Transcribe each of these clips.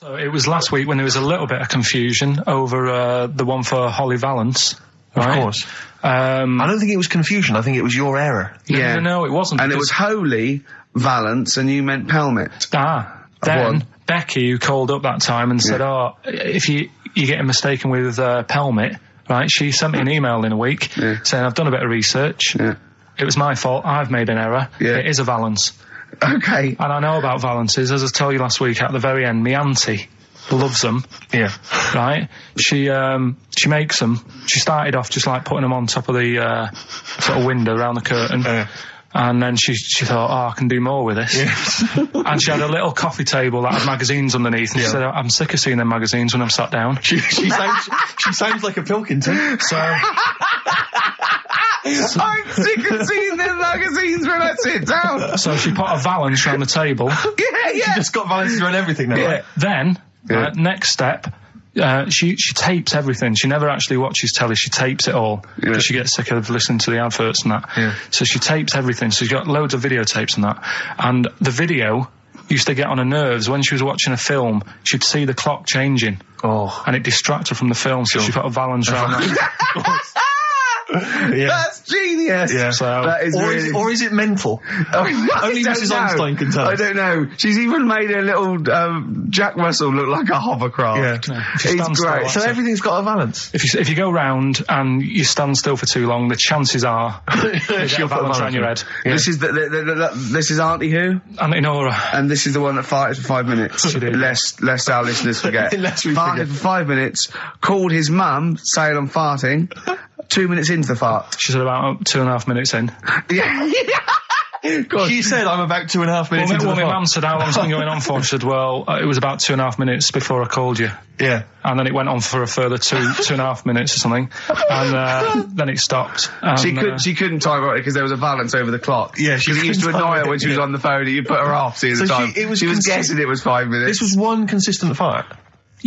So it was last week when there was a little bit of confusion over the one for Holly Valance. Right? Of course. I don't think it was confusion. I think it was your error. No, it wasn't. And it was Holy Valance, and you meant Pelmet. Then Becky, who called up that time and said, if you're getting mistaken with Pelmet, right, she sent me an email in a week saying, I've done a bit of research. Yeah. It was my fault. I've made an error. Yeah. It is a Valance. Okay. And I know about Valances. As I told you last week, at the very end, my auntie loves them. Yeah. Right? She makes them. She started off just like putting them on top of the sort of window around the curtain. And then she thought, I can do more with this. Yeah. And she had a little coffee table that had magazines underneath. And she said, I'm sick of seeing them magazines when I'm sat down. She sounds like a Pilkington. So... I'm sick of seeing them magazines when I sit down. So she put a Valance around the table. She just got Valances around everything now. Right? Then, next step, she tapes everything. She never actually watches telly. She tapes it all because she gets sick of listening to the adverts and that. Yeah. So she tapes everything. So she's got loads of videotapes and that. And the video used to get on her nerves. When she was watching a film, she'd see the clock changing. And it distracted her from the film. So she put a Valance around that. That's genius. Yeah. So that is or is it mental? Only Mrs. Einstein can tell. I don't know. She's even made a little Jack Russell look like a hovercraft. Yeah. He's great. So everything's got a Valance. If you go round and you stand still for too long, the chances are she'll put a Valance around your head. Yeah. This is this is Auntie who? Auntie Nora. And this is the one that farted for 5 minutes. She did. Lest our listeners forget. Farted for 5 minutes. Called his mum saying I'm farting. 2 minutes into the fart. She said about 2.5 minutes in. God. She said I'm about 2.5 minutes into the fart. My mum said, how long's it been going on for? She said, well, it was about 2.5 minutes before I called you. Yeah. And then it went on for a further 2.5 minutes or something. And then it stopped. She couldn't time it because there was a Valance over the clock. Yeah, she used to annoy her when she was on the phone and you put her off seeing the time. She was guessing it was 5 minutes. This was one consistent fart.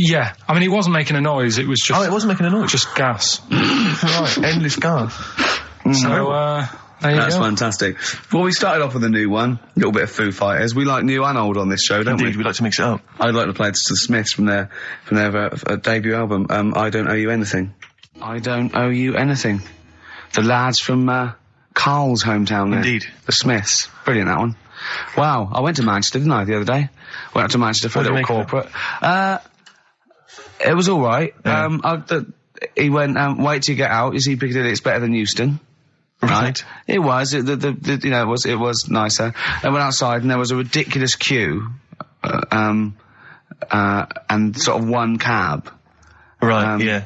Yeah, I mean, it wasn't making a noise, it was just... Oh, it wasn't making a noise? Just gas. Right, endless gas. So, there you go. That's fantastic. Well, we started off with a new one, a little bit of Foo Fighters. We like new and old on this show, don't we? Indeed, we like to mix it up. I'd like to play this to the Smiths from their debut album, I Don't Owe You Anything. I Don't Owe You Anything. The lads from Karl's hometown there. Indeed. The Smiths. Brilliant, that one. Wow, I went to Manchester, didn't I, the other day? Went up to Manchester for a little corporate. It was all right. Yeah. He went, wait till you get out. You see Piccadilly, it's better than Euston. Right. It was. It was nicer. I went outside and there was a ridiculous queue, and sort of one cab. Right. Yeah.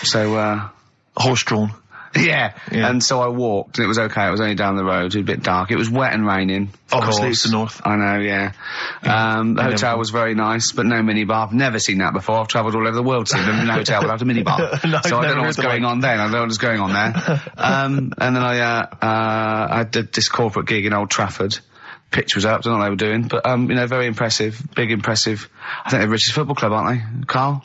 So horse-drawn. Yeah. And so I walked, and it was okay. It was only down the road. It was a bit dark. It was wet and raining. Obviously, it's the north. I know, yeah. The hotel was very nice, but no minibar. I've never seen that before. I've travelled all over the world seeing a hotel without a minibar. So I don't know what's going on then. I don't know what's going on there. And then I did this corporate gig in Old Trafford. Pitch was up. Don't know what they were doing, but very impressive, big impressive. I think they're British Football Club, aren't they, Karl?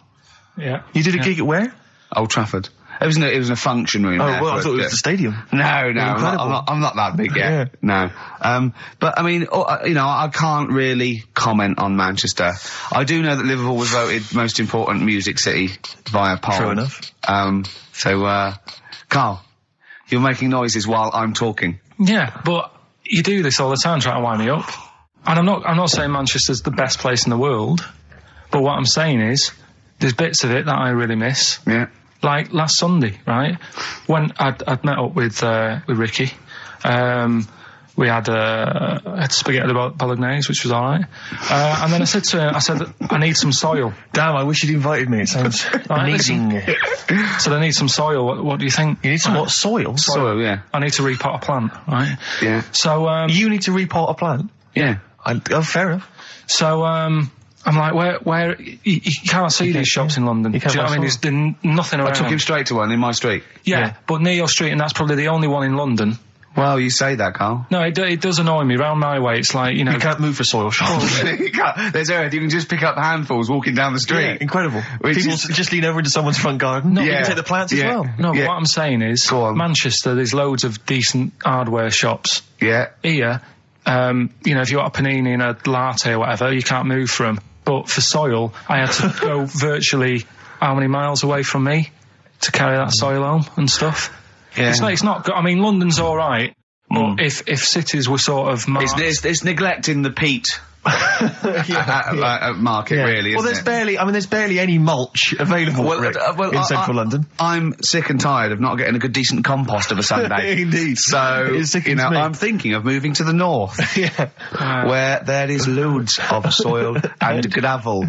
Yeah. You did a gig at where? Old Trafford. It was in a function room. Oh, well, I thought it was the stadium. No, I'm not that big yet. Yeah. No. But I mean, I can't really comment on Manchester. I do know that Liverpool was voted most important music city via poll. True enough. So, Karl, you're making noises while I'm talking. Yeah, but you do this all the time trying to wind me up. And I'm not saying Manchester's the best place in the world, but what I'm saying is, there's bits of it that I really miss. Yeah. Like last Sunday, right? When I'd met up with Ricky, we had spaghetti bolognese, which was alright. And then I said to him, I need some soil. Damn, I wish you'd invited me. It sounds amazing. So I need some soil. What do you think? You need some what? Soil? Soil, yeah. I need to repot a plant, right? Yeah. So, you need to repot a plant? Yeah. Fair enough. So, I'm like, where you can't see these shops in London. Do you know what I mean? There's nothing around. I took him straight to one in my street. Yeah, but near your street, and that's probably the only one in London. Well, you say that, Karl. No, it does annoy me. Round my way, it's like, you can't move for soil shops. There's earth. You can just pick up handfuls walking down the street. Yeah, incredible. People just lean over into someone's front garden. No, you can take the plants as well. No, but what I'm saying is, Manchester, there's loads of decent hardware shops. Yeah. Here, if you want a panini and a latte or whatever, you can't move for them. But for soil, I had to go virtually how many miles away from me to carry that soil home and stuff. Yeah. It's not good. I mean, London's all right, but if cities were sort of marked... It's neglecting the peat market, really. Well, there's barely any mulch available in central London. I'm sick and tired of not getting a good, decent compost of a Sunday. Indeed. So, I'm thinking of moving to the north, where there is loads of soil and gravel.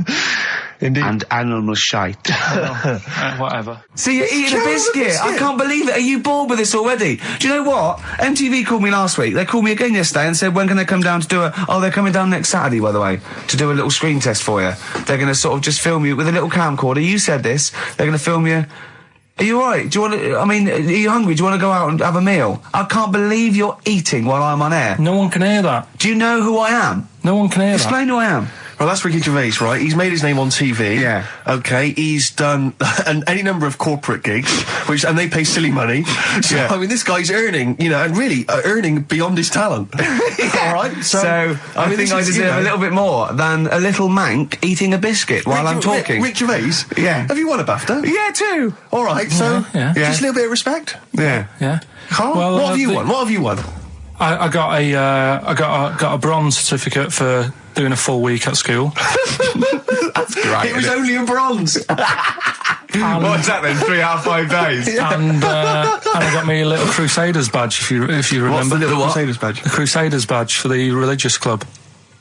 Indeed. And animal shite. Whatever. See, you're eating a biscuit. I can't believe it. Are you bored with this already? Do you know what? MTV called me last week. They called me again yesterday and said, when can they come down to do they're coming down next Saturday, by the way, to do a little screen test for you. They're going to sort of just film you with a little camcorder. You said this. They're going to film you. Are you alright? Do you want to, are you hungry? Do you want to go out and have a meal? I can't believe you're eating while I'm on air. No one can hear that. Do you know who I am? No one can hear that. Explain who I am. Well, that's Ricky Gervais, right? He's made his name on TV. Yeah. Okay, he's done any number of corporate gigs, and they pay silly money. So, I mean, this guy's earning, and really earning beyond his talent. All right? So I think I deserve a little bit more than a little mank eating a biscuit while I'm talking. Rick Gervais? Yeah. Have you won a BAFTA? Yeah, too. All right, so just a little bit of respect. Yeah. Yeah. Carl, well, what have you won? What have you won? I got a bronze certificate for doing a full week at school. That's great. It was only a bronze. What's that then? 3 out of 5 days. And I got me a little Crusaders badge, if you remember. What's the little Crusaders badge? The Crusaders badge for the religious club.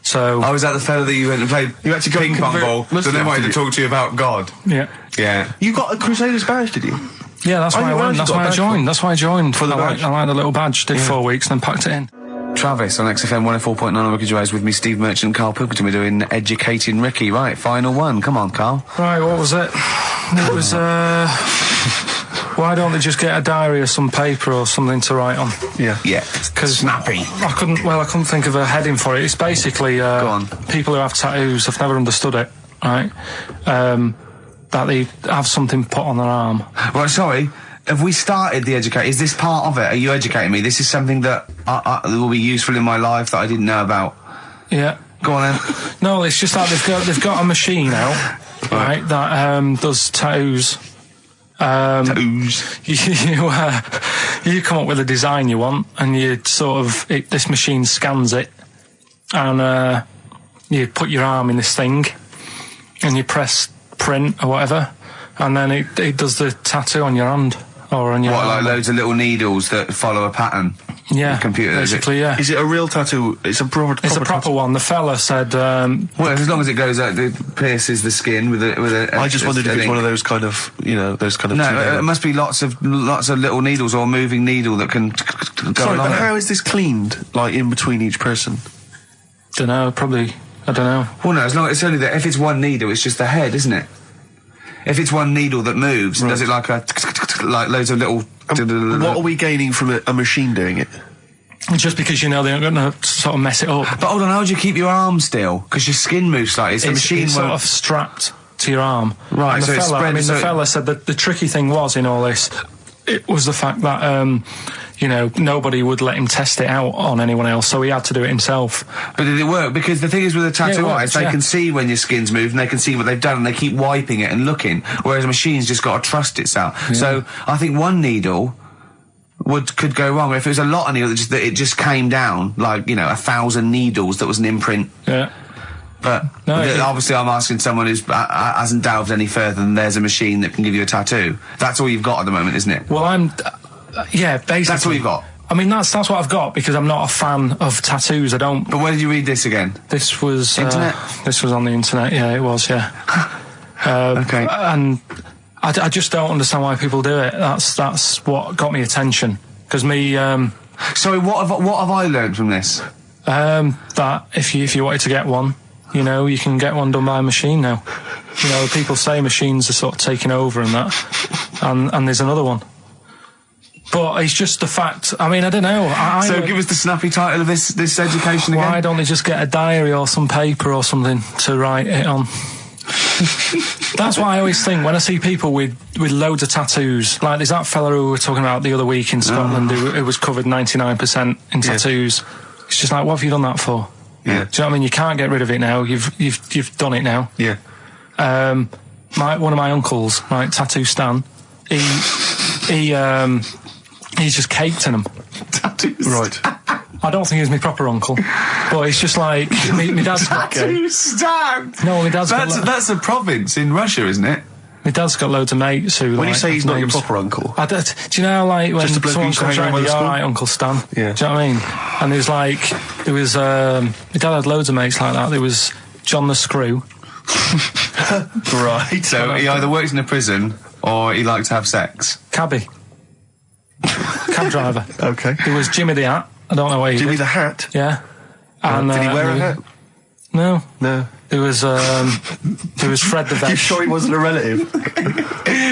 So was that the fella that you went and played? You had to go ping pong ball. So they wanted to talk to you about God. Yeah. Yeah. You got a Crusaders badge, did you? Yeah, that's why I went. That's why I joined. That's why I joined. For the badge. I like the little badge. Did 4 weeks and then packed it in. Travis on XFM 104.9 on Ricky Gervais with me, Steve Merchant and Karl Pilkington. We're doing Educating Ricky. Right, final one. Come on, Karl. Right, what was it? It was, why don't they just get a diary or some paper or something to write on? Yeah. Yeah. Because snappy. I couldn't think of a heading for it. It's basically, Go on. people who have tattoos, I've never understood it, right? That they have something put on their arm. Right, sorry. Have we started the educate? Is this part of it? Are you educating me? This is something that will be useful in my life that I didn't know about. Yeah. Go on then. No, it's just that they've got a machine out, right, that does tattoos. Tattoos. You come up with a design you want, and you sort of this machine scans it, and you put your arm in this thing, and you press print or whatever, and then it does the tattoo on your hand. Or on your like loads of little needles that follow a pattern? Yeah, the computer, basically, yeah. Is it a real tattoo? It's a proper tattoo one. The fella said... well, as long as it goes out, it pierces the skin with a I just wondered if it's one of those kind of, those kind of... No, it must be lots of little needles or a moving needle that can go Sorry, along but how is this cleaned, like, in between each person? Dunno, probably... I don't know. Well, no, it's only that if it's one needle, it's just the head, isn't it? If it's one needle that moves, and does it like loads of little... What are we gaining from a machine doing it? Just because they're going to sort of mess it up. But hold on, how do you keep your arm still? Because your skin moves slightly. So the machine it's sort of strapped to your arm. Right, and so the fella, the fella said that the tricky thing was in all this, it was the fact that, nobody would let him test it out on anyone else, so he had to do it himself. But did it work? Because the thing is with a tattoo artist, they can see when your skin's moved, and they can see what they've done, and they keep wiping it and looking, whereas a machine's just got to trust itself. Yeah. So I think one needle could go wrong. If it was a lot of needles, that it just came down, 1,000 needles that was an imprint. Yeah. But obviously I'm asking someone who hasn't delved any further than there's a machine that can give you a tattoo. That's all you've got at the moment, isn't it? Well, yeah, basically. That's all you've got? I mean, that's what I've got, because I'm not a fan of tattoos. I don't... But where did you read this again? This was... Internet? This was on the internet, yeah, it was, yeah. Okay. And I just don't understand why people do it. That's what got me attention. Because me... Sorry, what have I learned from this? That if you wanted to get one, you can get one done by a machine now. People say machines are sort of taking over and that. And there's another one. But it's just the fact. I mean, I don't know. So give us the snappy title of this education again. Why don't they just get a diary or some paper or something to write it on? That's what I always think when I see people with loads of tattoos. Like there's that fella who we were talking about the other week in Scotland who was covered 99% in tattoos. It's just like, what have you done that for? Yeah. Do you know what I mean? You can't get rid of it now. You've done it now. Yeah. One of my uncles, right, Tattoo Stan, he's just caked in them. Tattoos. Right. I don't think he's my proper uncle, but it's just like my dad's got. Tattoo Stan. No, my dad's that's a province in Russia, isn't it? My dad's got loads of mates who. When you say he's not your proper uncle, do you know how, like, when just a bloke someone who used to comes hang around, around you're school? alright, Uncle Stan. Yeah. Do you know what I mean? And my dad had loads of mates like that. There was John the Screw. right? So he either works in a prison or he likes to have sex. Cabbie. Cab driver. Okay. There was Jimmy the Hat. I don't know what he Jimmy did. the Hat. Yeah. And, Did he wear a hat? No. No. There was Fred the Veg. You sure he wasn't a relative?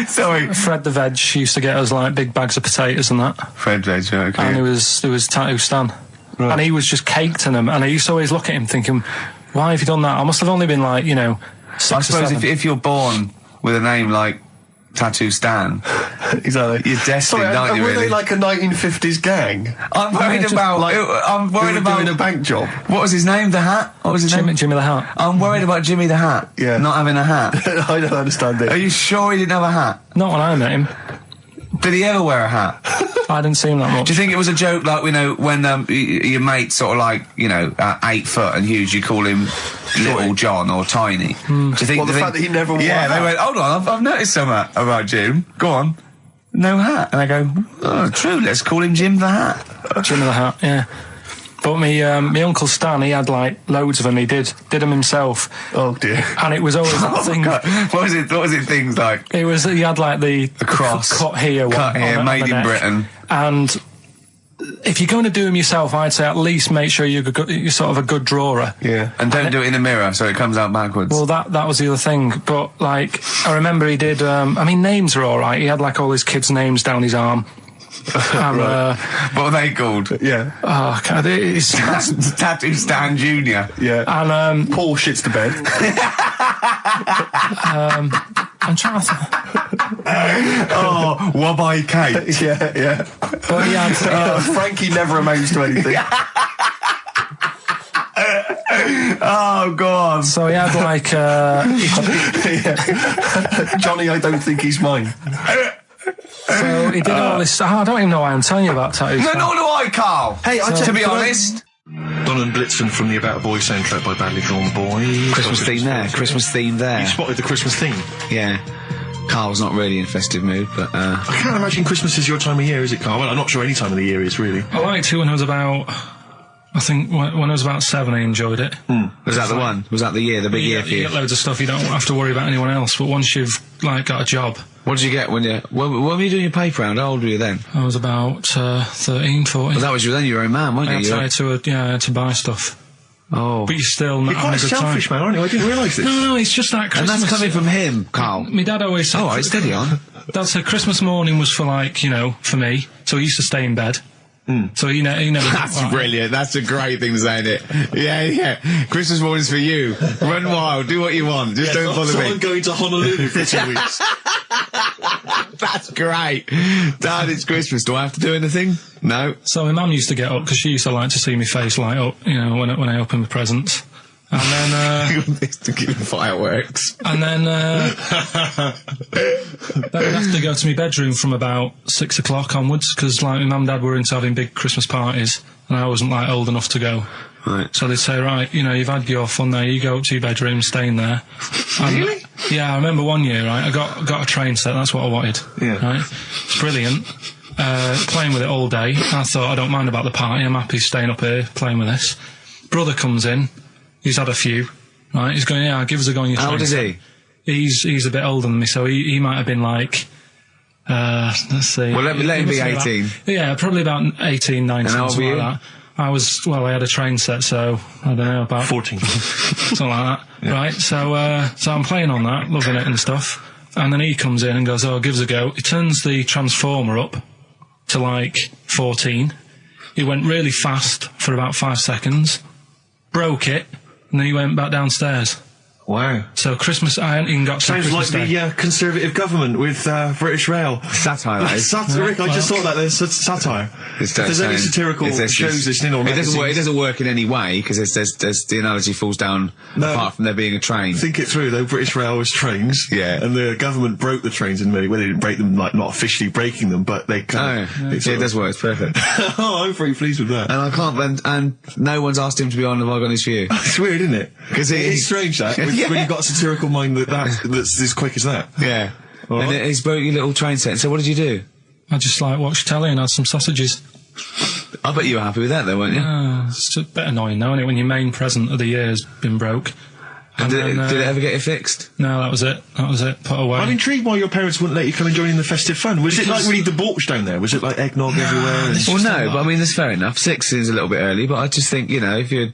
Sorry. Fred the Veg used to get us, like, big bags of potatoes and that. Fred Veg, okay. And there was Tattoo Stan. Right. And he was just caked in them. And I used to always look at him thinking, why have you done that? I must have only been, like, 6 I or suppose 7. if you're born with a name like Tattoo Stan, Exactly. you're destined, aren't you, were really? they like a 1950s gang? I'm worried about... I'm worried Who were about... doing a bank job? What was his name? The Hat? What was his name? Jimmy the Hat. I'm worried about Jimmy the Hat. Yeah. Not having a hat. I don't understand it. Are you sure he didn't have a hat? Not when I met him. Did he ever wear a hat? I didn't see him that much. Do you think it was a joke, like, when your mate's sort of like, 8 foot and huge, you call him Little John or Tiny? Do you think... Well, the fact that he never wore Yeah, a they hat. went, hold on, I've noticed something about Jim. Go on. No hat. And I go, oh, true, let's call him Jim the Hat. Jimmy the Hat, yeah. But my Uncle Stan, he had, like, loads of them. He did them himself. Oh dear. And it was always that thing. God. What was it things like? He had, like, the cross. cut here one. Cut here, on made the in neck. Britain. And if you're going to do them yourself, I'd say at least make sure you're sort of a good drawer. Yeah. And don't do it in the mirror so it comes out backwards. Well, that was the other thing. But, like, I remember he did, names are alright. He had, like, all his kids' names down his arm. And, what are they called? Yeah. oh, God, it's... Tattoo Stan Jr. Yeah. And, Paul shits the bed. I'm trying to... Oh, Wabbai Kate. yeah. But he had... Frankie never amounts to anything. Oh, God. So he had, like, Johnny, I don't think he's mine. So he did all this... I don't even know why I'm telling you about tattoos. No, nor do I, Carl. Hey, to be honest... Don and Blitzen from the About a Boy soundtrack by Badly Drawn Boy. Christmas theme there. You spotted the Christmas theme. Yeah. Carl's not really in a festive mood, but... I can't imagine Christmas is your time of year, is it, Carl? Well, I'm not sure any time of the year is, really. I liked it when I was about... I think when I was about 7, I enjoyed it. Was that the one? Was that the year, the big year for You you? get loads of stuff, you don't have to worry about anyone else, but once you've, like, got a job... What did you get when you... When were you doing your paper round? How old were you then? I was about 13, 14. Well, that was then you were a man, weren't I you? had to buy stuff. Oh. But you're still not You're quite a having a good selfish time. man, aren't you? I didn't realise this. No, it's just that And Christmas... that's coming from him, Carl. My dad always said... All right, steady on. Dad said Christmas morning was for, like, for me, so he used to stay in bed. So he never... That's brilliant. That's a great thing to say, isn't it? Yeah. Christmas morning's for you. Run wild. Do what you want. Just don't bother me. I'm going to Honolulu for 2 weeks. That's great. Dad, it's Christmas. Do I have to do anything? No. So my mum used to get up, because she used to like to see my face light up, when I opened the presents. And then... to give fireworks. And then I'd have to go to my bedroom from about 6 o'clock onwards, because, like, my mum and dad were into having big Christmas parties, and I wasn't, like, old enough to go. Right. So they'd say, right, you've had your fun there, you go up to your bedroom, stay in there. Really? Yeah, I remember one year, right, I got a train set, that's what I wanted. Yeah. Right? It's brilliant. Playing with it all day. I thought, I don't mind about the party, I'm happy staying up here playing with this. Brother comes in, he's had a few, right, he's going, yeah, give us a go on your train. How old is he? He's a bit older than me, so he might have been like, let's see. Well, let him be 18. Yeah, probably about 18, 19, And how old something were like that. I had a train set, so, I don't know, about... 14. something like that, right? So I'm playing on that, loving it and stuff, and then he comes in and goes, oh, give us a go. He turns the transformer up to, like, 14. He went really fast for about 5 seconds, broke it, and then he went back downstairs. Wow. So Christmas, I hadn't even got to Sounds Christmas like Day. the Conservative government with British Rail. Satire, that is. Rick, I just thought that there's satire. If there's any satirical shows listening or magazines... It doesn't work in any way, because there's the analogy falls down apart from there being a train. Think it through, though. British Rail was trains. Yeah. And the government broke the trains in many... Well, they didn't break them, like, not officially breaking them, but they kind of... It does work, it's perfect. Oh, I'm very pleased with that. And I can't... And no one's asked him to be on Have I Got His View. It's weird, isn't it? Because it's strange, that, when you've got a satirical mind that's as quick as that. Yeah. And he's broke your little train set. So what did you do? I just, like, watched telly and had some sausages. I bet you were happy with that, though, weren't you? It's a bit annoying, though, isn't it, when your main present of the year has been broke. And did it ever get you fixed? No, that was it. Put away. I'm intrigued why your parents wouldn't let you come and join in the festive fun. Was it, like, really debauched down there? Was it, like, eggnog everywhere? Well, no, but I mean, that's fair enough. 6 is a little bit early, but I just think, you know, if you're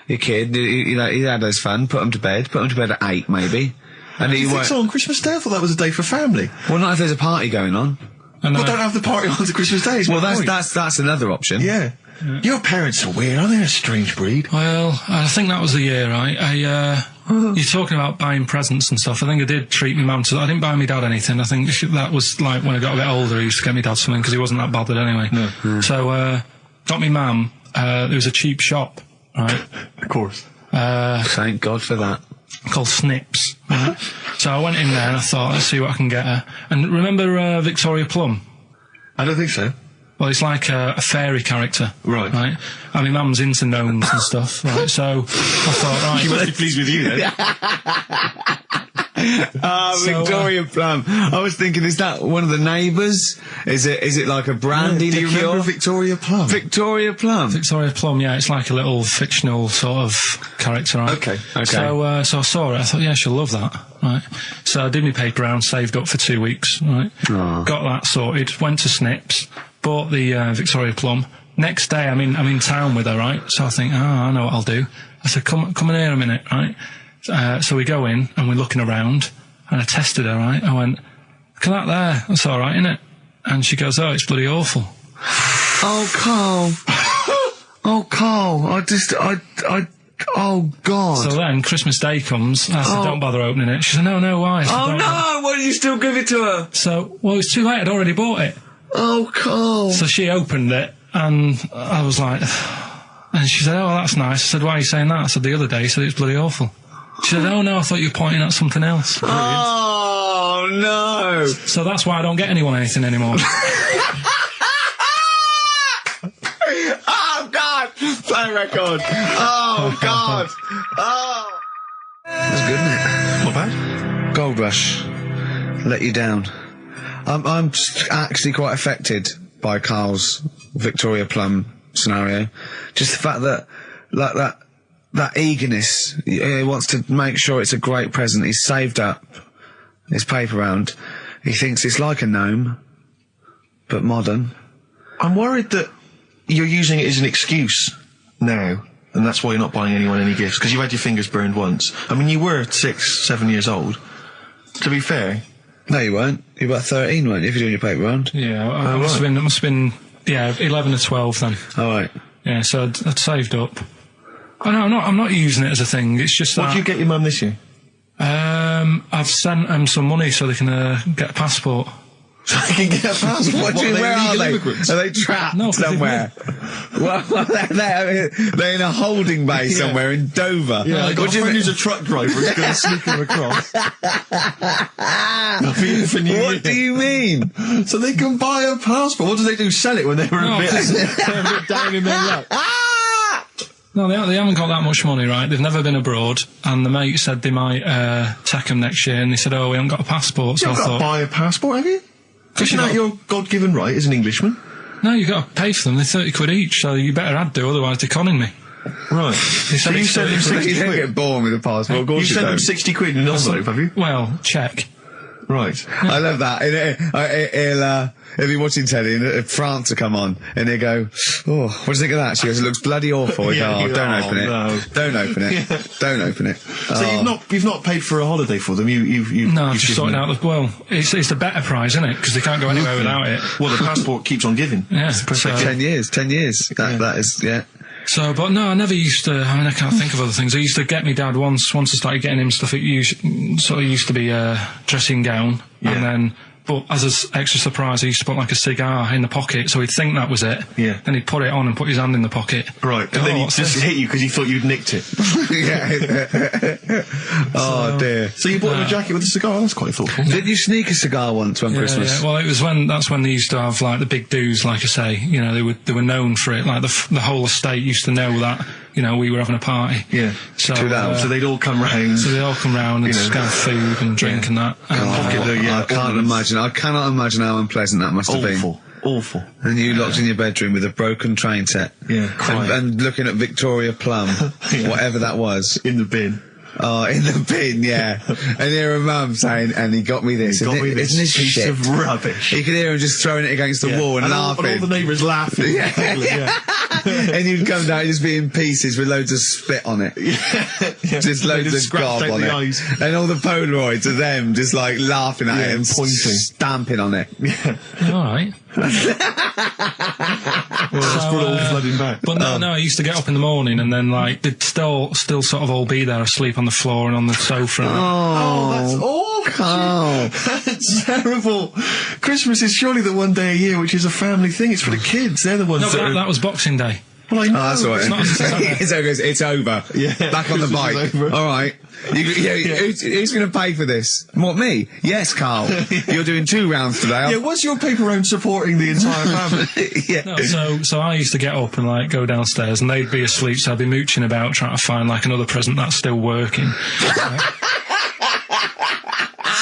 your kid, you know, he had his fun, put him to bed at 8, maybe. And you think so on Christmas Day? I thought that was a day for family. Well, not if there's a party going on. Well, don't have the party on to Christmas Day. Well, that's another option. Yeah. Your parents are weird, aren't they? A strange breed. Well, I think that was the year, right? You're talking about buying presents and stuff. I think I did treat my mum to that. I didn't buy my dad anything. I think that was like when I got a bit older, I used to get my dad something because he wasn't that bothered anyway. No. So, got me mum, there was a cheap shop, right? Of course. Thank God for that. Called Snips. Right? So I went in there and I thought, let's see what I can get her. And remember Victoria Plum? I don't think so. Well, it's like a fairy character. Right. Right? And my mum's into gnomes and stuff, right? So I thought, right... She must be pleased with you, then. Victoria Plum. I was thinking, is that one of the neighbours? Is it like a brandy liqueur? Do you remember Victoria Plum? Victoria Plum. Victoria Plum, yeah, it's like a little fictional sort of character, right? Okay. So I saw it, I thought, yeah, she'll love that, right? So I did my paper round, saved up for 2 weeks, right? Oh. Got that sorted, went to Snips, bought the Victoria Plum. Next day, I'm in town with her, right? So I think, I know what I'll do. I said, come in here a minute, right? So we go in and we're looking around and I tested her, right? I went, look at that there, that's alright, innit? And she goes, oh, it's bloody awful. Oh, Carl. Oh, Carl, oh, God. So then Christmas Day comes, I said, don't bother opening it. She said, no, why? I said, oh, no, why did you still give it to her? So, well, it's too late, I'd already bought it. Oh, Carl. So she opened it and I was like, and she said, oh, that's nice. I said, why are you saying that? I said, the other day, so it's bloody awful. She said, oh no, I thought you were pointing at something else. Oh, no. So that's why I don't get anyone anything anymore. Oh, God. Play record. Oh, God. Oh. That's good, isn't it? Not bad. Gold Rush. Let you down. I'm actually quite affected by Carl's Victoria Plum scenario. Just the fact that, like, that eagerness, he wants to make sure it's a great present. He's saved up his paper round. He thinks it's like a gnome, but modern. I'm worried that you're using it as an excuse now, and that's why you're not buying anyone any gifts, because you've had your fingers burned once. I mean, you were 6, 7 years old. To be fair. No, you weren't. You were about 13, weren't you, if you're doing your paper round? Yeah, I must have been, 11 or 12 then. All right. Yeah, so I'd saved up. Oh, no, I'm not using it as a thing. It's just that... What did you get your mum this year? I've sent them some money so they can get a passport. So they can get a passport? Where are they? Immigrants? Are they trapped somewhere? Well, they're in a holding bay somewhere in Dover. Yeah, I got a friend who's a truck driver who's going to sneak them across. What do you mean? So they can buy a passport. What do they do? Sell it when they're a bit down in their luck? No, they haven't got that much money, right? They've never been abroad, and the mate said they might take them next year, and they said, oh, we haven't got a passport, so I thought... You've got to buy a passport, have you? Isn't that your God-given right as an Englishman? No, you've got to pay for them. They're 30 quid each, so you better had to, otherwise they're conning me. Right. So you sent them 60 quid? You don't get born with a passport, of course you sent them 60 quid in an envelope, have you? Well, check. Right. I love that. He'll be watching telly and France will come on and he'll go, oh, what do you think of that? She goes, it looks bloody awful. Yeah, don't open it. No. Don't open it. Yeah. Don't open it. So you've not paid for a holiday for them? No, I've just sorted out it's the better prize, isn't it? Because they can't go anywhere without it. Well, the passport keeps on giving. Yeah. So 10 years. That is, yeah. So, but no, I never used to. I mean, I can't think of other things. I used to get me dad once I started getting him stuff. It used to be a dressing gown, and then. But as an extra surprise, he used to put like a cigar in the pocket, so he'd think that was it. Yeah. Then he'd put it on and put his hand in the pocket. Right. And then he'd just hit you because he thought you'd nicked it. Oh dear. So you bought him a jacket with a cigar? That's quite thoughtful. Did you sneak a cigar once one Christmas? Yeah. Well, that's when they used to have like the big do's, like I say. You know, they were known for it. Like the whole estate used to know that. You know, we were having a party. Yeah. So they'd all come round. So they'd all come round and just have food and drink and that. I can't imagine. I cannot imagine how unpleasant that must have been. Awful. And you locked in your bedroom with a broken train set. Yeah. And looking at Victoria Plum, whatever that was. In the bin. Oh, in the bin, yeah. And hear a mum saying, and he got me this. Isn't this piece shit? of rubbish. You could hear him just throwing it against the wall and laughing. And all the neighbours laughing. And you'd come down and just be in pieces with loads of spit on it. Just loads of gob on it. Eyes. And all the Polaroids of them just like laughing at it and pointing. Stamping on it. Alright. Flooding back. But no, I used to get up in the morning and then like they'd still sort of all be there asleep on the floor and on the sofa. That's awful. Carl. That's terrible. Christmas is surely the one day a year which is a family thing. It's for the kids. They're the ones that was Boxing Day. Well, I know. Oh, that's all right. It's over. Yeah. Back on the bike. All right. Who's going to pay for this? What, me? Yes, Carl. You're doing 2 rounds today. Yeah, was your paper round supporting the entire family? Yeah. No, so I used to get up and like go downstairs and they'd be asleep, so I'd be mooching about trying to find like another present that's still working.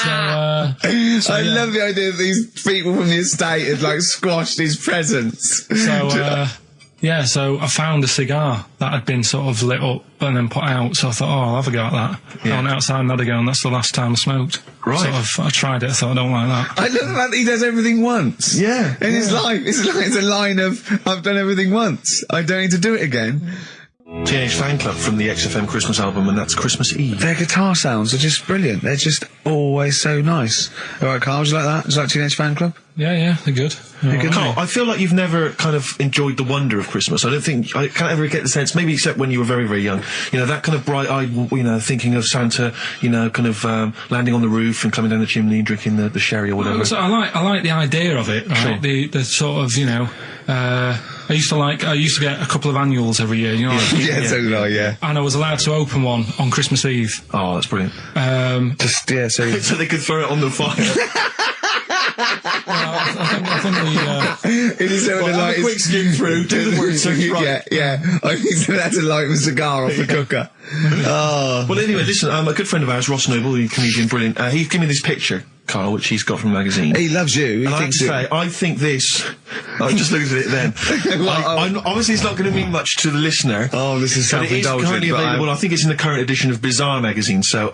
I love the idea that these people from the estate had like squashed his presents. So I found a cigar that had been sort of lit up and then put out, so I thought, I'll have a go at that. I went outside and had a go, and that's the last time I smoked. Right. I tried it, I thought, I don't like that. I love the fact that he does everything once. Yeah. In his life. It's a line of, I've done everything once. I don't need to do it again. Teenage Fan Club from the XFM Christmas album, and that's Christmas Eve. Their guitar sounds are just brilliant. They're just always so nice. All right, Carl, do you like that? Do you like Teenage Fan Club? Yeah, they're good. Carl, I feel like you've never kind of enjoyed the wonder of Christmas. I can't ever get the sense, maybe except when you were very, very young, that kind of bright-eyed, thinking of Santa, kind of landing on the roof and climbing down the chimney and drinking the sherry or whatever. So I like the idea of it, right? Sure. The sort of, I used to get a couple of annuals every year, you know. So do I, yeah. And I was allowed to open one on Christmas Eve. Oh, that's brilliant. So they could throw it on the fire. I think it is have a quick skim through, do the word search right. Yeah. I think that's a light of a cigar off the cooker. Oh. Well, anyway, listen, a good friend of ours, Ross Noble, the comedian, brilliant, he gave me this picture, Carl, which he's got from a magazine. He loves you. And I have to say, I think this... I just looked at it then. Obviously, it's not going to mean much to the listener. Oh, this is self-indulgent. But it is currently available. I think it's in the current edition of Bizarre magazine, so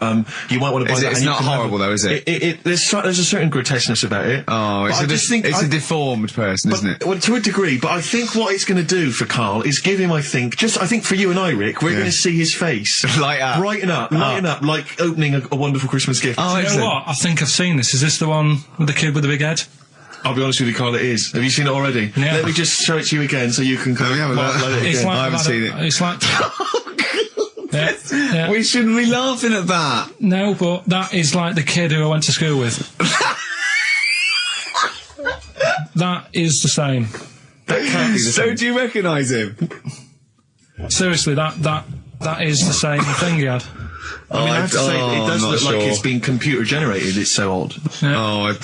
you might want to buy that. It's not horrible, though, is it? There's a certain grotesqueness about it. Oh, it's a deformed person, isn't it? Well, to a degree, but I think what it's going to do for Carl is give him, I think for you and I, Rick, we're going to see his face. Light up. Brighten up, like opening a wonderful Christmas gift. Oh, you know what? I think I've seen this. Is this the one with the kid with the big head? I'll be honest with you, Carl, it is. Have you seen it already? Yeah. Let me just show it to you again so you can kind of I haven't seen it. It's like... yeah. We shouldn't be laughing at that. No, but that is like the kid who I went to school with. That is the same. That can't be the same. So do you recognise him? Seriously, that is the same thing he had. I mean, I have to say, it does look like it's been computer generated. It's so odd. Yeah.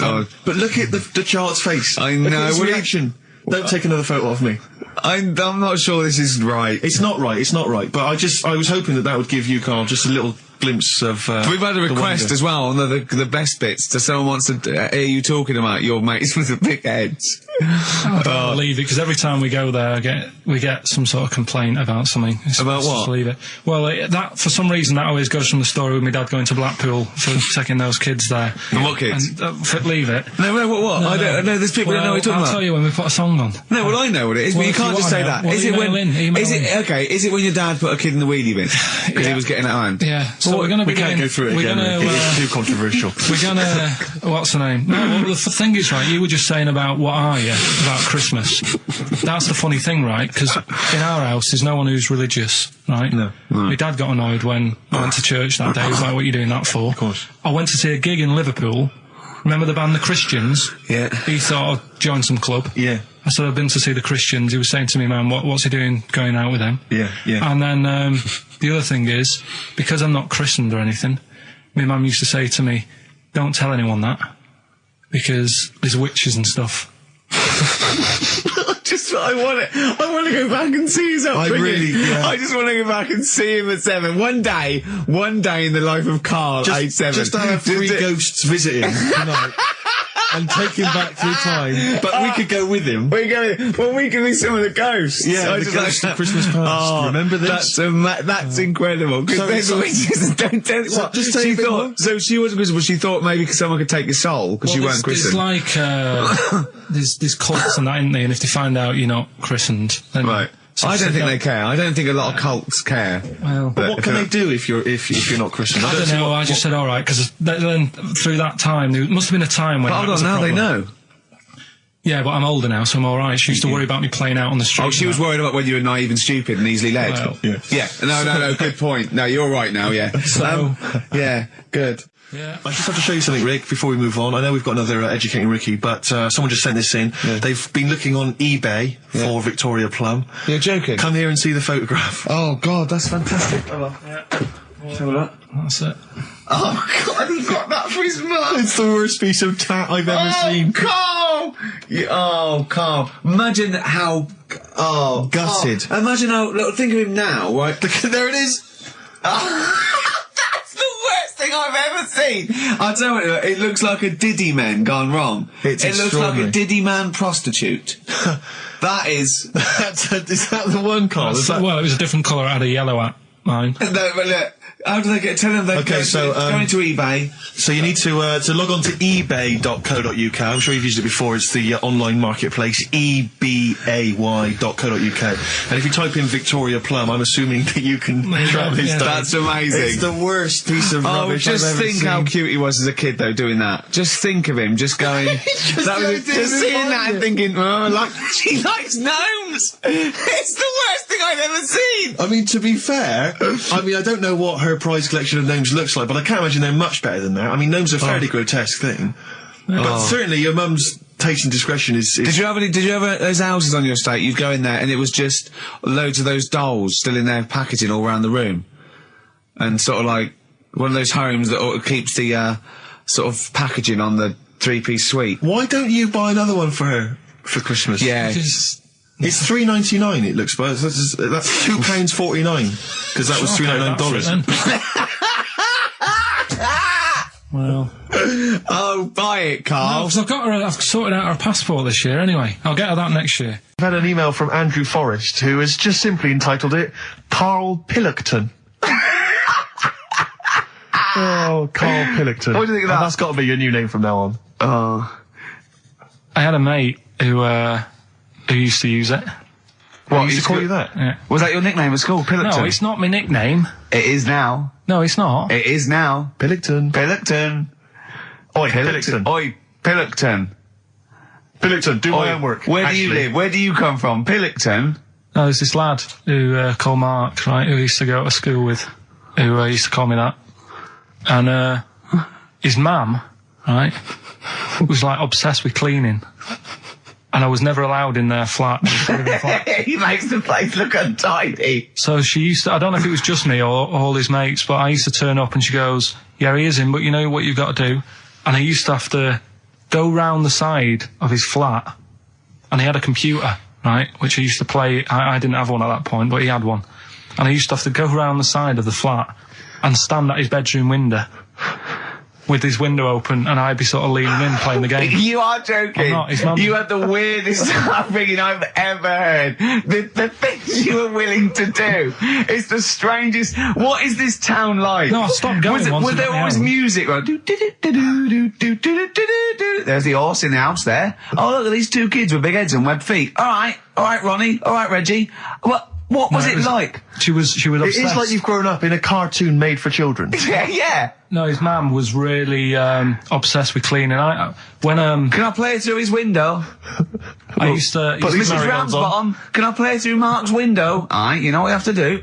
But look at the child's face. I know. Look at his reaction. Don't take another photo of me. I'm not sure this is right. It's not right. But I was hoping that would give you, Carl, just a little glimpse of. We've had a request as well on the best bits. Someone wants to hear you talking about your mates with the big heads. I can't believe it, because every time we go there, we get some sort of complaint about something. About what? Just leave it. Well, that for some reason that always goes from the story with my dad going to Blackpool for taking those kids there. And what kids? And, leave it. No, what? No, I don't know. There's people that know what you're talking about. I'll tell you when we put a song on. No, well, I know what it is, but you can't just say that. Well, Is it when your dad put a kid in the wheelie bin because he was getting out of hand? Yeah. Well, So we're going to we can't go through it again. It's too controversial. We're going to... What's the name? No, well, the thing is, right, you were just saying about what are you, about Christmas. That's the funny thing, right? Because in our house, there's no one who's religious, right? No. My dad got annoyed when I went to church that day. He was like, what are you doing that for? Of course. I went to see a gig in Liverpool. Remember the band The Christians? Yeah. He thought I'd join some club. Yeah. I said, I've been to see The Christians. He was saying to me, man, what's he doing going out with them? Yeah, yeah. And then the other thing is, because I'm not christened or anything, my mum used to say to me, don't tell anyone that, because there's witches and stuff. I want to go back and see his upbringing. I just want to go back and see him at 7. One day in the life of Karl, age 7. Just to have 3 ghosts visiting tonight. And take him back through time. But we could go with him. We could be some of the ghosts. Yeah, the ghosts of Christmas past. Remember this? That's incredible. Because there's witches. Don't tell what. Just tell you. So she wasn't christened, but she thought maybe someone could take your soul because you weren't christened. It's like there's cults and that, isn't there? And if they find out you're not christened, then right. So I don't think they care. I don't think a lot of cults care. Well, but what can they do if you're not Christian? I don't know. I just said all right because then through that time there must have been a time when. But hold on, now they know. Yeah, but I'm older now, so I'm all right. She used to worry about me playing out on the street. Oh, she was worried about whether you were naive and stupid and easily led. Well, yeah. No. Good point. No, you're right now. Yeah. So yeah, good. Yeah. I just have to show you something, Rick, before we move on. I know we've got another Educating Ricky, but someone just sent this in. Yeah. They've been looking on eBay for Victoria Plum. You're joking? Come here and see the photograph. Oh, God, that's fantastic. Yeah. Have a look. That's it. Oh, God, he got that for his mum. It's the worst piece of tat I've ever seen. Carl! Carl. Imagine how... Oh, gutted. Oh, imagine how... Look, think of him now, right? There it is. I've ever seen. I tell you, it looks like a Diddy man gone wrong. It looks like a Diddy man prostitute. That is. Is that the one, Carl? Well, it was a different colour. I had a yellow at mine. No, but look. How do they get? Tell them they go into eBay. So you need to log on to ebay.co.uk. I'm sure you've used it before. It's the online marketplace, ebay.co.uk. And if you type in Victoria Plum, I'm assuming that you can track this down. That's amazing. It's the worst piece of rubbish I've ever seen. Just think how cute he was as a kid, though, doing that. Just think of him, just going... just seeing that and thinking, she likes gnomes! It's the worst thing I've ever seen! I mean, to be fair, I don't know what her prize collection of gnomes looks like, but I can't imagine they're much better than that. I mean, gnomes are a fairly grotesque thing. But certainly your mum's taste and discretion is... Did you have those houses on your estate? You'd go in there and it was just loads of those dolls still in their packaging all around the room. And sort of like one of those homes that keeps the sort of packaging on the 3-piece suite. Why don't you buy another one for her for Christmas? Yeah. It's $3.99. It looks, but that's £2.49 because that was $399. Well. Oh, buy it, Carl. No, because I've sorted out her passport this year anyway. I'll get her that next year. I've had an email from Andrew Forrest who has just simply entitled it Karl Pilkington. Oh, Karl Pilkington. What do you think of that? That's got to be your new name from now on. I had a mate who used to use it. What, he used to call you that? Yeah. Was that your nickname at school, Pilkington? No, it's not my nickname. It is now. No, it's not. It is now. Pilkington. Oi, Pilkington. Oi, Pilkington. Pilkington, do my homework. Where do you live? Where do you come from? Pilkington? No, there's this lad who called Mark, right, who used to go to school with, who used to call me that. And his mum, right, was like obsessed with cleaning. And I was never allowed in their flat. He makes the place look untidy. So she used to, I don't know if it was just me or all his mates, but I used to turn up and she goes, yeah, he is in, but you know what you've got to do? And I used to have to go round the side of his flat, and he had a computer, right, which I used to play. I didn't have one at that point, but he had one. And I used to have to go round the side of the flat and stand at his bedroom window with his window open, and I'd be sort of leaning in playing the game. You are joking. I'm not. His mum... You had the weirdest upbringing I've ever heard. The things you were willing to do. It's the strangest. What is this town like? No, I stopped going. Was there always music? Right? There's the horse in the house there. Oh, look at these two kids with big heads and webbed feet. All right, Ronnie. All right, Reggie. What was it like? She was obsessed. It is like you've grown up in a cartoon made for children. Yeah. No, his mum was really obsessed with cleaning. Can I play it through his window? I used to... Mrs. Ramsbottom, can I play it through Mark's window? Aye, you know what you have to do.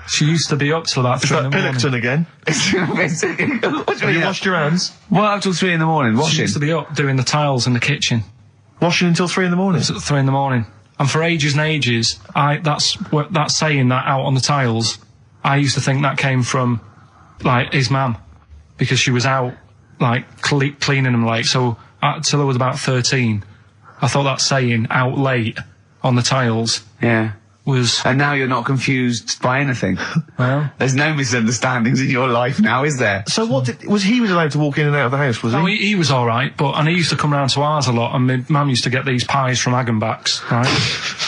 She used to be up till about 3 in the morning. Pilkington again? Have you washed your hands? What, up till 3 in the morning? Washing? She used to be up doing the tiles in the kitchen. Washing until 3 in the morning? It's at 3 in the morning. And for ages and ages, that's saying that out on the tiles, I used to think that came from, like, his mum. Because she was out, like, cleaning them late. So, till I was about 13, I thought that saying, out late, on the tiles... Yeah. Was... And now you're not confused by anything. Well... There's no misunderstandings in your life now, is there? So he was allowed to walk in and out of the house, was he? No, he was alright, and he used to come round to ours a lot, and my mum used to get these pies from Hagenbach's, right?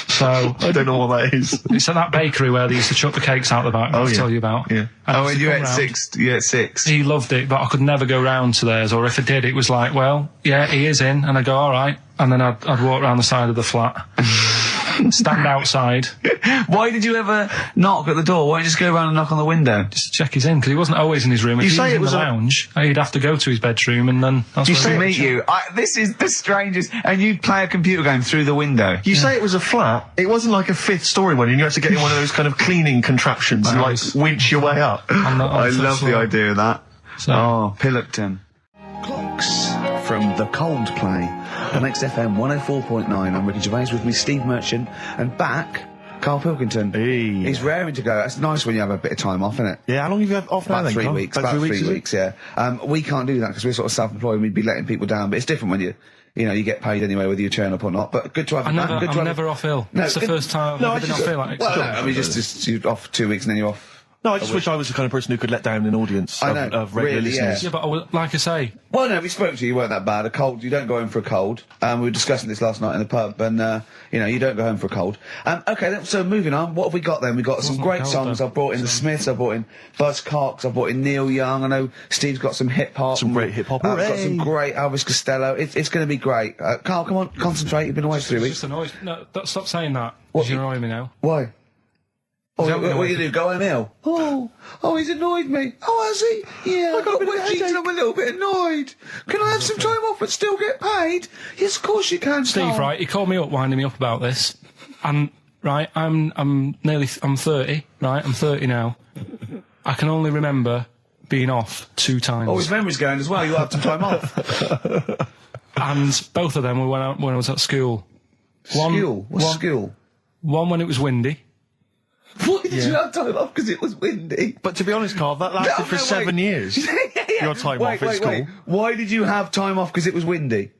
So... I don't know what that is. It's at that bakery where they used to chuck the cakes out the back, I'll tell you about. Yeah. And you at 6, He loved it, but I could never go round to theirs, or if I did, it was like, well, yeah, he is in, and I'd go, alright, and then I'd walk round the side of the flat. Stand outside. Why did you ever knock at the door? Why don't you just go around and knock on the window? Just to check he's in, because he wasn't always in his room. If he was in the lounge, he'd have to go to his bedroom, and then that's where meet you. This is the strangest. And you'd play a computer game through the window. You say it was a flat. It wasn't like a 5th story one, and you had to get in one of those kind of cleaning contraptions and like winch your way up. I love the idea of that. So. Pilkington. Clocks from the Coldplay on XFM 104.9. I'm Ricky Gervais, with me Steve Merchant, and back Karl Pilkington. Hey. He's raring to go. It's nice when you have a bit of time off, isn't it? Yeah, how long have you had off now? About 3 weeks. About 3 weeks, yeah. We can't do that because we're sort of self-employed and we'd be letting people down, but it's different when you get paid anyway whether you turn up or not. But good to have you back. I'm never off ill. No, it's the first time I've been off ill. I mean, just you're off 2 weeks and then you're off. No, I just wish I was the kind of person who could let down an audience of regular listeners. Yeah, but like I say... Well, no, we spoke to you, you weren't that bad. A cold, you don't go home for a cold. We were discussing this last night in the pub, and, you don't go home for a cold. Okay, so moving on, what have we got then? We've got some great songs. I've brought in the Smiths, I've brought in Buzz Cox, I've brought in Neil Young, I know Steve's got some hip-hop. Some great hip-hop. I've got some great Elvis Costello. It's going to be great. Carl, come on, concentrate, you've been away for 3 weeks. Just annoyed. No, stop saying that. You're annoying me now. Why? What you do? Go home ill? Oh, he's annoyed me. Oh, has he? Yeah, I got I'm a little bit annoyed. Can I have some time off but still get paid? Yes, of course you can, Steve, right, he called me up, winding me up about this. And, right, I'm 30, right? I'm 30 now. I can only remember being off 2 times. Oh, his memory's going as well. You'll have some time off. And both of them were when I was at school. What's school? One when it was windy. Why did you have time off? Because it was windy. But to be honest, Carl, that lasted for 7 years. Your time off at school. Why did you have time off? Because it was windy.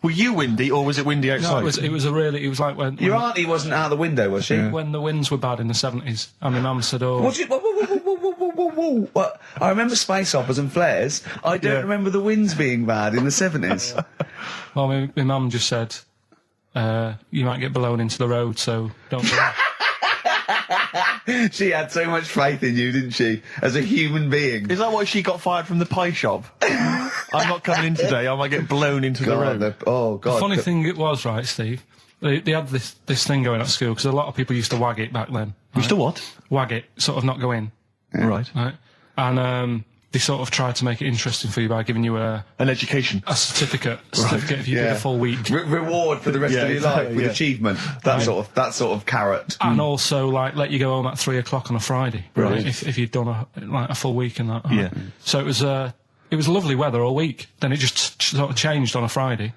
Were you windy, or was it windy outside? No, it was like when... Your auntie wasn't out the window, was she? When the winds were bad in the 70s, and my mum said, oh... What? I remember space operas and flares. I don't remember the winds being bad in the 70s. Well, my mum just said, you might get blown into the road, so don't do that. She had so much faith in you, didn't she? As a human being. Is that why she got fired from the pie shop? I'm not coming in today, I might get blown into the road. God. The funny thing it was, right, Steve, they had this thing going at school, because a lot of people used to wag it back then. Right? Used to what? Wag it, sort of not go in. Yeah. Right. And they sort of tried to make it interesting for you by giving you an education. A certificate if you did a full week. Reward for the rest of your life with achievement. That sort of carrot. And also, like, let you go home at 3 o'clock on a Friday. Right. If you'd done a full week and that. Yeah. So it was lovely weather all week. Then it just sort of changed on a Friday.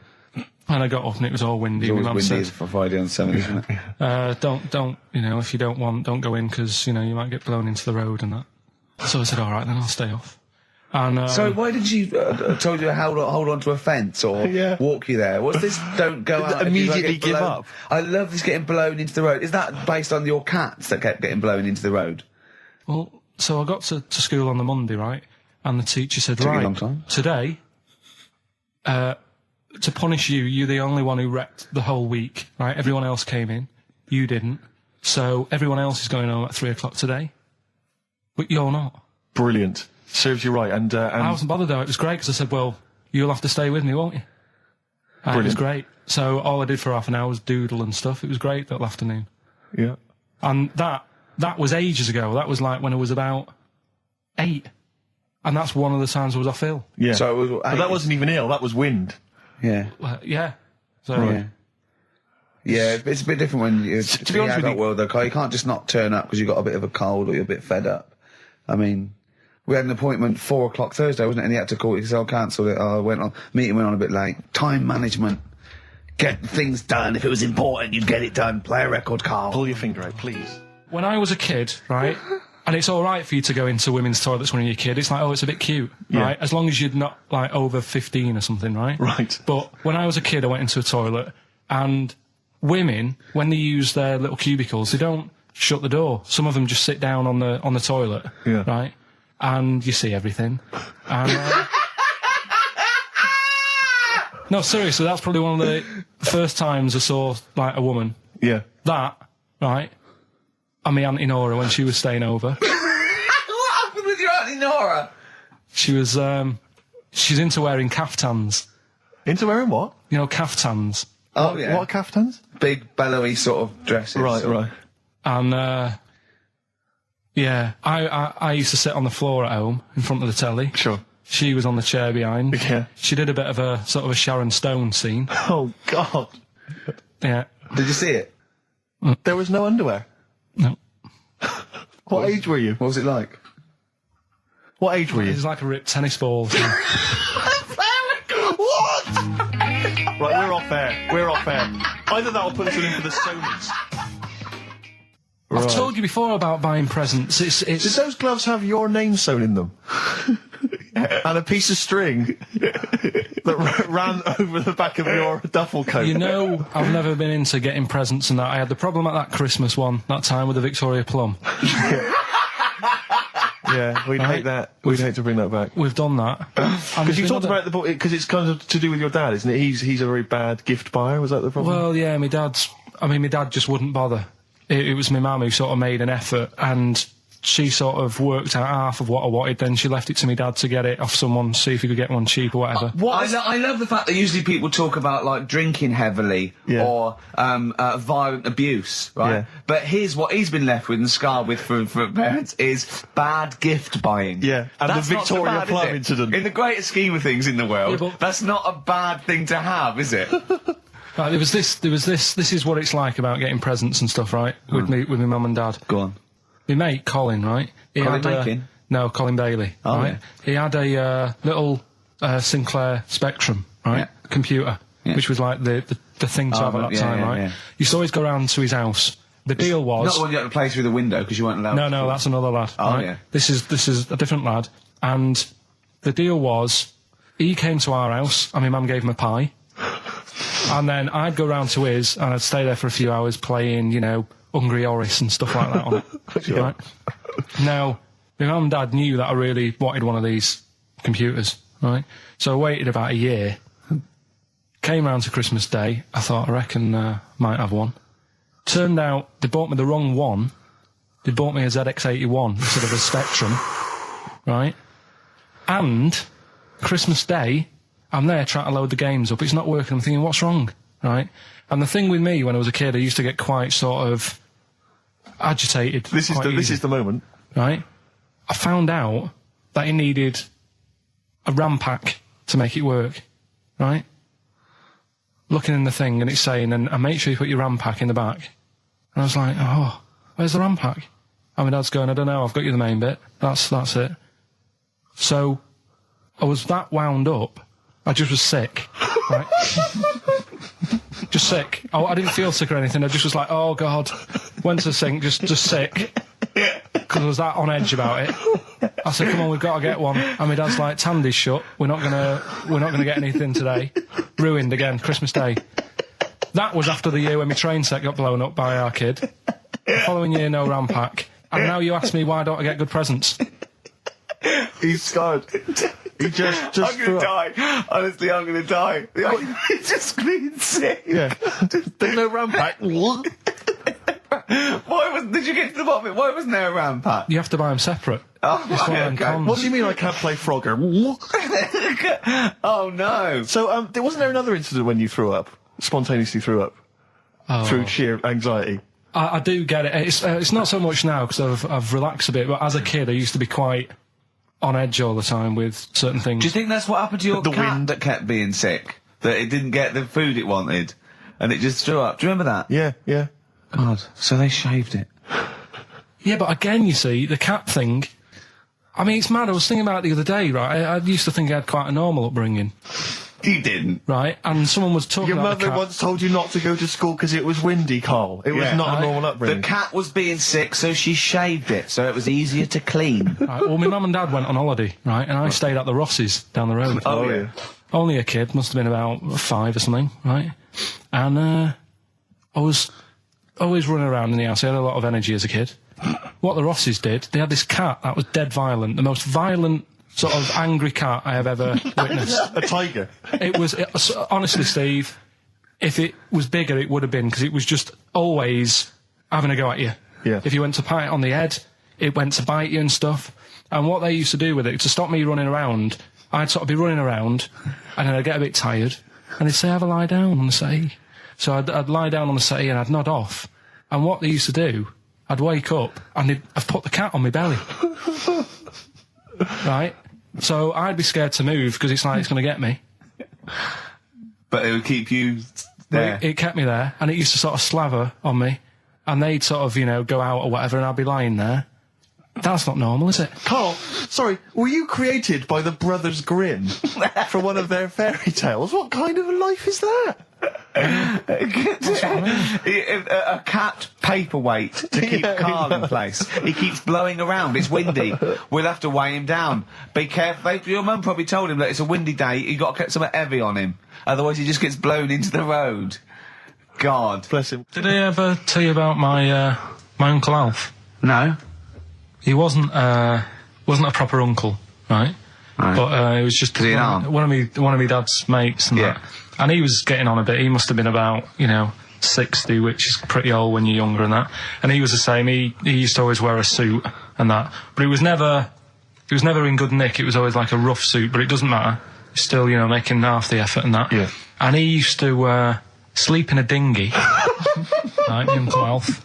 And I got up and it was all windy. It was always windy for Friday on Sunday, isn't it? Don't, if you don't go in, because, you might get blown into the road and that. So I said, all right, then I'll stay off. And, so why did she told you to hold on to a fence or walk you there? What's this? Don't go out. Immediately give up. I love this getting blown into the road. Is that based on your cats that kept getting blown into the road? Well, so I got to school on the Monday, right? And the teacher said, right, a long time. Today, to punish you, you're the only one who wrecked the whole week, right? Everyone else came in. You didn't. So everyone else is going home at 3 o'clock today. But you're not. Brilliant. Serves you right. And I wasn't bothered though. It was great because I said, well, you'll have to stay with me, won't you? And it was great. So all I did for half an hour was doodle and stuff. It was great that afternoon. Yeah. And that was ages ago. That was like when I was about 8. And that's one of the times I was off ill. Yeah. So it was, but that wasn't even ill, that was wind. Yeah. Yeah. So, yeah. Yeah, it's a bit different when you're to be honest with you, world, though, Carl. You can't just not turn up because you've got a bit of a cold or you're a bit fed up. I mean, we had an appointment 4 o'clock Thursday, wasn't it? And he had to call it because I cancelled it. Meeting went on a bit late. Time management. Get things done. If it was important, you'd get it done. Play a record, Carl. Pull your finger out, please. When I was a kid, right, and it's all right for you to go into women's toilets when you're a kid. It's like, oh, it's a bit cute, right? As long as you're not, like, over 15 or something, right? Right. But when I was a kid, I went into a toilet, and women, when they use their little cubicles, they don't shut the door. Some of them just sit down on the toilet, right? And you see everything. And, no, seriously, that's probably one of the first times I saw, like, a woman. Yeah. That, right? And my Auntie Nora when she was staying over. What happened with your Auntie Nora? She was, she's into wearing caftans. Into wearing what? You know, caftans. Oh, yeah. What are caftans? Big, bellowy sort of dresses. Right. And, yeah, I used to sit on the floor at home in front of the telly. Sure. She was on the chair behind. Yeah. She did a bit of a sort of a Sharon Stone scene. Oh, God. Yeah. Did you see it? There was no underwear? No. What age were you? What was it like? What age were you? It was like a ripped tennis ball. What? Right, we're off air. Either that or put us in for the Sonys. I've told you before about buying presents. Did those gloves have your name sewn in them? And a piece of string that ran over the back of your duffel coat? You know, I've never been into getting presents and that. I had the problem at that Christmas one, that time with the Victoria Plum. Yeah, we'd hate that. We'd hate to bring that back. We've done that. Because you talked about the because it's kind of to do with your dad, isn't it? He's a very bad gift buyer. Was that the problem? Well, yeah, my dad just wouldn't bother. It was my mum who sort of made an effort, and she sort of worked out half of what I wanted, then she left it to me dad to get it off someone, see if he could get one cheap or whatever. I love the fact that usually people talk about, like, drinking heavily or violent abuse, right? Yeah. But here's what he's been left with and scarred with from parents is bad gift buying. Yeah, and that's the Victoria Plum incident. In the greater scheme of things in the world, that's not a bad thing to have, is it? Right, there was this, this is what it's like about getting presents and stuff, right? With my mum and dad. Go on. My mate, Colin, right? No, Colin Bailey, right? Yeah. He had a little Sinclair Spectrum, right? Yeah. Computer, which was like the thing to have at that time, right? Yeah. You used to always go round to his house. The deal was... Not the one you had to play through the window because you weren't allowed to. No, that's another lad. Oh, right? yeah. This is a different lad. And the deal was, he came to our house, and my mum gave him a pie. And then I'd go round to his, and I'd stay there for a few hours playing, you know, Hungry Horace and stuff like that on it. Yeah. Right? Now, my mum and dad knew that I really wanted one of these computers, right? So I waited about a year. Came round to Christmas Day. I thought, I reckon might have one. Turned out they bought me the wrong one. They bought me a ZX81 instead of a Spectrum, right? And Christmas Day, I'm there trying to load the games up. It's not working. I'm thinking, what's wrong, right? And the thing with me, when I was a kid, I used to get quite sort of agitated. This is the moment, right? I found out that it needed a RAM pack to make it work, right? Looking in the thing and it's saying, and make sure you put your RAM pack in the back. And I was like, oh, where's the RAM pack? And my dad's going, I don't know, I've got you the main bit. That's it. So I was that wound up. I just was sick, right? Just sick. Oh, I didn't feel sick or anything. I just was like, oh God, went to the sink, just sick, because I was that on edge about it. I said, come on, we've got to get one. And my dad's like, Tandy's shut. We're not gonna get anything today. Ruined again. Christmas Day. That was after the year when my train set got blown up by our kid. The following year, no RAM pack. And now you ask me why don't I get good presents? He's scarred. He just I'm gonna die. Honestly, I'm gonna die. He's just clean sick. Yeah. There's no RAM pack. Did you get to the bottom of it? Why wasn't there a RAM pack? You have to buy them separate. Oh, okay. What do you mean I can't play Frogger? Oh no. So, wasn't there another incident when you threw up? Spontaneously threw up? Through sheer anxiety? I do get it. It's not so much now because I've relaxed a bit, but as a kid I used to be quite on edge all the time with certain things. Do you think that's what happened to your cat that kept being sick? That it didn't get the food it wanted and it just threw up? Do you remember that? Yeah. God, so they shaved it. Yeah, but again, you see, the cat thing, I mean, it's mad. I was thinking about it the other day, right? I used to think I had quite a normal upbringing. You didn't. Right, and someone was talking Your about mother once told you not to go to school because it was windy, Carl. It was not a normal upbringing. The cat was being sick, so she shaved it, so it was easier to clean. Right, well, my mum and dad went on holiday, right, and I stayed at the Ross's down the road. Oh, yeah. Only a kid, must have been about 5 or something, right? And I was always running around in the house. I had a lot of energy as a kid. What the Ross's did, they had this cat that was dead violent, the most violent sort of angry cat I have ever witnessed. A tiger. It was honestly, Steve, if it was bigger, it would have been, because it was just always having a go at you. Yeah. If you went to pat it on the head, it went to bite you and stuff. And what they used to do with it, to stop me running around, I'd sort of be running around, and then I'd get a bit tired, and they'd say, have a lie down on the settee. So I'd lie down on the settee and I'd nod off. And what they used to do, I'd wake up, and I'd put the cat on my belly. Right? So I'd be scared to move, because it's like it's going to get me. But it would keep you there. It kept me there, and it used to sort of slaver on me, and they'd sort of, you know, go out or whatever, and I'd be lying there. That's not normal, is it? Carl, sorry, were you created by the Brothers Grimm for one of their fairy tales? What kind of a life is that? A cat paperweight to keep Carl in place. He keeps blowing around. It's windy. We'll have to weigh him down. Be careful. Your mum probably told him that it's a windy day. You got to get something heavy on him, otherwise he just gets blown into the road. God bless him. Did I ever tell you about my Uncle Alf? No. He wasn't a proper uncle, right? But it was just one of my dad's mates and that. And he was getting on a bit. He must have been about, 60, which is pretty old when you're younger and that. And he was the same. He used to always wear a suit and that. But it was never in good nick. It was always like a rough suit, but it doesn't matter. He's still, making half the effort and that. Yeah. And he used to sleep in a dinghy. Right, Uncle Alf.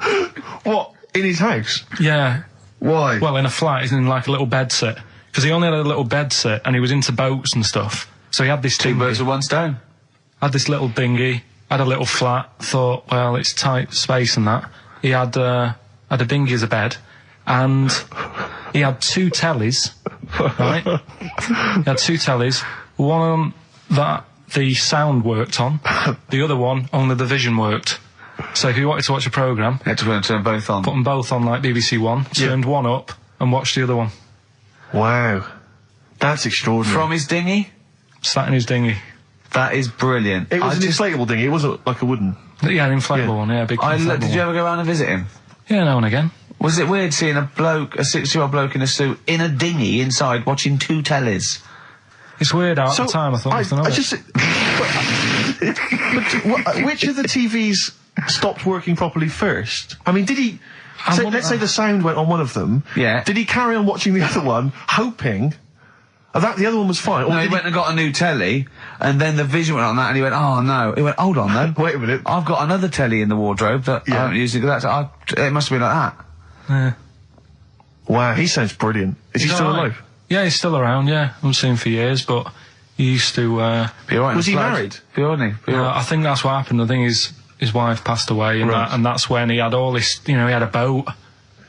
What? In his house? Yeah. Why? Well, in a flat, he's in like a little bed sit. Because he only had a little bed sit, and he was into boats and stuff. So he had this Two birds with one stone. Had this little dinghy, had a little flat, thought, well, it's tight space and that. He had a dinghy as a bed, and he had 2 tellies, right? He had 2 tellies, one that the sound worked on, the other one only the vision worked. So if you wanted to watch a programme, you had to turn both on. Put them both on like BBC One, turned one up and watched the other one. Wow. That's extraordinary. From his dinghy? Sat in his dinghy. That is brilliant. It was an inflatable dinghy, it wasn't like a wooden... Yeah, an inflatable one, yeah, big inflatable Did you ever go around and visit him? Yeah, now and again. Was it weird seeing a 60-year-old bloke in a suit in a dinghy inside watching 2 tellies? It's weird at the time, I thought. Which of the TVs stopped working properly first? I mean, did he... let's say the sound went on one of them. Yeah. Did he carry on watching the other one, hoping that the other one was fine? No, he went and got a new telly, and then the vision went on that, and he went, oh no. He went, hold on though. Wait a minute. I've got another telly in the wardrobe that I haven't used. It must have been like that. Yeah. Wow, he sounds brilliant. Is he still alive? Yeah, he's still around, yeah. I haven't seen him for years, but he used to... was he married? I think that's what happened. I think his wife passed away, and that's when he had all this... he had a boat.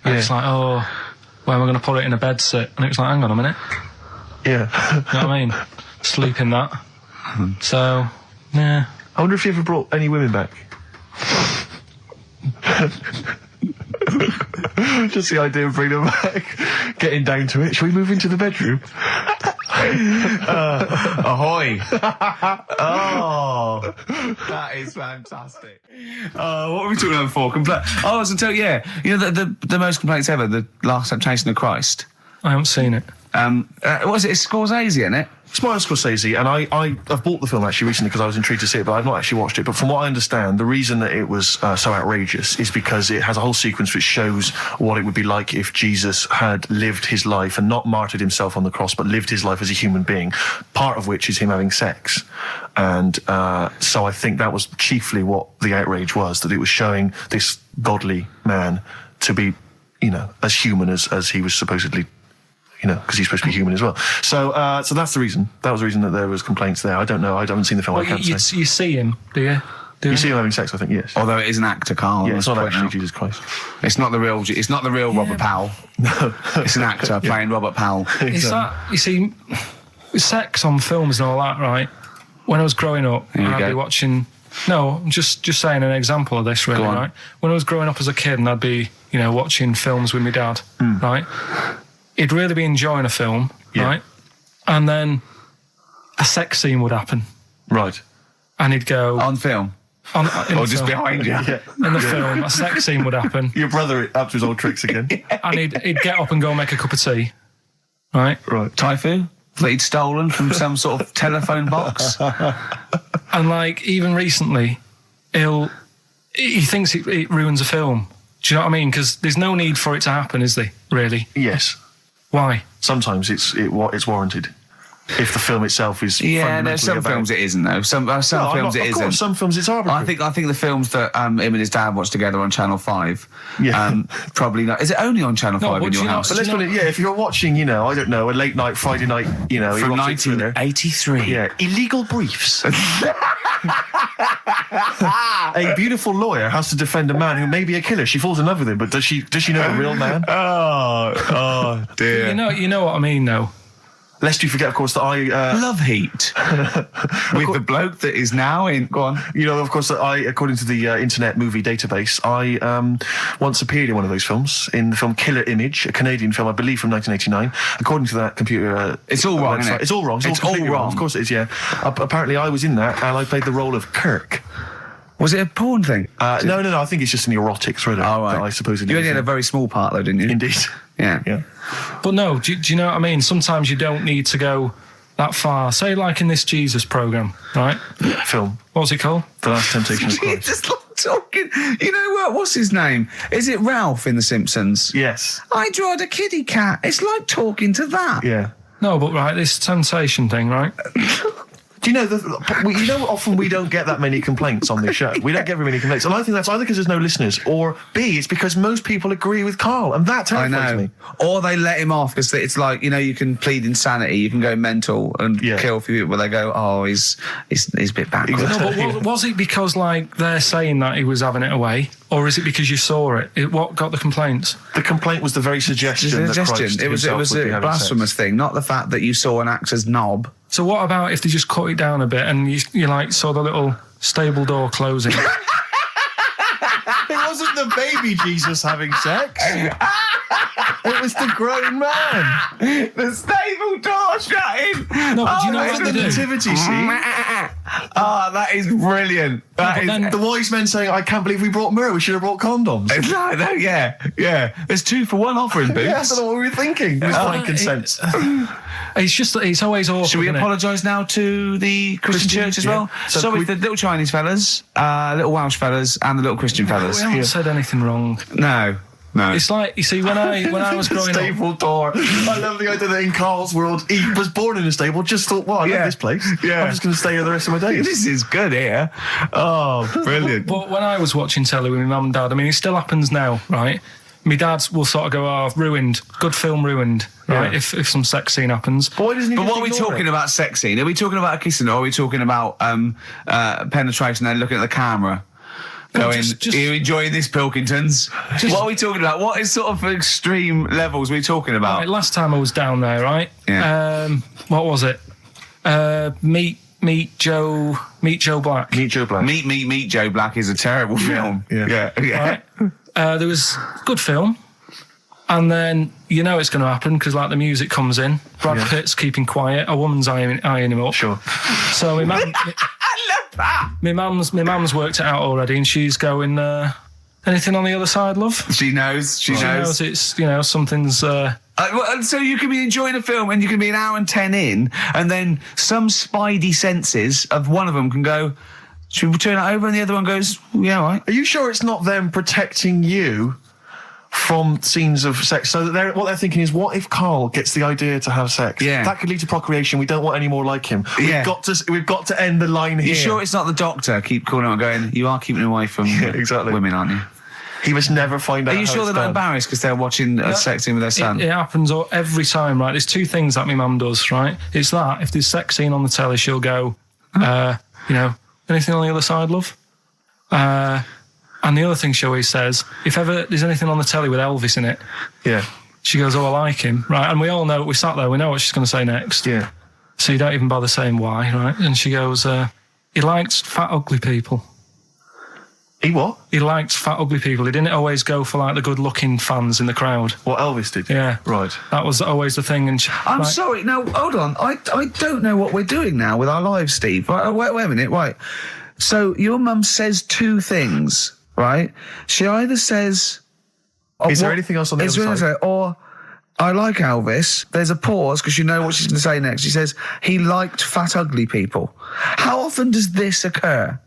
And it's like, oh, where am I going to put it in a bed sit? And it was like, hang on a minute. Yeah. You know what I mean? Sleep in that. So, yeah. I wonder if you ever brought any women back. Just the idea of bringing them back, getting down to it. Shall we move into the bedroom? Ahoy! Oh, that is fantastic. What were we talking about before? I was going to tell you, the most complaints ever, the last Temptation of Christ. I haven't seen it. Was it Scorsese in it? It's Martin Scorsese, and I've bought the film actually recently because I was intrigued to see it, but I've not actually watched it. But from what I understand, the reason that it was so outrageous is because it has a whole sequence which shows what it would be like if Jesus had lived his life and not martyred himself on the cross, but lived his life as a human being, part of which is him having sex. And so I think that was chiefly what the outrage was, that it was showing this godly man to be, as human as he was supposedly, because he's supposed to be human as well. So that's the reason. That was the reason that there was complaints there. I don't know. I haven't seen the film. Well, I can't say. You see him, do you? You see him having sex, I think, yes. Although it is an actor, Carl. Yeah, it's not actually Jesus Christ. It's not the real Robert Powell. No. It's an actor playing Robert Powell. Is that, you see, sex on films and all that, right? When I was growing up, I'd be watching... No, I'm just saying an example of this, really, right? When I was growing up as a kid and I'd be, watching films with my dad, right? He'd really be enjoying a film, right? And then a sex scene would happen. Right. And he'd go... On film? Or just behind you? In the film, a sex scene would happen. Your brother up to his old tricks again. And he'd get up and go make a cup of tea, right? Right. Typhoon? That he'd stolen from some sort of telephone box? And, even recently, he thinks it ruins a film. Do you know what I mean? Because there's no need for it to happen, is there, really? Yes. Why? Sometimes it's warranted. If the film itself is there's some films it isn't though. Some films it isn't. Some films it's arbitrary. I think the films that him and his dad watched together on Channel 5. Probably not. Is it only on Channel 5 in your house? But let's put it. Yeah, if you're watching, I don't know, a late night Friday night, from 1983. Yeah, Illegal Briefs. A beautiful lawyer has to defend a man who may be a killer. She falls in love with him, but does she know the real man? Oh dear. You know what I mean, though. Lest you forget, of course, that I... Love Heat. With the bloke that is now in... Go on. Of course, that I, according to the Internet Movie Database, I once appeared in one of those films, in the film Killer Image, a Canadian film, I believe, from 1989. According to that computer... it's all wrong, isn't it? It's all wrong. It's all wrong. Of course it is, yeah. Apparently, I was in that, and I played the role of Kirk. Was it a porn thing? No. I think it's just an erotic thriller. Oh, right. That I suppose it You only had a very small part, though, didn't you? Indeed. Yeah. But no, do you know what I mean? Sometimes you don't need to go that far. Say, like in this Jesus programme, right? Film. What's it called? The Last Temptation of Christ. Just like talking. You know what? What's his name? Is it Ralph in The Simpsons? Yes. I drawed a kitty cat. It's like talking to that. Yeah. No, but right, this temptation thing, right? Do you know, often we don't get that many complaints on this show. We don't get very many complaints. And I think that's either because there's no listeners, or B, it's because most people agree with Carl, and that terrifies me. Or they let him off, because it's like, you can plead insanity, you can go mental and kill a few people, where they go, oh, he's a bit bad. Exactly. No, but was it because, they're saying that he was having it away, or is it because you saw it? What got the complaints? The complaint was the very suggestion that Christ it was a blasphemous thing, not the fact that you saw an actor's knob. So what about if they just cut it down a bit and you saw the little stable door closing? It wasn't the baby Jesus having sex. It was the grown man. The stable door shutting. No, but you know what the nativity scene? That is brilliant. The wise men saying, I can't believe we brought myrrh, we should have brought condoms. Yeah. There's 2 for 1 offering, Boots. Yeah, I don't know what we were thinking. It was frankincense. It's just that it's always awkward. Should we apologise now to the Christian church as well? Sorry, the little Chinese fellas, little Welsh fellas, and the little Christian fellas. We haven't said anything wrong. No. It's like, you see, when I was growing up... Stable door. I love the idea that in Carl's world, he was born in a stable, just thought, I love this place. Yeah. I'm just going to stay here the rest of my days. This is good here. Oh, brilliant. But when I was watching telly with my mum and dad, it still happens now, right? My dad will sort of go, ruined. Good film ruined, right? If some sex scene happens. But what are we talking about sex scene? Are we talking about a kissing, or are we talking about penetration and looking at the camera? Going, are you enjoying this, Pilkingtons? What are we talking about? What is sort of extreme levels are we talking about? Right, last time I was down there, right? Yeah. What was it? Meet Joe Black. Meet Joe Black. Meet Joe Black is a terrible film. Yeah. Right? There was good film, and then it's going to happen because the music comes in. Brad Pitt's keeping quiet. A woman's eyeing him up. Sure. So my mum, I love that. My mum's worked it out already, and she's going. Anything on the other side, love? She knows. She knows it's something's. So you can be enjoying a film and you can be an hour and 10 in, and then some spidey senses of one of them can go, should we turn it over? And the other one goes, yeah, all right. Are you sure it's not them protecting you from scenes of sex? So that what they're thinking is, what if Karl gets the idea to have sex? Yeah. That could lead to procreation. We don't want any more like him. Yeah. We've got to end the line here. You sure it's not the doctor? Keep calling out and going, you are keeping away from exactly. women, aren't you? He must never find out. Are you how sure it's they're not done. embarrassed because they're watching a sex scene with their son? It happens every time, right? There's two things that my mum does, right? It's that, if there's sex scene on the telly, she'll go, anything on the other side, love? And the other thing she always says, if ever there's anything on the telly with Elvis in it, she goes, oh, I like him, right? And we all know, we sat there, we know what she's going to say next. Yeah. So you don't even bother saying why, right? And she goes, he liked fat, ugly people. He what? He liked fat, ugly people. He didn't always go for, like, the good-looking fans in the crowd. What Elvis did? Yeah. Right. That was always the thing. And I'm sorry, no, hold on. I don't know what we're doing now with our lives, Steve. Right, wait a minute, right. So your mum says two things, right? She either says... Is there anything else on the other side? Or, I like Elvis. There's a pause because you know what she's going to say next. She says, he liked fat, ugly people. How often does this occur?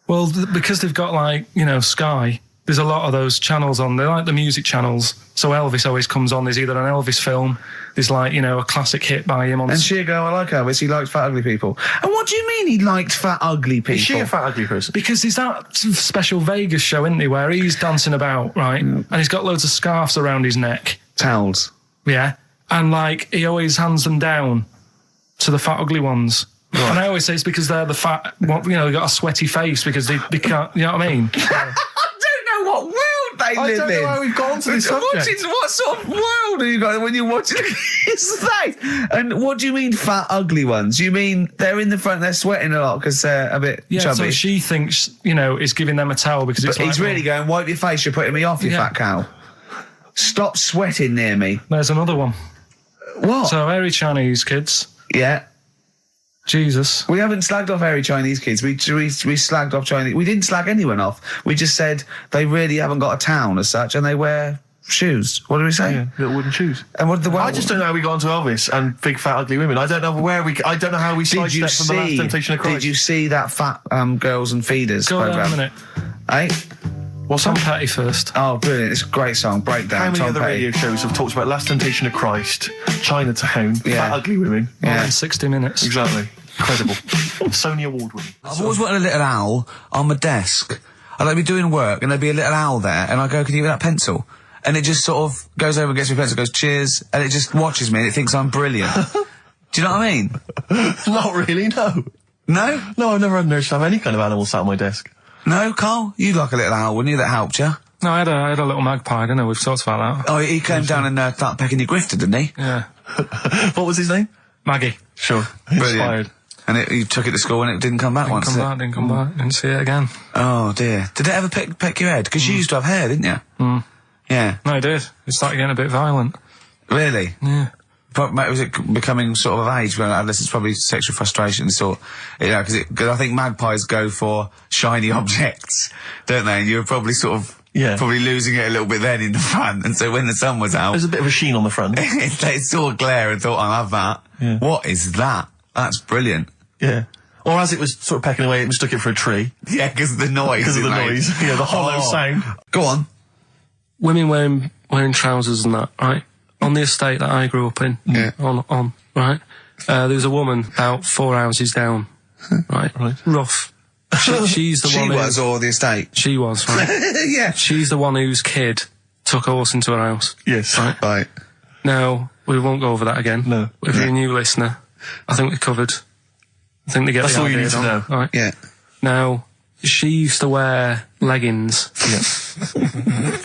Well, because they've got, like, Sky, there's a lot of those channels on. They're like the music channels. So Elvis always comes on. There's either an Elvis film, there's, like, a classic hit by him on... And she'll go, I like Elvis, he liked fat, ugly people. And what do you mean he liked fat, ugly people? Is she a fat, ugly person? Because there's that special Vegas show, isn't he, where he's dancing about, right? And he's got loads of scarves around his neck. Towels. Yeah. And, like, he always hands them down to the fat, ugly ones. Right. And I always say it's because they're the fat, they got a sweaty face because they can't, you know what I mean? I don't know what world they live in. I don't know how we've gone to this subject. What sort of world are you got when you're watching his face? And what do you mean fat, ugly ones? You mean they're in the front, they're sweating a lot because they're a bit chubby? So she thinks, is giving them a towel because it's he's really going, wipe your face, you're putting me off, you fat cow. Stop sweating near me. There's another one. What? So, hairy Chinese kids. Yeah. Jesus. We haven't slagged off hairy Chinese kids. We slagged off Chinese... We didn't slag anyone off. We just said they really haven't got a town as such, and they wear shoes. What did we say? Yeah, little wooden shoes. And what I just don't know how we got onto Elvis and big fat ugly women. I don't know I don't know how we sidestepped from the Last Temptation of Christ. Did you see that Fat Girls and Feeders program? Go on a minute. Eh? What's Tom Petty first? Oh, brilliant. It's a great song. Breakdown. How many Tom other Petty. radio shows have talked about Last Temptation of Christ, Chinatown, fat ugly women? Yeah. In 60 minutes. Exactly. Incredible. Sony Award winning. I've always wanted a little owl on my desk. I'd like be doing work and there'd be a little owl there and I go, can you get that pencil? And it just sort of goes over and gets me a pencil, goes, cheers, and it just watches me and it thinks I'm brilliant. Do you know what I mean? Not really, no. No? No, I've never had an urge to have any kind of animal sat on my desk. No, Carl? You'd like a little owl, wouldn't you? That helped you? No, I had a little magpie, didn't I? We've talked about that. Oh, he came down and started pecking your grifter, didn't he? Yeah. What was his name? Maggie. Sure. Brilliant. Inspired. And you took it to school and it didn't come back once, Didn't come back. Didn't see it again. Oh, dear. Did it ever peck your head? Because you used to have hair, didn't you? Mm. Yeah. No, it did. It started getting a bit violent. Really? Yeah. But was it becoming sort of age when adolescence, probably sexual frustration sort, because I think magpies go for shiny objects, don't they? And you were probably sort of probably losing it a little bit then in the front, and so when the sun was out, there's a bit of a sheen on the front. They saw a glare and thought, I'll have that. Yeah. What is that? That's brilliant. Yeah. Or as it was sort of pecking away, it mistook it for a tree. Yeah, because of the noise. Because of the noise. Yeah, the hollow sound. Go on. Women wearing trousers and that, right? On the estate that I grew up in, on, right? There was a woman about 4 houses down, right? Rough. She's the one. She was, or the estate? She was, right? Yeah. She's the one whose kid took a horse into her house. Yes. Right. Now, we won't go over that again. No. If you're a new listener, I think we're covered. I think they get That's the all idea you need to know. Right? Yeah. Now, she used to wear leggings. Yeah.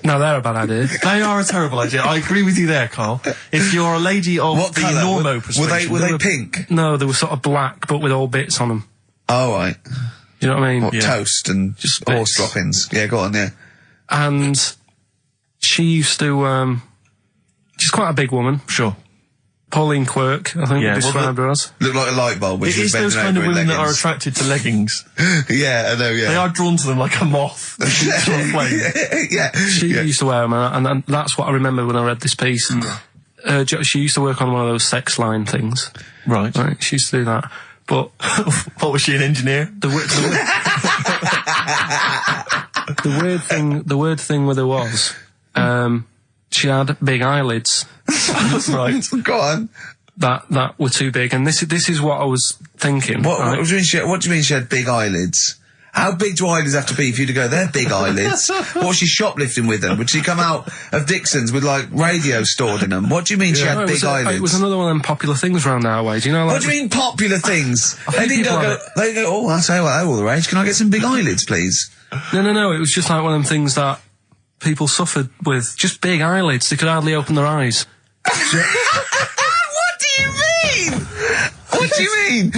No, they're a bad idea. They are a terrible idea. I agree with you there, Carl. If you're a lady of what the colour? normo persuasion... Were they pink? No, they were sort of black, but with all bits on them. Oh, right. Do you know what I mean? What, toast and just horse droppings. Yeah, go on, yeah. And she used to, she's quite a big woman. Sure. Pauline Quirk, I think we described her as. Look like a light bulb. It is those kind of women that are attracted to leggings. Yeah, I know, yeah. They are drawn to them like a moth. Yeah. She used to wear them, and that's what I remember when I read this piece. she used to work on one of those sex line things. Right. She used to do that. But what, was she, an engineer? The weird thing with her was, she had big eyelids. Right. Go on. That were too big, and this is what I was thinking. What do you mean she had big eyelids? How big do eyelids have to be for you to go, they're big eyelids? What was she shoplifting with them? Would she come out of Dixon's with, like, radio stored in them? What do you mean she had big eyelids? It was another one of them popular things around our way. Do you know, like... What do you mean popular things? They go, oh, I say, well, all the rage. Can I get some big eyelids, please? No. It was just like one of them things that people suffered with. Just big eyelids. They could hardly open their eyes. What do you mean? What do you mean?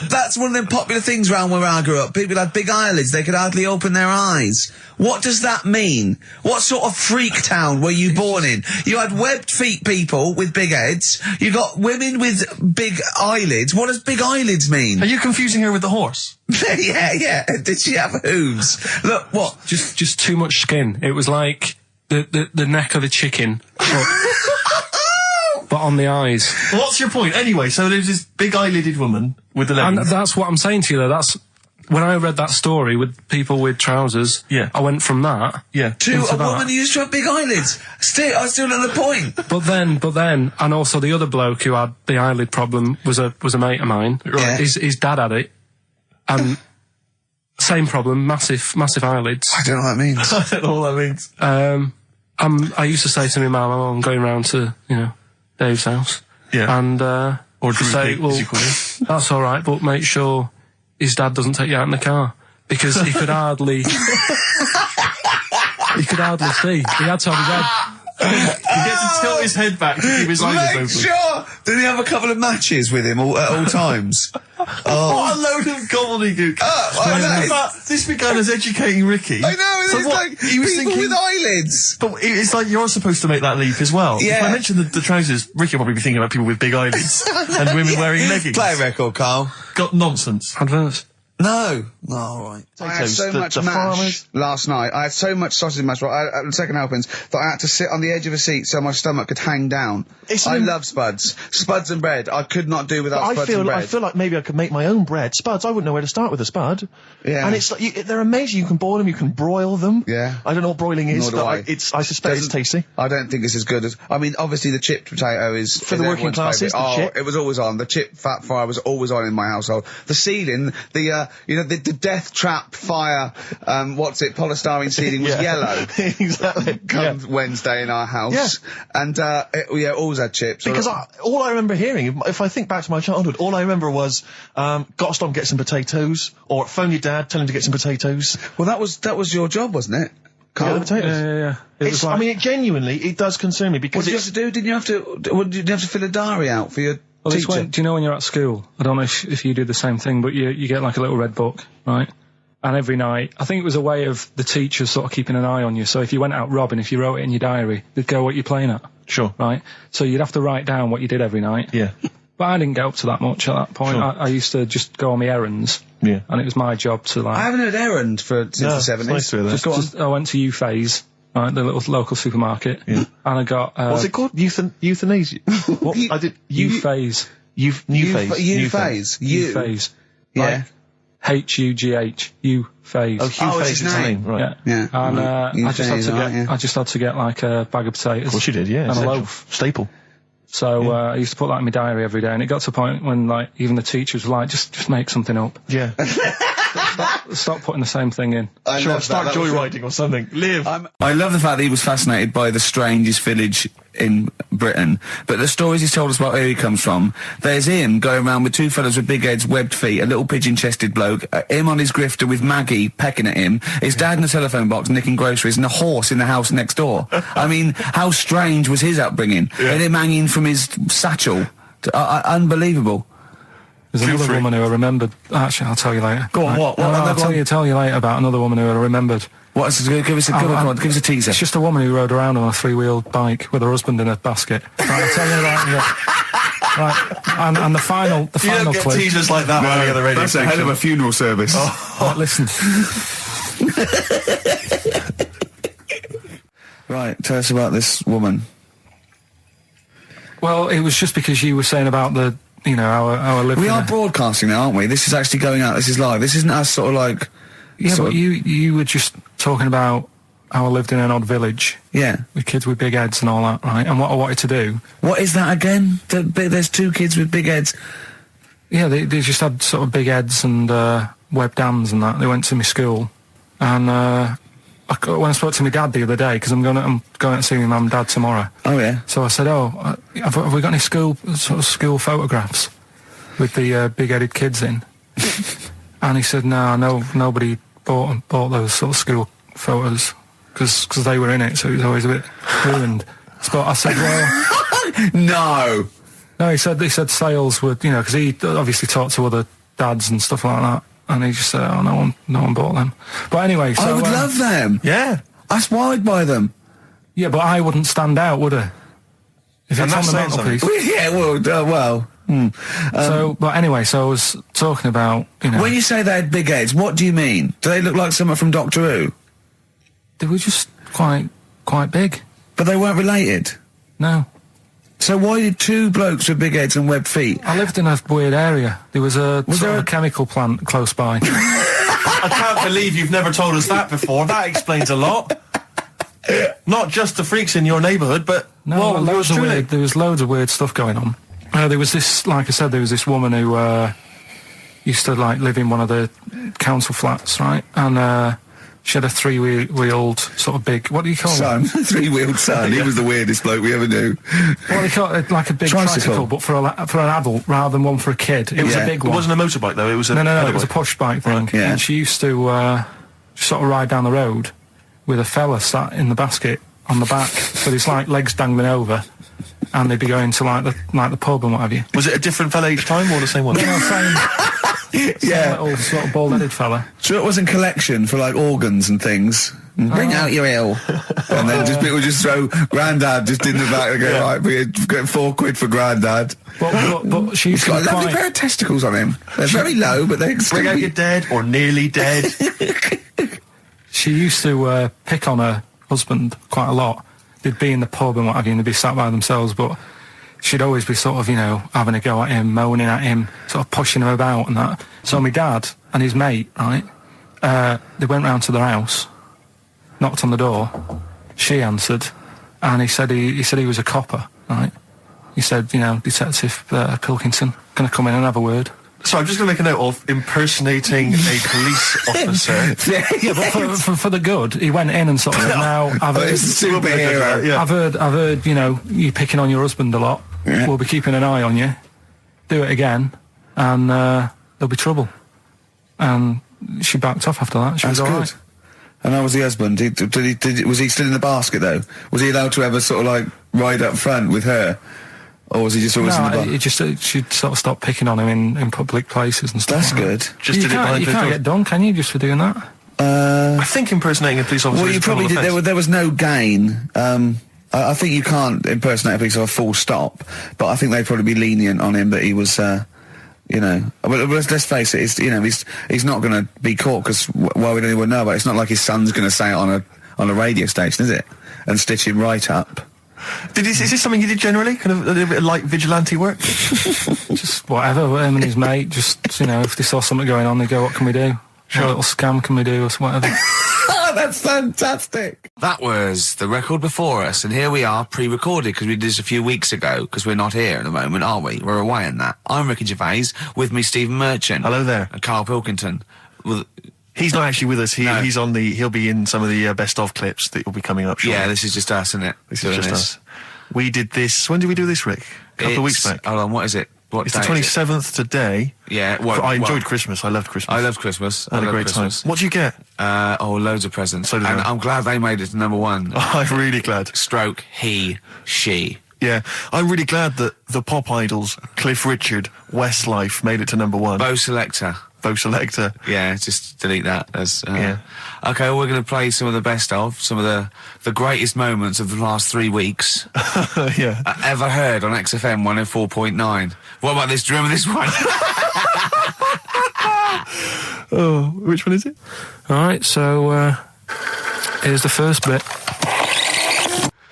That's one of them popular things around where I grew up. People had big eyelids. They could hardly open their eyes. What does that mean? What sort of freak town were you born in? You had webbed feet people with big heads. You got women with big eyelids. What does big eyelids mean? Are you confusing her with the horse? Yeah. Did she have hooves? Look, what? Just too much skin. It was like the neck of a chicken. But on the eyes. Well, what's your point? Anyway, so there's this big eyelided woman with the leggings. And that's what I'm saying to you, though. That's when I read that story with people with trousers. Yeah. I went from that. Yeah. To a woman who used to have big eyelids. I still at the point. But then, and also the other bloke who had the eyelid problem was a mate of mine. Right. Yeah. His dad had it, and same problem, massive eyelids. I don't know what that means. I don't know what that means. I used to say to my mum, I'm going round to Dave's house. Yeah. And, or say, well, that's alright, but make sure his dad doesn't take you out in the car. Because he could hardly... he could hardly see. He had to have his head... He gets to tilt his head back to keep his eyes open. Make sure! Did he have a couple of matches with him at all times? What a load of gobbledygook. This began as educating Ricky. I know, it's so like he was people thinking, with eyelids. But it's like you're supposed to make that leap as well. Yeah. If I mentioned the trousers, Ricky will probably be thinking about people with big eyelids and women wearing leggings. Play a record, Carl. Got nonsense. Adverts. No. All right. I had so much mash last night. I had so much sausage mash, second helpings, that I had to sit on the edge of a seat so my stomach could hang down. I love spuds. Spuds and bread. I could not do without spuds and bread. I feel like maybe I could make my own bread. Spuds, I wouldn't know where to start with a spud. Yeah. And it's like, they're amazing. You can boil them, you can broil them. Yeah. I don't know what broiling is, Nor but do I suspect it's tasty. I don't think it's as good as... I mean, obviously the chipped potato is... For the working classes, the chip. It was always on. The chip fat fry was always on in my household. The ceiling, the death trap fire, polystyrene ceiling was yellow. Exactly. Come Wednesday in our house. Yeah. And, always had chips. Because all I remember hearing, if I think back to my childhood, all I remember was, gotta stop and get some potatoes, or phone your dad, tell him to get some potatoes. Well, that was your job, wasn't it? Yeah, potatoes. Yeah. I mean, it genuinely, it does concern me because... What did you have to do? Didn't you have to fill a diary out for your teacher? Do you know when you're at school? I don't know if you do the same thing, but you get like a little red book, right? And every night, I think it was a way of the teachers sort of keeping an eye on you. So if you went out robbing, if you wrote it in your diary, they'd go what you're playing at. Sure. Right? So you'd have to write down what you did every night. Yeah. But I didn't get up to that much at that point. Sure. I used to just go on my errands. Yeah. And it was my job to like... I haven't heard errand since the 70s. Nice to hear that. I went to Gervais, right, the little local supermarket. Yeah. And I got... what's it called? Euthanasia? What? I did... Gervais. New phase. Yeah. H-U-G-H. Gervais. Oh, Hugh Phase is his name, right. Yeah. And I just had to get like a bag of potatoes. Of course you did, yeah. And a loaf. Staple. So I used to put that in my diary every day, and it got to a point when like even the teachers were like, just make something up. Yeah. Stop putting the same thing in. Sure, start joyriding or something. Live. I love the fact that he was fascinated by the strangest village in Britain, but the stories he's told us about where he comes from, there's him going around with two fellas with big heads, webbed feet, a little pigeon-chested bloke, him on his grifter with Maggie pecking at him, his dad in the telephone box nicking groceries, and a horse in the house next door. I mean, how strange was his upbringing? Yeah. And him hanging from his satchel. Unbelievable. There's another woman who I remembered. Actually, I'll tell you later. Go on, what? I'll tell you later about another woman who I remembered. Give us a teaser. It's just a woman who rode around on a three-wheeled bike with her husband in a basket. Right, I'll tell you that. Right, and the final clip. You don't get teasers like that on any other radio That's a hell of a funeral service. Right, listen. Right, tell us about this woman. Well, it was just because you were saying about the, you know, our living. We are broadcasting now, aren't we? This is actually going out. This is live. This isn't us sort of like. Yeah, but you were just talking about how I lived in an odd village. Yeah. With kids with big heads and all that, right? And what I wanted to do. What is that again? There's 2 kids with big heads. Yeah, they just had sort of big heads and webdams and that. They went to my school, and when I spoke to my dad the other day, because I'm going out to see my mum and dad tomorrow. Oh yeah. So I said, have we got any school photographs with the big-headed kids in? And he said, no, nobody bought those sort of school photos because they were in it, so it was always a bit ruined. So I said, well, no. He said sales would, you know, because he obviously talked to other dads and stuff like that. And he just said, no one bought them. But anyway, so... I would love them. Yeah. That's why I'd buy them. Yeah, but I wouldn't stand out, would I? If it's on the mantelpiece. Yeah, well. But anyway, so I was talking about, you know... When you say they had big heads, what do you mean? Do they look like someone from Doctor Who? They were just quite big. But they weren't related? No. So why did 2 blokes with big heads and webbed feet? I lived in a weird area. There was a chemical plant close by. I can't believe you've never told us that before. That explains a lot. Not just the freaks in your neighbourhood, but... No, there was loads of weird stuff going on. There was this, like I said, there was this woman who used to, like, live in one of the council flats, right? And she had a 3-wheeled sort of big... What do you call it? 3-wheeled son. He was the weirdest bloke we ever knew. Well, they call it like a big tricycle, but for an adult rather than one for a kid. It was a big one. It wasn't a motorbike, though. It was a... No, it was a push bike thing. Right. Yeah. And she used to sort of ride down the road with a fella sat in the basket on the back with his, like, legs dangling over, and they'd be going to, like the pub and what have you. Was it a different fella each time, or the same one? No, same little sort of bald-headed fella. So it wasn't collection for, like, organs and things? Bring out your ill. And then people just throw Grandad just in the back and go, right, we get £4 for Grandad. But she's got a lovely pair of testicles on him. They're very low, but they bring out your dead or nearly dead. She used to pick on her husband quite a lot. They'd be in the pub and what have you, and they'd be sat by themselves, but she'd always be sort of, you know, having a go at him, moaning at him, sort of pushing him about and that. So my dad and his mate, right, they went round to their house, knocked on the door, she answered, and he said he was a copper, right? He said, you know, Detective Pilkington, gonna come in and have a word. So I'm just going to make a note of impersonating a police officer. Yeah, but for the good, he went in and sort of, now I've heard... It's a superhero. Yeah. I've heard, you know, you picking on your husband a lot. Yeah. We'll be keeping an eye on you. Do it again, and there'll be trouble. And she backed off after that. She was all right. And how was the husband? Was he still in the basket, though? Was he allowed to ever sort of, like, ride up front with her? Or was he just always in the bar? She'd sort of stopped picking on him in public places and stuff. That's good. You can't get done, can you, just for doing that? I think impersonating a police officer. Well, you probably did. There was no gain. I think you can't impersonate a police officer full stop, but I think they'd probably be lenient on him that he was, you know. But let's face it. He's not going to be caught because why would anyone know about it? It's not like his son's going to say it on a radio station, is it? And stitch him right up. Is this something you did generally? Kind of a little bit of light vigilante work? Just whatever, him and his mate, just, you know, if they saw something going on, they go, what can we do? Sure. What little scam can we do, or whatever. That's fantastic. That was the record before us, and here we are, pre-recorded, because we did this a few weeks ago, because we're not here at the moment, are we? We're away in that. I'm Ricky Gervais, with me Stephen Merchant. Hello there. And Karl Pilkington. Well, he's not actually with us. He'll be in some of the best of clips that will be coming up shortly. Yeah, this is just us, isn't it? This is just us. We did this. When did we do this, Rick? A couple of weeks back. Hold on, what is it? It's the 27th today. Yeah. I enjoyed Christmas. I loved Christmas. I loved Christmas. I had a great time. What did you get? Loads of presents. So did I. I'm glad they made it to #1. I'm really glad. Stroke, he, she. Yeah, I'm really glad that the pop idols, Cliff Richard, Westlife, made it to #1. Bo Selector. Yeah, just delete that. Yeah. Okay, well, we're going to play some of the best of, some of the greatest moments of the last 3 weeks. Yeah. Ever heard on XFM 104.9. What about this? Do you remember this one? Oh, which one is it? Alright, so, here's the first bit.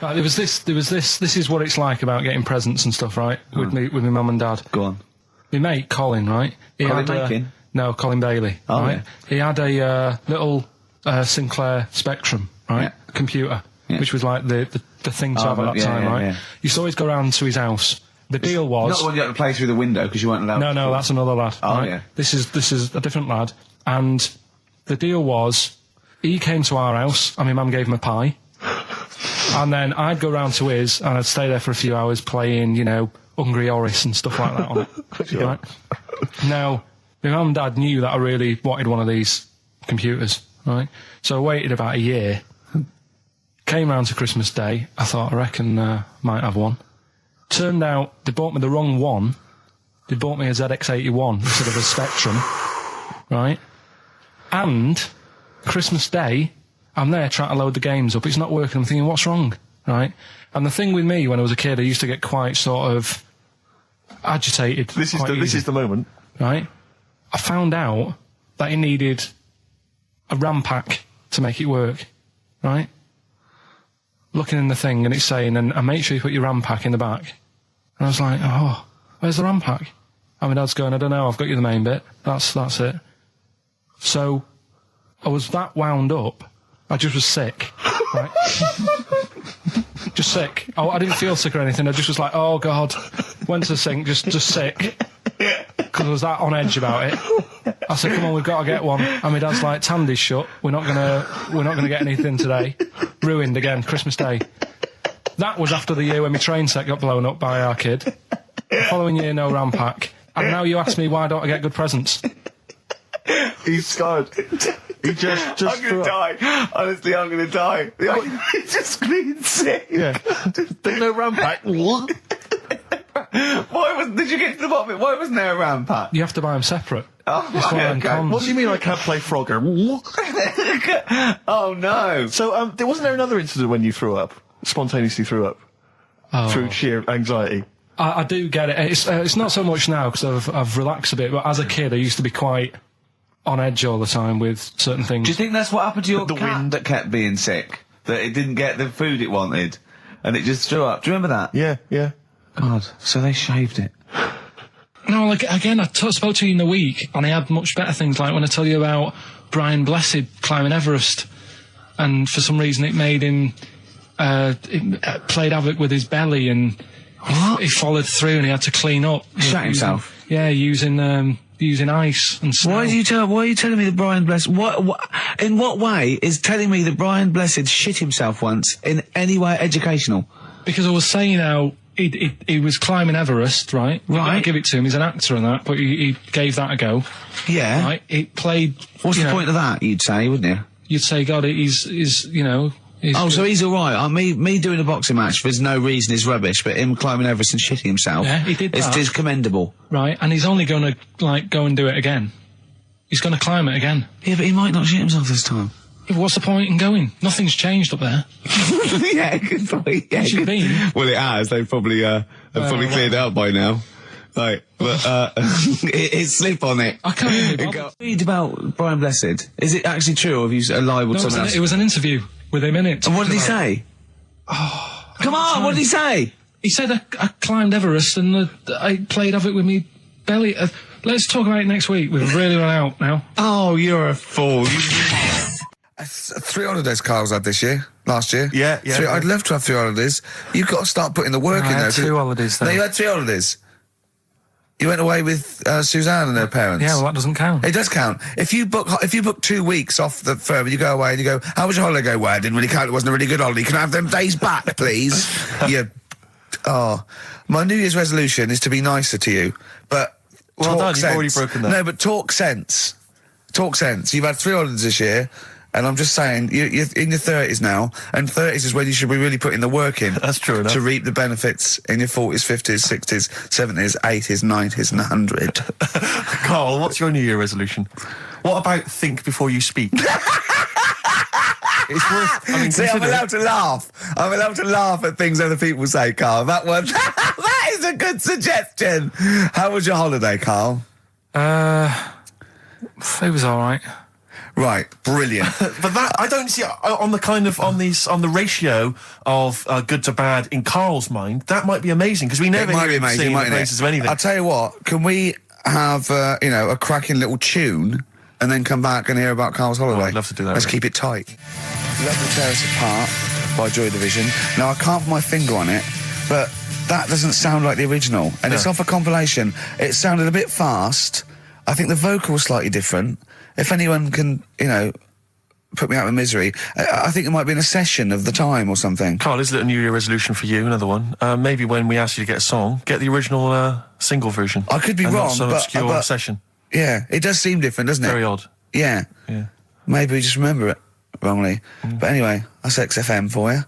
Right, there was this. This is what it's like about getting presents and stuff, right? With my mum and dad. Go on. My mate Colin, right? No, Colin Bailey. Oh, right? yeah. He had a little Sinclair Spectrum, right? Computer, which was like the thing to have at that time, right? Yeah. Used to always go round to his house. The deal was not the one you had to play through the window because you weren't allowed. No, that's another lad. Oh right? yeah. This is a different lad, and the deal was he came to our house and my mum gave him a pie, and then I'd go round to his and I'd stay there for a few hours playing, Hungry Horace and stuff like that on it. Right? Now, my mum and dad knew that I really wanted one of these computers, right? So I waited about a year. Came round to Christmas Day. I thought, I reckon might have one. Turned out they bought me the wrong one. They bought me a ZX81 instead of a Spectrum, right? And Christmas Day, I'm there trying to load the games up. It's not working. I'm thinking, what's wrong, right? And the thing with me when I was a kid, I used to get quite sort of agitated. This is the moment, right? I found out that it needed a RAM pack to make it work, right? Looking in the thing and it's saying, and make sure you put your RAM pack in the back. And I was like, oh, where's the RAM pack? And my dad's going, I don't know, I've got you the main bit. That's it. So I was that wound up, I just was sick, right? Just sick. I didn't feel sick or anything, I just was like, oh God. Went to the sink, just sick. Because I was that on edge about it. I said, come on, we've got to get one. And my dad's like, Tandy's shut. We're not gonna get anything today. Ruined again, Christmas Day. That was after the year when my train set got blown up by our kid. The following year, no RAM pack. And now you ask me why don't I get good presents? He's scarred. He just I'm gonna die. Honestly, I'm gonna die. He's just screaming sick. Yeah. There's no RAM pack. Did you get to the bottom of it? Why wasn't there a RAM pack? You have to buy them separate. Oh, okay. What do you mean I can't play Frogger? Oh no. So, wasn't there another incident when you threw up? Spontaneously threw up? Through sheer anxiety? I do get it. It's not so much now because I've relaxed a bit, but as a kid I used to be quite on edge all the time with certain things. Do you think that's what happened to your cat that kept being sick? That it didn't get the food it wanted and it just threw up? Do you remember that? Yeah. God, so they shaved it. No, again, I spoke to you in the week, and I had much better things, like when I tell you about Brian Blessed climbing Everest, and for some reason it made him, it played havoc with his belly, and he followed through, and he had to clean up. Shut himself? Yeah, using ice and snow. Why are you telling me that Brian Blessed... in what way is telling me that Brian Blessed shit himself once in any way educational? Because I was saying how... He was climbing Everest, right? Right. Give it to him. He's an actor and that, but he gave that a go. Yeah. Right. It played. What's the point of that? You'd say, wouldn't you? You'd say, God, he's so he's all right. Me doing a boxing match for no reason is rubbish, but him climbing Everest and shitting himself. Yeah, he did that. It's commendable. Right, and he's only going to go and do it again. He's going to climb it again. Yeah, but he might not shit himself this time. Yeah, what's the point in going? Nothing's changed up there. Yeah, good point. Yeah, it should have been. Well, it has. They've probably cleared it up by now. Like, but it's slip on it. I can't even read about Brian Blessed. Is it actually true, or have you libelled someone else? It was an interview with him in it. And what did he say? Oh, come on! What did he say? He said I climbed Everest and I played havoc with me belly. Let's talk about it next week. We've really run out now. Oh, you're a fool. 3 holidays Carl's had this year. Last year. Yeah. I'd love to have 3 holidays. You've got to start putting the work in there. I had 2 holidays though. No, you had 3 holidays. You went away with Suzanne and her parents. Yeah, well that doesn't count. It does count. If you book 2 weeks off the firm and you go away and you go, how was your holiday? Go, well, I didn't really count. It wasn't a really good holiday. Can I have them days back, please? My New Year's resolution is to be nicer to you, but well done. You've already broken that. No, but talk sense. Talk sense. You've had 3 holidays this year. And I'm just saying, you're in your 30s now, and 30s is when you should be really putting the work in. That's true enough. To reap the benefits in your 40s, 50s, 60s, 70s, 80s, 90s, and 100. Carl, what's your New Year resolution? What about think before you speak? It's worth... See, I'm allowed to laugh. I'm allowed to laugh at things other people say, Carl. That one... that is a good suggestion. How was your holiday, Carl? It was all right. Right, brilliant. But that, I don't see, on the ratio of good to bad in Karl's mind, that might be amazing, because we never It might be amazing, sing the mightn't praises it? of anything. I'll tell you what, can we have, a cracking little tune and then come back and hear about Karl's holiday? I'd love to do that. Let's keep it tight. Love to Tear Us Apart by Joy Division. Now, I can't put my finger on it, but that doesn't sound like the original, and it's off a compilation. It sounded a bit fast. I think the vocal was slightly different. If anyone can, put me out of misery, I think it might be in a session of the time or something. Karl, is it a New Year resolution for you? Another one. Maybe when we ask you to get a song, get the original single version. I could be and wrong, not some but obscure session. Yeah, it does seem different, doesn't it? Very odd. Yeah. Maybe we just remember it wrongly. But anyway, that's XFM for you.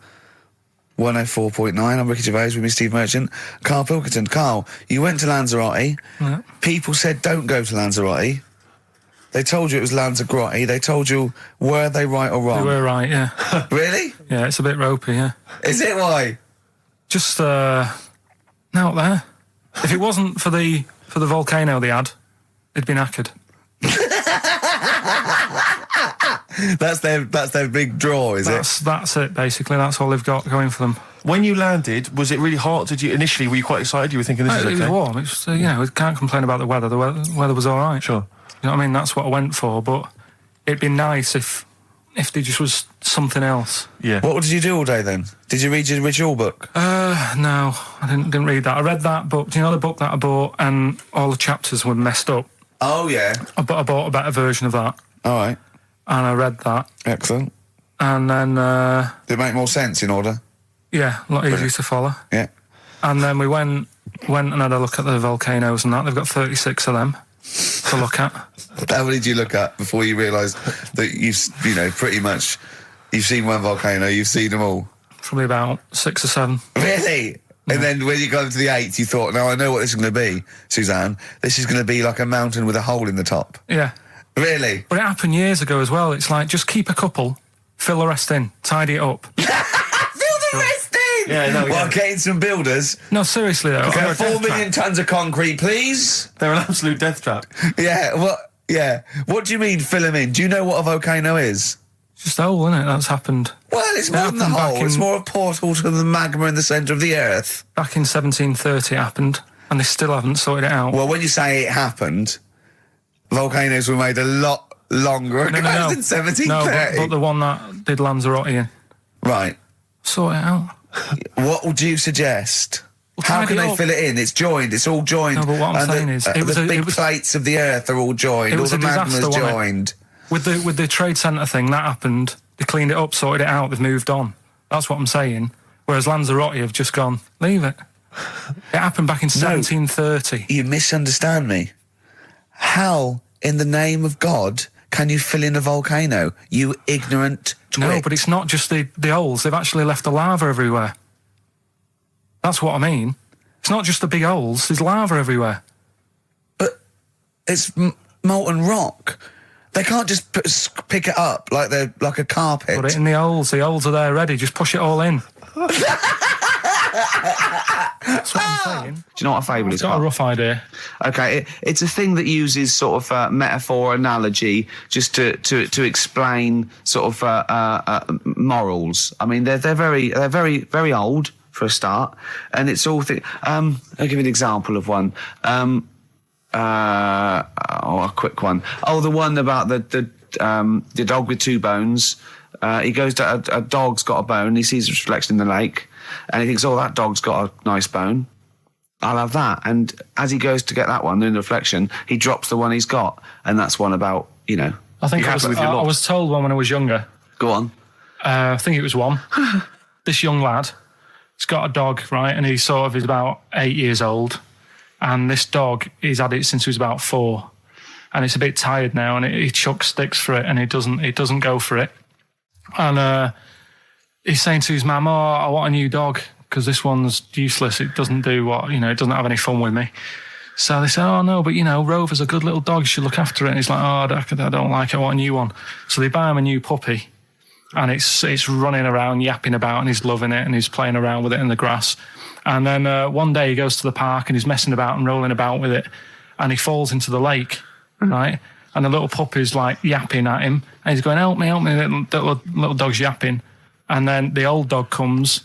104.9, I'm Ricky Gervais with me, Steve Merchant. Karl Pilkington. Karl, you went to Lanzarote. Yeah. People said don't go to Lanzarote. They told you it was Lanzarote. They told you, were they right or wrong? They were right, yeah. Really? Yeah, it's a bit ropey, yeah. Is it? Why? Just, out there. If it wasn't for the volcano they had, it'd been knackered. That's their big draw, is it? That's it, basically. That's all they've got going for them. When you landed, was it really hot? Initially, were you quite excited? You were thinking, this is okay? It was warm. It's, we can't complain about the weather. The weather was all right. Sure. You know what I mean? That's what I went for, but it'd be nice if there just was something else. Yeah. What did you do all day then? Did you read your ritual book? No, I didn't read that. I read that book. Do you know the book that I bought and all the chapters were messed up? Oh, yeah. I bought a better version of that. All right. And I read that. Excellent. And then... Did it make more sense in order? Yeah, a lot easier to follow. Yeah. And then we went and had a look at the volcanoes and that. They've got 36 of them to look at. How many did you look at before you realised that pretty much, you've seen one volcano, you've seen them all? Probably about 6 or 7. Really? Yeah. And then when you got to the 8th, you thought, now I know what this is going to be, Suzanne. This is going to be like a mountain with a hole in the top. Yeah. Really? But it happened years ago as well. It's like, just keep a couple, fill the rest in, tidy it up. Fill the rest in! Yeah, no, Well, getting some builders. No, seriously though. Okay, 4 million tons of concrete, please. They're an absolute death trap. Yeah, what do you mean fill them in? Do you know what a volcano is? It's just a hole, isn't it? That's happened. Well, it's more than the hole. It's more a portal to the magma in the centre of the earth. Back in 1730 it happened, and they still haven't sorted it out. Well, when you say it happened, volcanoes were made a lot longer ago than 1730. No, but the one that did Lanzarote in. Right. Sort it out. What would you suggest? How can they fill it in? It's joined. It's all joined. No, but what I'm saying is... the big plates of the earth are all joined. All the magma's joined. With the Trade Centre thing, that happened. They cleaned it up, sorted it out, they've moved on. That's what I'm saying. Whereas Lanzarote have just gone, leave it. It happened back in 1730. You misunderstand me. How, in the name of God, can you fill in a volcano? You ignorant twit. No, but it's not just the holes. They've actually left the lava everywhere. That's what I mean. It's not just the big holes. There's lava everywhere. But it's molten rock. They can't just pick it up like a carpet. Put it in the holes. The holes are there ready. Just push it all in. That's what I'm saying. Do you know what a fable is? I've got a rough idea. Okay, it's a thing that uses sort of metaphor, analogy, just to explain sort of morals. I mean, they're very very old for a start, and it's all I'll give you an example of one. A quick one. Oh, the one about the dog with 2 bones. He goes to a dog's got a bone. He sees its reflection in the lake, and he thinks, "Oh, that dog's got a nice bone. I'll have that." And as he goes to get that one in the reflection, he drops the one he's got, and that's one about I think I was told one when I was younger. Go on. I think it was one. This young lad, he's got a dog, right, and he's about 8 years old, and this dog, he's had it since he was about 4, and it's a bit tired now, and he chucks sticks for it, and it doesn't go for it, and he's saying to his mum, "Oh, I want a new dog because this one's useless. It doesn't do it doesn't have any fun with me." So they say, "Oh no, but Rover's a good little dog. You should look after it." And he's like, "Oh, I don't like it. I want a new one." So they buy him a new puppy, and it's running around, yapping about, and he's loving it, and he's playing around with it in the grass. And then one day he goes to the park and he's messing about and rolling about with it, and he falls into the lake, right? and the little puppy's like yapping at him, and he's going, help me, little dog's yapping, and then the old dog comes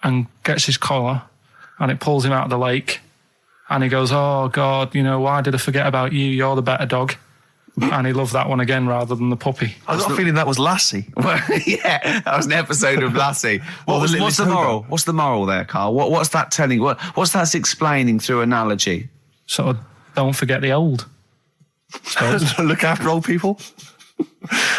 and gets his collar, and it pulls him out of the lake, and he goes, oh God, why did I forget about you? You're the better dog. And he loved that one again rather than the puppy. I got a feeling that was Lassie. Well, yeah, that was an episode of Lassie. What's the moral? What's the moral there, Carl? What's that telling? What's that explaining through analogy? Sort of, don't forget the old. Look after old people.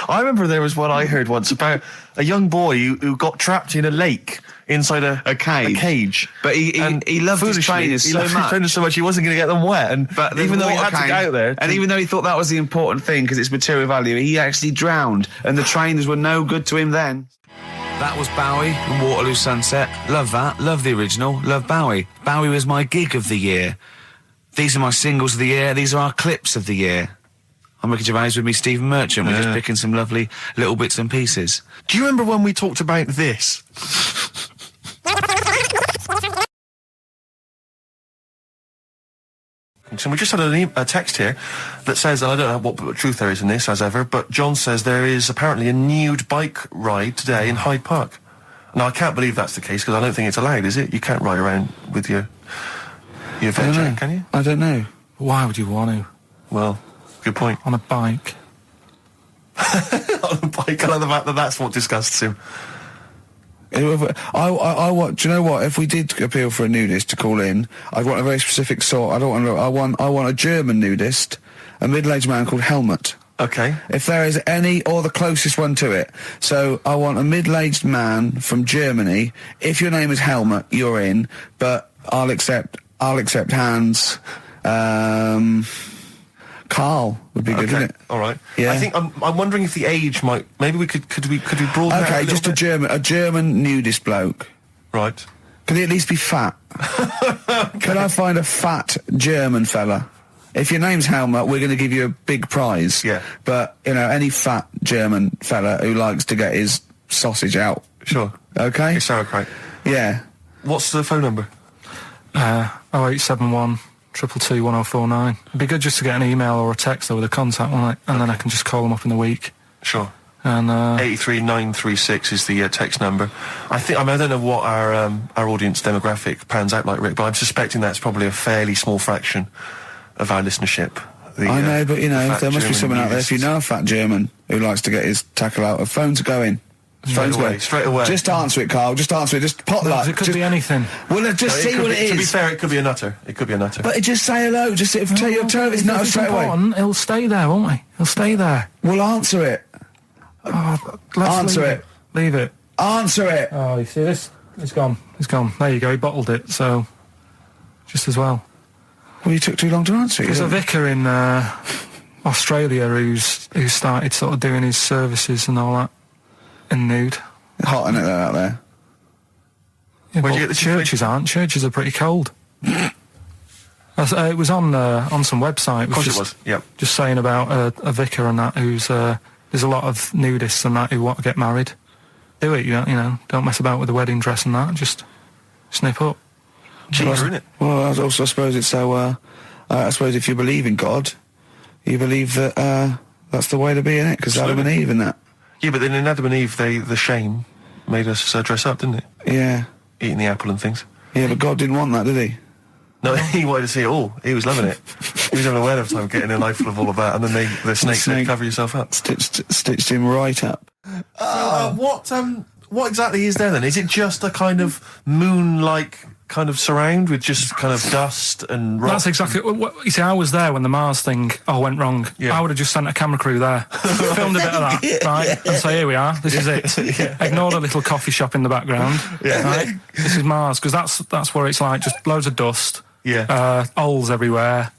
I remember there was one I heard once about a young boy who got trapped in a lake inside a cage. But he loved his trainers so much. He wasn't going to get them wet. But even though he had to get out there, and even though he thought that was the important thing because it's material value, he actually drowned, and the trainers were no good to him then. That was Bowie and Waterloo Sunset. Love that. Love the original. Love Bowie. Bowie was my gig of the year. These are my singles of the year. These are our clips of the year. I'm Ricky Gervais, with me Stephen Merchant. We're just picking some lovely little bits and pieces. Do you remember when we talked about this? So we just had a text here that says, and I don't know what truth there is in this, as ever, but John says there is apparently a nude bike ride today in Hyde Park. Now, I can't believe that's the case, because I don't think it's allowed, is it? You can't ride around with your veg, can you? I don't know. Why would you want to? Well, good point. On a bike. On a bike, I like the fact that that's what disgusts him. I want. Do you know what? If we did appeal for a nudist to call in, I'd want a very specific sort. I want a German nudist, a middle-aged man called Helmut. Okay. If there is any, or the closest one to it. So I want a middle-aged man from Germany. If your name is Helmut, you're in. But I'll accept Hans. Carl would be good, wouldn't it? All right. Yeah. I think I'm wondering if the age might. Maybe we could broaden that. Okay, just a German nudist bloke. Right. Can he at least be fat? Can I find a fat German fella? If your name's Helmut, we're going to give you a big prize. Yeah. But any fat German fella who likes to get his sausage out. Sure. Okay. It's sauerkraut. Yeah. What's the phone number? 0871 222 1049. It'd be good just to get an email or a text with a contact on it, and then I can just call them up in the week. Sure. And 83936 is the text number. I don't know what our audience demographic pans out like, Rick, but I'm suspecting that's probably a fairly small fraction of our listenership. I know, but there must be someone out there. If you know a fat German who likes to get his tackle out, phones are going. Straight away. Just answer it, Carl. Just answer it. Just pot luck. It could be anything. Well, just see what it is. To be fair, it could be a nutter. But just say hello. Just tell your turn. It's not straight away. He'll stay there, won't he? He'll stay there. Well, answer it. Answer it. Leave it. Answer it. Oh, you see this? It's gone. There you go. He bottled it. So, just as well. Well, you took too long to answer it. There's a vicar in Australia who's started sort of doing his services and all that. In nude. Hot, isn't it, out there? Yeah, where'd you get the churches aren't. Churches are pretty cold. It was on some website. Of course it was, yep. Just saying about a vicar and that who's... there's a lot of nudists and that who want to get married. Do it, don't mess about with the wedding dress and that. Just snip up. Cheaper, isn't it? Well, I suppose it's so... I suppose if you believe in God, you believe that that's the way to be, innit? Because Adam and Eve and that. Yeah, but then in Adam and Eve, the shame made us dress up, didn't it? Yeah. Eating the apple and things. Yeah, but God didn't want that, did he? No, he wanted to see it all. He was loving it. He was having a whale of time getting a life full of all of that, and then the snake said, cover yourself up. Stitched him right up. What exactly is there then? Is it just a kind of moon-like kind of surround with just kind of dust and rock? That's exactly what you see. I was there when the Mars thing went wrong. Yeah. I would have just sent a camera crew there, filmed a bit of that, right, and say, here we are, this is it. Yeah. Ignore the little coffee shop in the background. Yeah. Right? This is Mars, because that's where it's like just loads of dust. Yeah. Holes everywhere.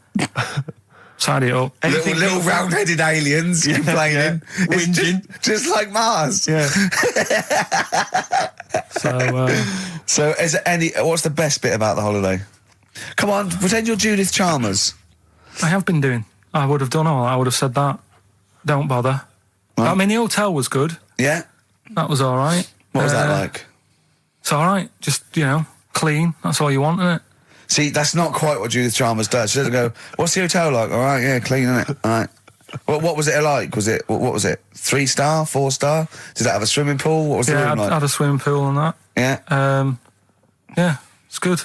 Tidy it up. Little round-headed aliens complaining. Whinging. Just like Mars. Yeah. So is there what's the best bit about the holiday? Come on, pretend you're Judith Chalmers. I have been doing. I would have done all. I would have said that. Don't bother. Right. I mean, the hotel was good. Yeah. That was all right. What was that like? It's all right. Just, clean. That's all you want, isn't it? See, that's not quite what Judith Chalmers does. She doesn't go, what's the hotel like? All right, yeah, clean, isn't it? All right. What was it like? Was it, what was it? 3-star, 4-star? Did it have a swimming pool? What was the room like? Had a swimming pool and that. Yeah. Yeah, it's good.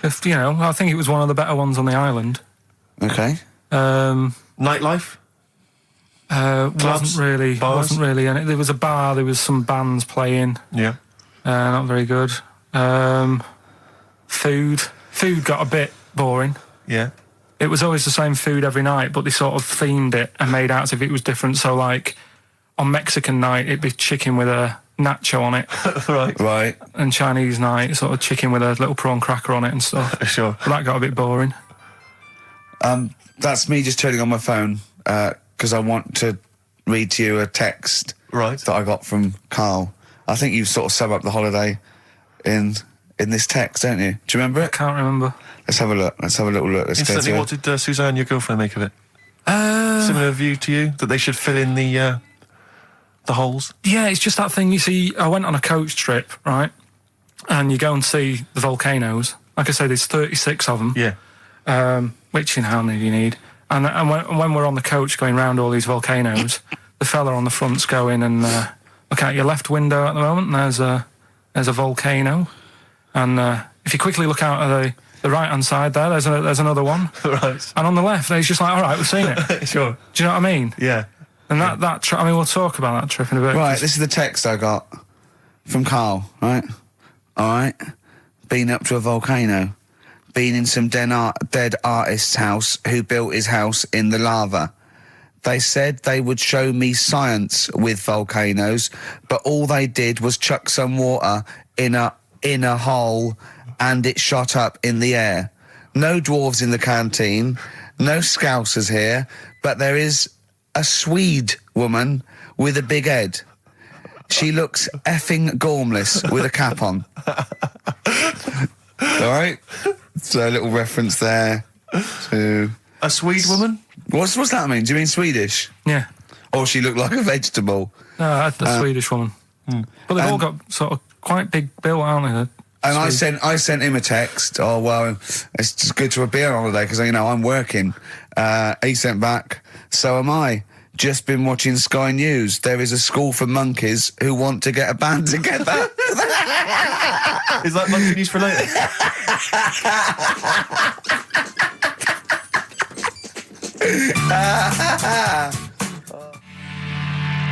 If, you know, I think it was one of the better ones on the island. Okay. Nightlife? Wasn't really. And there was a bar, there was some bands playing. Yeah. Not very good. Food got a bit boring. Yeah. It was always the same food every night, but they sort of themed it and made out as if it was different. So, like, on Mexican night, it'd be chicken with a nacho on it. Right. And Chinese night, sort of chicken with a little prawn cracker on it and stuff. Sure. But that got a bit boring. That's me just turning on my phone, because I want to read to you a text that I got from Karl. I think you sort of sum up the holiday in this text, don't you? Do you remember it? I can't remember. Let's have a look. Let's have a little look. Instantly, what did Suzanne, your girlfriend, make of it? Similar view to you, that they should fill in the holes? Yeah, it's just that thing, you see, I went on a coach trip, right? And you go and see the volcanoes. Like I say, there's 36 of them. Yeah. Which, you know, how many do you need? And when we're on the coach going round all these volcanoes, the fella on the front's going and look out your left window at the moment, and there's a volcano. And if you quickly look out at the right-hand side there, there's another one. Right. And on the left, he's just like, all right, we've seen it. Sure. Do you know what I mean? Yeah. And that trip, I mean, we'll talk about that trip in a bit. Right, this is the text I got from Karl, right? All right. Been up to a volcano. Been in some dead artist's house who built his house in the lava. They said they would show me science with volcanoes, but all they did was chuck some water in a hole and it shot up in the air. No dwarves in the canteen, no scousers here, but there is a Swede woman with a big head. She looks effing gormless with a cap on. All right? So a little reference there to... A Swede woman? What's that mean? Do you mean Swedish? Yeah. Or she looked like a vegetable? No, a Swedish woman. But they've all got sort of quite big bill, aren't they? And I sent him a text. Oh, well, it's just good to be on holiday because, you know, I'm working. He sent back, so am I. Just been watching Sky News. There is a school for monkeys who want to get a band together. Is that monkey news for later?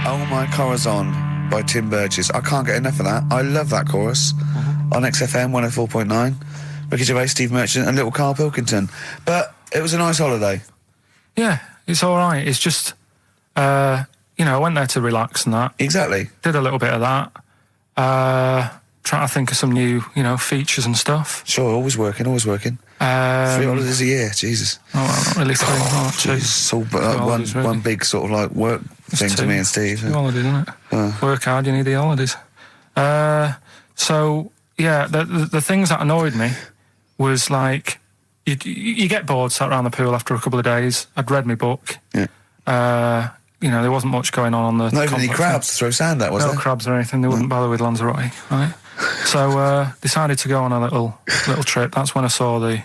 Oh My Corazon by Tim Burgess. I can't get enough of that. I love that chorus. On XFM 104.9. Ricky Gervais, Steve Merchant and little Karl Pilkington. But it was a nice holiday. Yeah, it's all right. It's just, you know, I went there to relax and that. Exactly. Did a little bit of that. Trying to think of some new, you know, features and stuff. Sure, always working. 3 holidays a year, Jesus. Oh, well, not really 3. Oh, two. It's all holidays, really. one big sort of like work thing to me and Steve. 2 holidays, isn't it? Work hard, you need the holidays. So, yeah, the things that annoyed me was like, you get bored, sat around the pool after a couple of days. I'd read my book. Yeah. You know, there wasn't much going on the... Not even any crabs to throw sand at, was there? No crabs or anything. They wouldn't bother with Lanzarote, right? So, decided to go on a little trip. That's when I saw the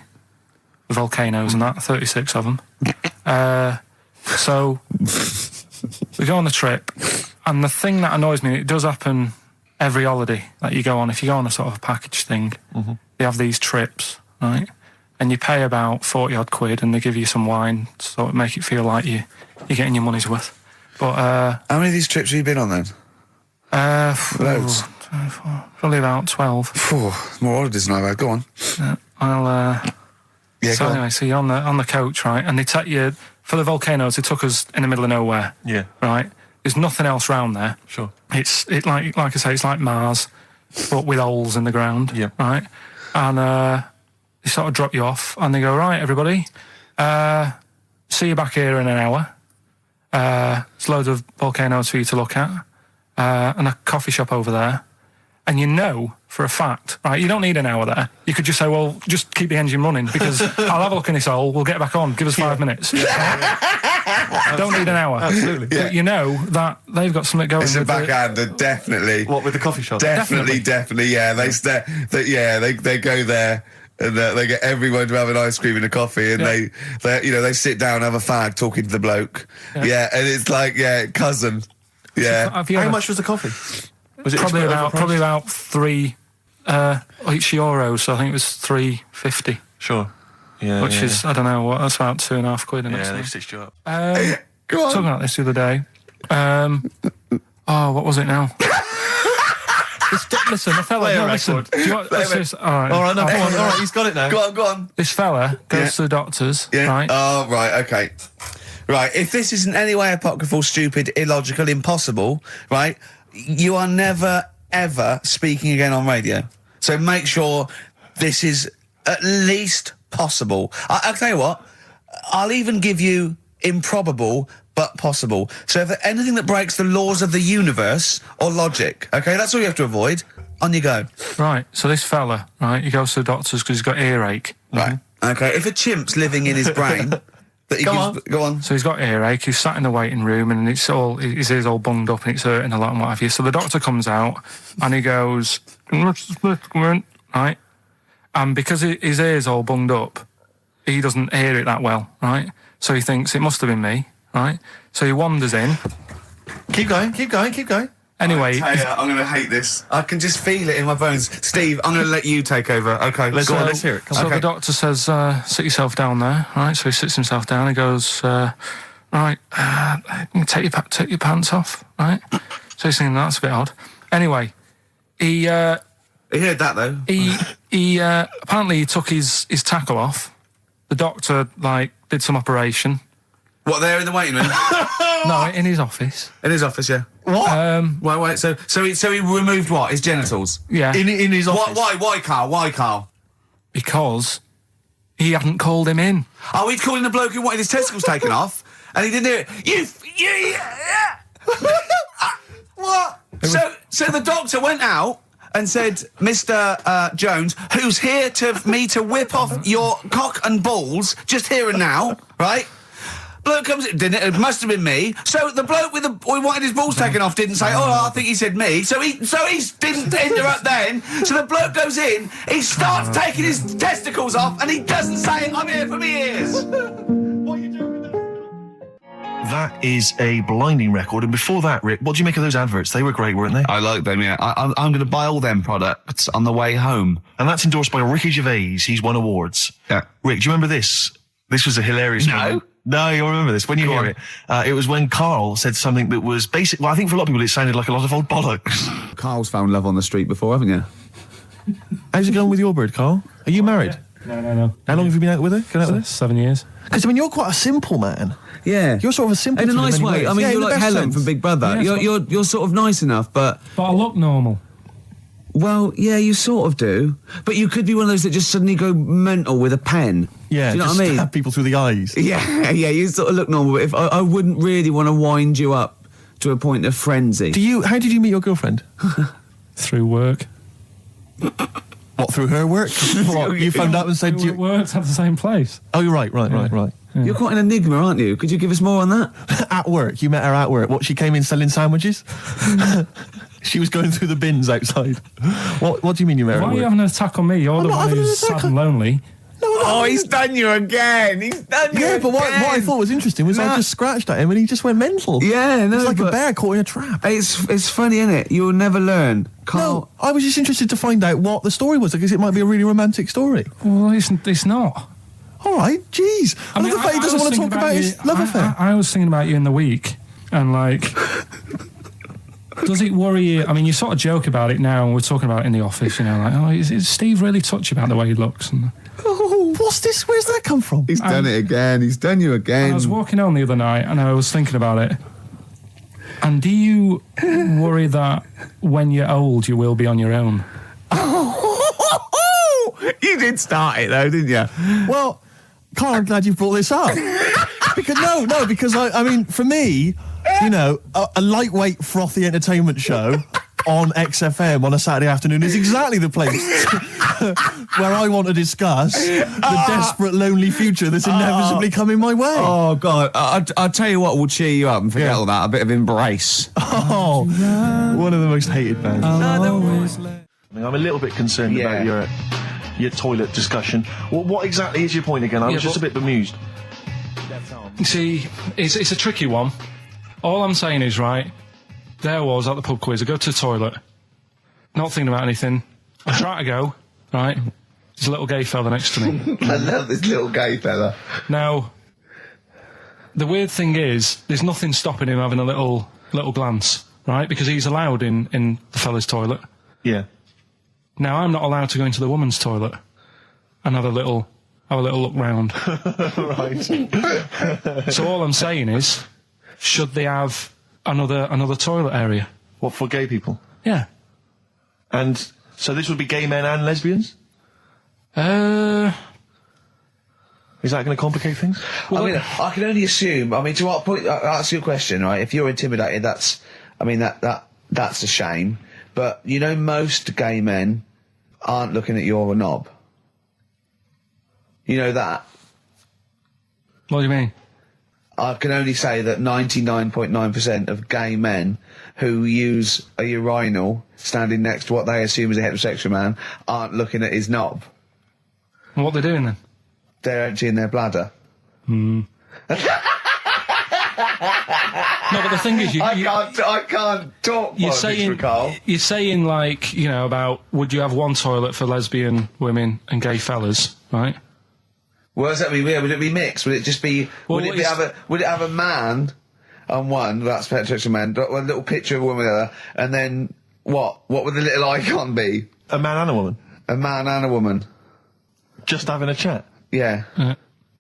volcanoes and that, 36 of them. So, we go on the trip, and the thing that annoys me, it does happen every holiday that you go on. If you go on a sort of a package thing, they have these trips, right? And you pay about 40-odd quid, and they give you some wine, so it make it feel like you're getting your money's worth. But how many of these trips have you been on then? Loads. Probably about 12. More holidays than I've had. Go on. Yeah, so anyway, so you're on the coach, right? And they take you for the volcanoes. They took us in the middle of nowhere. Yeah. Right. There's nothing else round there. Sure. It's like I say, it's like Mars, but with holes in the ground. Yeah. Right. And they sort of drop you off, and they go, right, everybody, see you back here in an hour. There's loads of volcanoes for you to look at, and a coffee shop over there. And you know for a fact, right, you don't need an hour there. You could just say, well, just keep the engine running because I'll have a look in this hole, we'll get back on, give us 5 minutes. Don't need an hour. Absolutely. But you know that they've got something going. It's a backhander, definitely. What, with the coffee shop? Definitely, yeah. They go there And they get everyone to have an ice cream and a coffee, and they sit down, have a fag, talking to the bloke. Yeah, and it's like, cousin. Yeah. How much was the coffee? Was it probably about €3 each euro? So I think it was $3.50. Sure. Yeah. Which is, I don't know what. That's about £2.50. Yeah, they stitched you up. Go on. Talking about this the other day. What was it now? Listen, the fella. No, listen. Do you want, all right, no, go on. All right, he's got it now. Go on. This fella goes to the doctors, right? Oh, right, okay. Right, if this is in any way apocryphal, stupid, illogical, impossible, right, you are never, ever speaking again on radio. So make sure this is at least possible. I'll tell you what, I'll even give you improbable but possible. So if anything that breaks the laws of the universe or logic, okay, that's all you have to avoid. On you go. Right, so this fella, right, he goes to the doctors because he's got earache. Right, okay, if a chimp's living in his brain... Go on. So he's got earache, he's sat in the waiting room and his ears all bunged up and it's hurting a lot and what have you. So the doctor comes out and he goes, right? And because his ear's all bunged up, he doesn't hear it that well, right? So he thinks it must have been me, right? So he wanders in. Keep going. I Anyway, tell you, I'm going to hate this. I can just feel it in my bones. Steve, I'm going to let you take over. Okay, let's hear it. So the doctor says, sit yourself down there, right? So he sits himself down. He goes, right, take your pants off, right? So he's thinking that's a bit odd. Anyway, he heard that though. He apparently he took his tackle off. The doctor did some operation. What, there in the waiting room? No, in his office. In his office, yeah. What? Wait. So he removed what? His genitals? Yeah. In his office. Why, Carl? Because he hadn't called him in. Oh, he'd called in the bloke who wanted his testicles taken off, and he didn't do it. What? So the doctor went out and said, Mr. Jones, who's here to whip off your cock and balls just here and now, right? Bloke comes in, didn't it? It must have been me. So the bloke who wanted his balls taken off didn't say, I think he said me. So he didn't interrupt then. So the bloke goes in, he starts taking his testicles off, and he doesn't say, I'm here for me ears. What are you doing with that? That is a blinding record. And before that, Rick, what do you make of those adverts? They were great, weren't they? I like them, yeah. I'm going to buy all them products on the way home. And that's endorsed by Ricky Gervais. He's won awards. Yeah. Rick, do you remember this? This was a hilarious moment. No, you'll remember this when you hear it. It was when Karl said something that was basic. Well, I think for a lot of people it sounded like a lot of old bollocks. Karl's found love on the street before, haven't you? How's it going with your bird, Karl? Are you married? No. How long have you been out with her? 7 years. Because, you're quite a simple man. Yeah. You're sort of a simple in a nice way. ways. I mean, you're like Helen from Big Brother. Yeah, you're sort of nice enough, but I look normal. Well, yeah, you sort of do. But you could be one of those that just suddenly go mental with a pen. Yeah, do you know just what I mean? Stab people through the eyes. Yeah, you sort of look normal. But if I wouldn't really want to wind you up to a point of frenzy. How did you meet your girlfriend? Through work. What, through her work? What, you phoned up and said you worked at the same place. Oh, you're right. Yeah. You're quite an enigma, aren't you? Could you give us more on that? At work, you met her at work. What, she came in selling sandwiches? She was going through the bins outside. What do you mean you met her at work? Why are you having an attack on me? You're the one who's sad and lonely. No, he's done you again. Yeah, but what I thought was interesting was I just scratched at him and he just went mental. Yeah, no, it's like a bear caught in a trap. It's funny, isn't it? You'll never learn. No, I was just interested to find out what the story was, because it might be a really romantic story. Well, it's not. All right, jeez. I mean, the fact he doesn't want to talk about his love affair. I was thinking about you in the week, and does it worry you? I mean, you sort of joke about it now, and we're talking about it in the office, is Steve really touchy about the way he looks? And, what's this? Where's that come from? He's done it again. He's done you again. I was walking home the other night, and I was thinking about it. And do you worry that when you're old, you will be on your own? You did start it, though, didn't you? Well, Karl, I'm glad you brought this up. because I mean, for me, a lightweight, frothy entertainment show on XFM on a Saturday afternoon is exactly the place where I want to discuss the desperate, lonely future that's inevitably coming my way. Oh, God. I'll tell you what will cheer you up and forget all that. A bit of Embrace. Oh, one of the most hated bands. I'm a little bit concerned about your toilet discussion. What exactly is your point again? I was just a bit bemused. See, it's a tricky one. All I'm saying is, right, there I was at the pub quiz. I go to the toilet, not thinking about anything. I try to go, right, there's a little gay fella next to me. I love this little gay fella. Now, the weird thing is, there's nothing stopping him having a little glance, right, because he's allowed in the fella's toilet. Yeah. Now, I'm not allowed to go into the woman's toilet and have a little look round. Right. So all I'm saying is, should they have another toilet area? What, for gay people? Yeah. And so this would be gay men and lesbians? Is that going to complicate things? Well, I mean, I can only assume. I mean, to what point? I'll ask you a question, right? If you're intimidated, that's a shame. But you know, most gay men aren't looking at your knob. You know that. What do you mean? I can only say that 99.9% of gay men who use a urinal standing next to what they assume is a heterosexual man aren't looking at his knob. What they're doing then? They're emptying their bladder. No, but the thing is, I can't talk. You're saying like, you know, about would you have one toilet for lesbian women and gay fellas, right? What does that mean? Would it be mixed? Would it just be? Would it have a man on one? That's heterosexual man. One little picture of a woman on the other, and then what? What would the little icon be? A man and a woman. A man and a woman. Just having a chat. Yeah.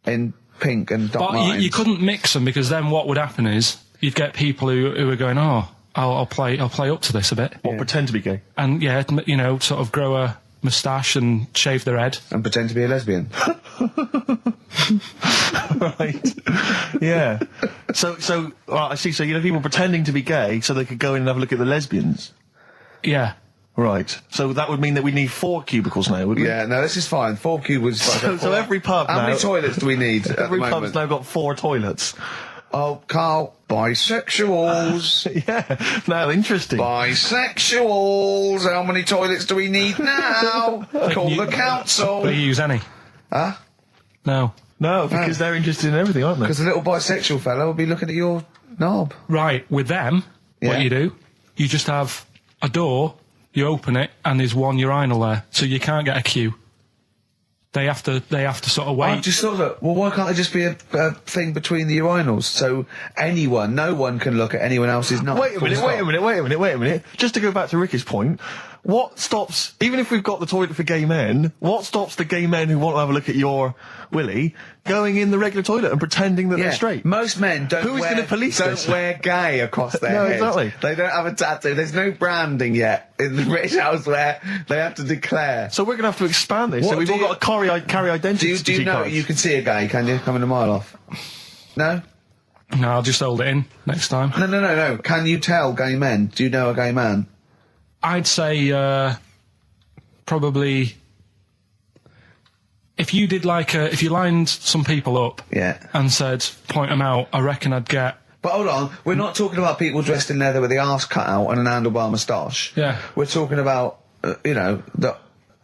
In pink and dot lines. But you couldn't mix them, because then what would happen is you'd get people who are going, oh, I'll play up to this a bit. Or pretend to be gay. And yeah, you know, sort of grow a moustache and shave their head. And pretend to be a lesbian. Right. Yeah. So, well, I see. So, you know, people pretending to be gay so they could go in and have a look at the lesbians. Yeah. Right. So that would mean that we need 4 cubicles now, wouldn't we? Yeah, no, this is fine. 4 cubicles. So every pub How now... many toilets do we need at Every the pub's moment? now got 4 toilets. Oh, Carl, bisexuals. Yeah. Now, interesting. Bisexuals. How many toilets do we need now? Call the council. Do you use any? Huh? No. No, because they're interested in everything, aren't they? Because the little bisexual fella will be looking at your knob. Right, with them, what you do, you just have a door, you open it, and there's one urinal there, so you can't get a queue. They have to sort of wait. I just thought that, well, why can't there just be a thing between the urinals, so no one can look at anyone else's knob? Wait a minute. Just to go back to Ricky's point, what stops, even if we've got the toilet for gay men, what stops the gay men who want to have a look at your willy going in the regular toilet and pretending that they're straight? Most men don't wear gay across their head. Exactly. They don't have a tattoo. There's no branding yet in the British House where they have to declare. So we're going to have to expand this. So we've all got to carry identity. Do you know you can see a gay, can you? Coming a mile off. No? No, I'll just hold it in next time. No. Can you tell gay men? Do you know a gay man? I'd say, probably, if you did if you lined some people up and said, point them out, I reckon I'd get... But hold on, we're not talking about people dressed in leather with the arse cut out and an handlebar moustache. Yeah. We're talking about, the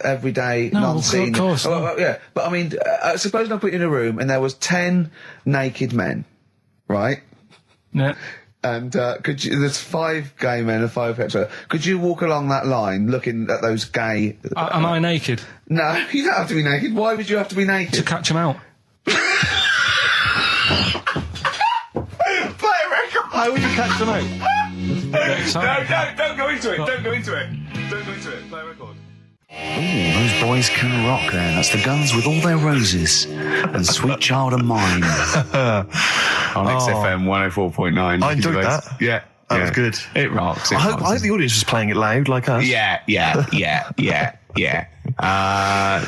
everyday, non-seen... of course. Yeah, but I mean, suppose I put you in a room and there was 10 naked men, right? Yeah. And there's 5 gay men and 5 hetero. Could you walk along that line looking at those gay... Am I naked? No, you don't have to be naked. Why would you have to be naked? To catch them out. Play a record! How would you catch them out? No, don't go into it. Don't go into it. Play a record. Ooh, those boys can rock there. That's the Guns with All Their Roses and Sweet Child of Mine. On XFM 104.9. I enjoyed that. Yeah. That was good. It rocks. I hope the audience was playing it loud like us. Yeah.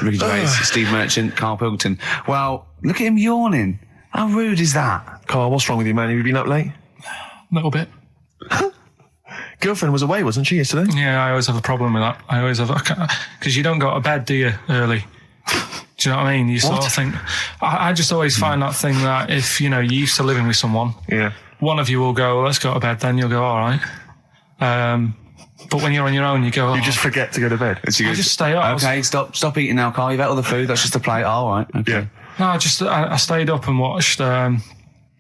Ricky Gervais, Steve Merchant, Karl Pilkington. Well, look at him yawning. How rude is that? Carl, what's wrong with you, man? Have you been up late? A little bit. Girlfriend was away, wasn't she, yesterday? Yeah, I always have a problem with that. I always have... Because you don't go to bed, do you, early? Do you know what I mean? You sort of think... I just always find that thing that if, you're used to living with someone... Yeah. One of you will go, let's go to bed, then you'll go, all right. But when you're on your own, you go. You just forget to go to bed. I just stay up. Okay, stop eating now, Carl. You've ate all the food. That's just a plate. All right. Okay. Yeah. No, I stayed up and watched. There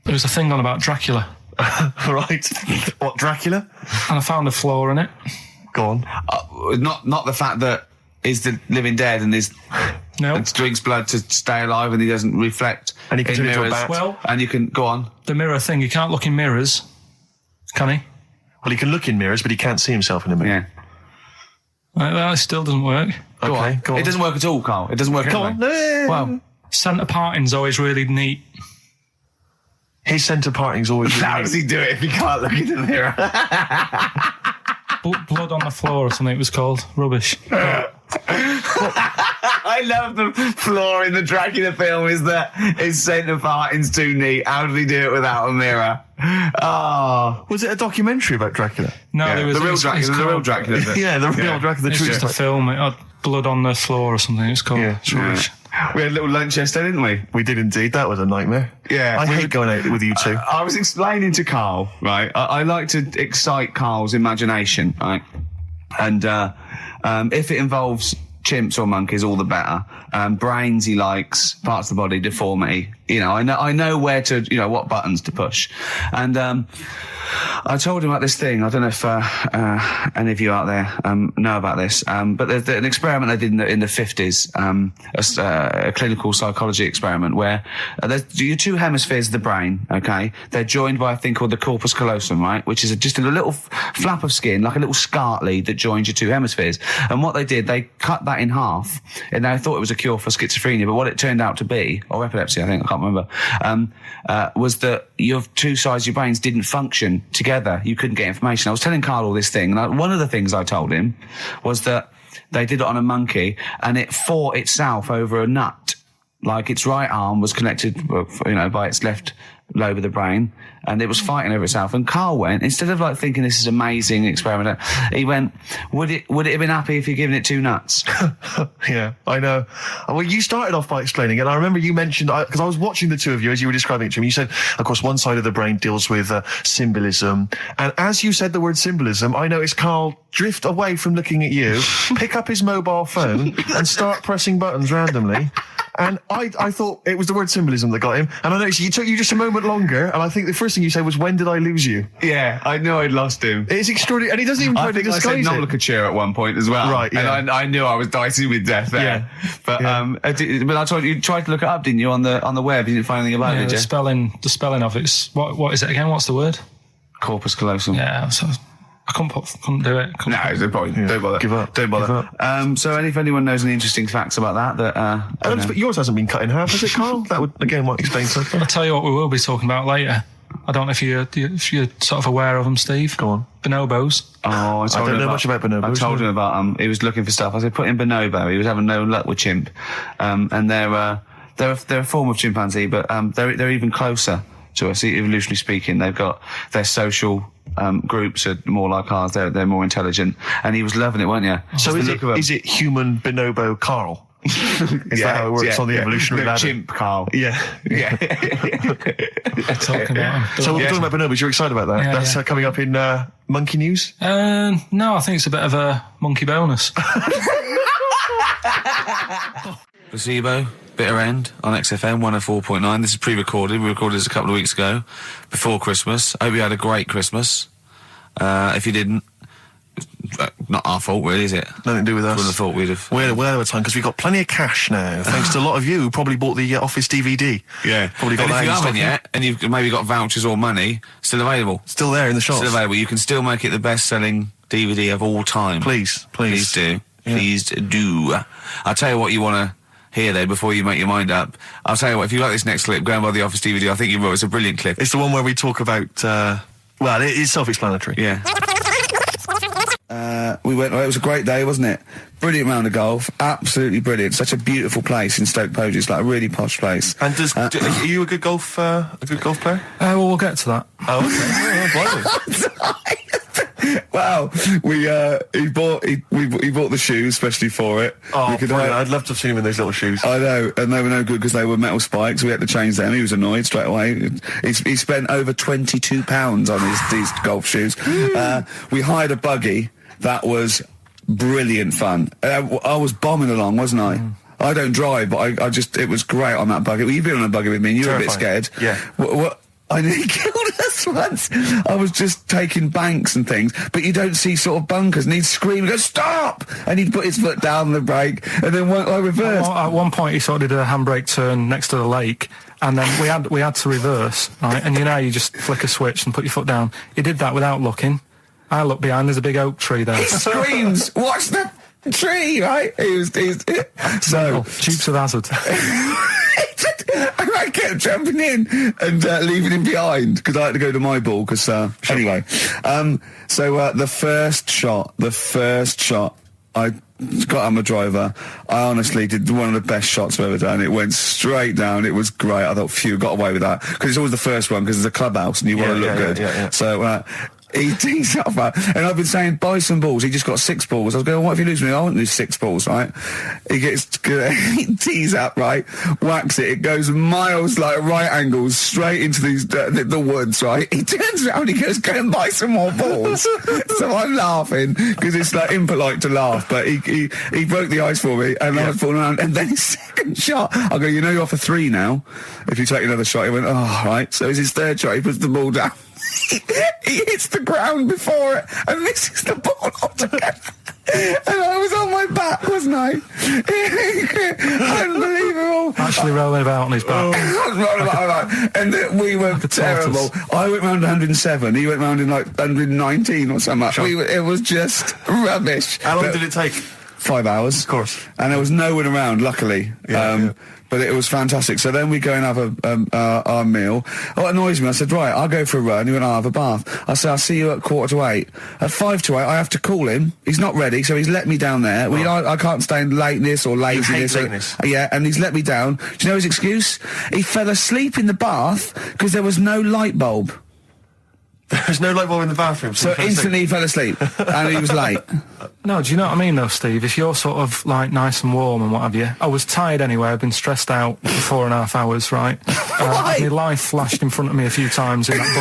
was a thing on about Dracula, Right. What, Dracula? and I found a flaw in it. Go on. Not the fact that he's the living dead and and drinks blood to stay alive and he doesn't reflect And he can in turn into a mirrors. bat. Well, And you can go on. the mirror thing. You can't look in mirrors, can he? Well, he can look in mirrors, but he can't see himself in a mirror. Yeah. Well, it still doesn't work. Go on. Go on. It doesn't work at all, Carl. It doesn't work. Go anyway. on. No. Well, Centre parting's always really neat. His centre parting's always... how does he do it if he can't look in the mirror? Blood on the floor or something it was called. Rubbish. I love the flaw in the Dracula film is that his centre parting's too neat. How did he do it without a mirror? Oh. Was it a documentary about Dracula? No, Yeah, there was the real it's Dracula. The real called- Dracula. Yeah, the real Dracula. The It's true just a story. film. It had blood on the floor or something. It's called. Yeah. It's rubbish. We had a little lunch yesterday, didn't we? We did indeed. That was a nightmare. Yeah. I hate going out with you two. I was explaining to Carl, right? I like to excite Carl's imagination, right? And if it involves chimps or monkeys, all the better. Brains he likes, parts of the body, deformity. You know, I know where to, what buttons to push. And I told him about this thing. I don't know if any of you out there know about this, but there's an experiment they did in the 50s, a clinical psychology experiment where there's your two hemispheres of the brain, okay? They're joined by a thing called the corpus callosum, right? Which is just a little flap of skin, like a little scarlet lead that joins your two hemispheres. And what they did, they cut that in half, and they thought it was a cure for schizophrenia, but what it turned out to be, or epilepsy, I think, I can't remember, was that your two sides of your brains didn't function together. You couldn't get information. I was telling Carl all this thing, and one of the things I told him was that they did it on a monkey, and it fought itself over a nut. Like its right arm was connected, by its left lobe of the brain, and it was fighting over itself. And Carl went, instead of like thinking this is amazing experiment, he went, would it have been happy if you'd given it two nuts? Yeah, I know. Well, you started off by explaining it, and I remember you mentioned, because I was watching the two of you as you were describing it to me, you said, of course, one side of the brain deals with symbolism, and as you said the word symbolism, I noticed Carl drift away from looking at you, pick up his mobile phone, and start pressing buttons randomly. And I thought it was the word symbolism that got him. And I noticed you took you just a moment longer. And I think the first thing you said was, when did I lose you? Yeah, I knew I'd lost him. It's extraordinary. And he doesn't even try to disguise I said it. nomenclature at one point as well. Right, yeah. And I knew I was dicing with death there. Yeah. But, Yeah. but I told you tried to look it up, didn't you, on the web? You didn't find anything about it, Yeah, did the you? spelling of it's what is it again? What's the word? Corpus callosum. Yeah, so I couldn't do it. No, it's no point. Yeah. Don't bother. Give up. Don't bother. Give up. So if anyone knows any interesting facts about that, But yours hasn't been cut in half, has it, Carl? That would, again, might explain something. I'll tell you what we will be talking about later. I don't know if you're sort of aware of them, Steve. Go on. Bonobos. Oh, I don't know much about bonobos. I told him about he was looking for stuff. I said, put in bonobo. He was having no luck with chimp. And they're a form of chimpanzee, but they're even closer to us, evolutionarily speaking. They've got their social groups are more like ours. They're more intelligent. And he was loving it, weren't you? So is it human bonobo Carl? Is that how it works on the evolutionary ladder? Chimp, Carl. Yeah. Yeah. Talking about them. So we're talking about bonobos. You're excited about that? Yeah, That's yeah. Coming up in Monkey News? No, I think it's a bit of a monkey bonus. Placebo, Bitter End on XFM 104.9. This is pre-recorded. We recorded this a couple of weeks ago, before Christmas. I hope you had a great Christmas. If you didn't, not our fault, really, is it? Nothing to do with us. Wouldn't have thought we'd have. We're well over time because we've got plenty of cash now, thanks to a lot of you who probably bought the Office DVD. Yeah. Probably got And that if you in stock haven't yet, and you've maybe got vouchers or money, still available. Still there in the shops. Still available. You can still make it the best-selling DVD of all time. Please. Please do. Yeah. Please do. I'll tell you what you want to hear, though, before you make your mind up. I'll tell you what, if you like this next clip, go and buy the Office DVD. I think you will. It's a brilliant clip. It's the one where we talk about, well, it is self-explanatory. Yeah. We went, it was a great day, wasn't it? Brilliant round of golf. Absolutely brilliant. Such a beautiful place in Stoke Poges. It's like a really posh place. And are you a good golf player? Well, we'll get to that. Oh, okay. Oh, blimey. Wow. he bought the shoes especially for it. Oh, I'd love to have seen him in those little shoes. I know, and they were no good because they were metal spikes. We had to change them. He was annoyed straight away. He spent over £22 on these golf shoes. We hired a buggy. That was brilliant fun. I was bombing along, wasn't I? I don't drive, but it was great on that buggy. Well, you've been on a buggy with me and you were a bit scared. Yeah. I nearly killed us once. I was just taking banks and things, but you don't see sort of bunkers, and he'd scream and go, stop! And he'd put his foot down the brake, and then I reversed. At one point he sort of did a handbrake turn next to the lake, and then we had to reverse, right? And you know, you just flick a switch and put your foot down. He did that without looking. I look behind, there's a big oak tree there. He screams, watch the tree, right? So Dukes of Hazzard. I kept jumping in and leaving him behind because I had to go to my ball. Anyway, the first shot, I got on my driver. I honestly did one of the best shots I've ever done. It went straight down. It was great. I thought, phew, got away with that because it's always the first one because it's a clubhouse and you want to look good. Yeah. So. He tees up, and I've been saying, buy some balls. He just got 6 balls. I was going, what if you lose me? I won't lose 6 balls, right? He tees up, right? Whacks it. It goes miles, like right angles, straight into these the woods, right? He turns around, he goes, go and buy some more balls. So I'm laughing because it's like impolite to laugh, but he broke the ice for me, and I was falling around. And then his second shot, I go, you know, you're off a 3 now. If you take another shot, he went, oh, right. So it's his third shot. He puts the ball down. He hits the ground before it and misses the ball altogether. And I was on my back, wasn't I? Unbelievable. Actually rolling about on his back. And we were terrible. I went round 107. He went round in like 119 or something. Sure. It was just rubbish. How long did it take? 5 hours. Of course. And there was no one around, luckily. But it was fantastic. So then we go and have our meal. What annoys me, I said, right, I'll go for a run. He went, I'll have a bath. I said, I'll see you at 7:45. At 7:55, I have to call him. He's not ready, so he's let me down there. I can't stand lateness or laziness. Yeah, and he's let me down. Do you know his excuse? He fell asleep in the bath because there was no light bulb. There was no light bulb in the bathroom. So instantly he fell asleep, and he was late. No, do you know what I mean though, Steve? If you're sort of like nice and warm and what have you, I was tired anyway, I've been stressed out for 4.5 hours, right? My life flashed in front of me a few times in that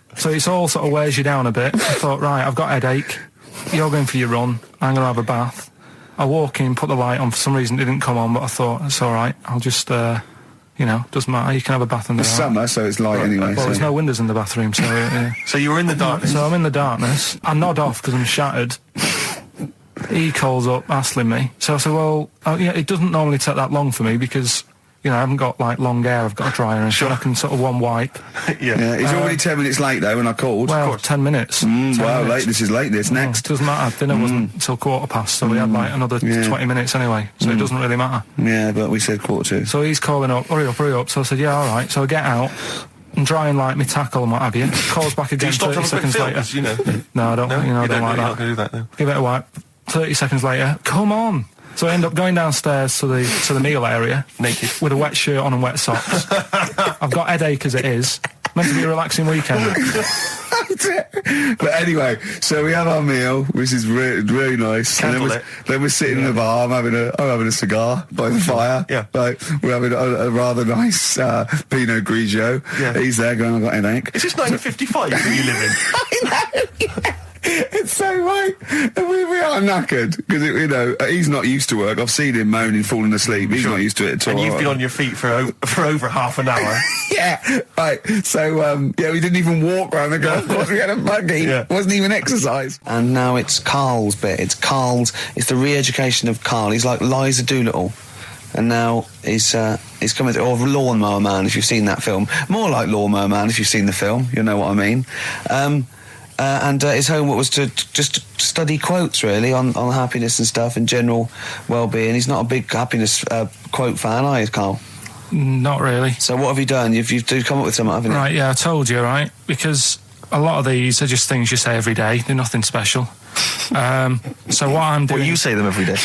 buggy. So it's all sort of wears you down a bit. I thought, right, I've got a headache, you're going for your run, I'm going to have a bath. I walk in, put the light on, for some reason it didn't come on, but I thought, it's alright, I'll just... you know, doesn't matter. You can have a bath in the summer, so it's light anyway. Well, there's no windows in the bathroom, so... So you were in the darkness? So I'm in the darkness. I nod off because I'm shattered. He calls up, hassling me. So I said, well, it doesn't normally take that long for me because, you know, I haven't got, like, long hair. I've got a dryer and so I can sort of one wipe. Yeah. He's already 10 minutes late, though, when I called. Well, 10 minutes. 10 minutes. Lateness is lateness. Next. Doesn't matter. Dinner wasn't until 15:15, so we had, like, another 20 minutes anyway, so it doesn't really matter. Yeah, but we said 1:45. So he's calling up, hurry up. So I said, yeah, all right. So I get out and dry and like my tackle and what have you. Calls back again 30 seconds later. You know? No, I don't like that. Not going to do that, no. Give it a wipe. 30 seconds later, come on. So I end up going downstairs to the meal area. Naked. With a wet shirt on and wet socks. I've got headache as it is. Meant to be a relaxing weekend. But anyway, so we have our meal, which is really nice. And then we're sitting in the bar. I'm having a cigar by the fire. Yeah. Like, we're having a rather nice Pinot Grigio. Yeah. He's there going, I've got headache. Is this 1955 that you live in? I know, yeah. It's so right. And we are knackered because, you know, he's not used to work. I've seen him moaning, falling asleep. He's not used to it at all. And you've been on your feet for over half an hour. Yeah, right. So, we didn't even walk around the golf course. We had a buggy. Yeah. It wasn't even exercise. And now it's Karl's bit. It's the re-education of Karl. He's like Liza Doolittle. And now he's coming to, or Lawnmower Man, if you've seen that film. More like Lawnmower Man, if you've seen the film. You know what I mean. And his homework was to just study quotes, really, on happiness and stuff and general well-being. He's not a big happiness quote fan, are you, Karl? Not really. So what have you done? You've come up with something, haven't you? Right, yeah, I told you, right? Because a lot of these are just things you say every day. They're nothing special. So what I'm doing... Well, you say them every day.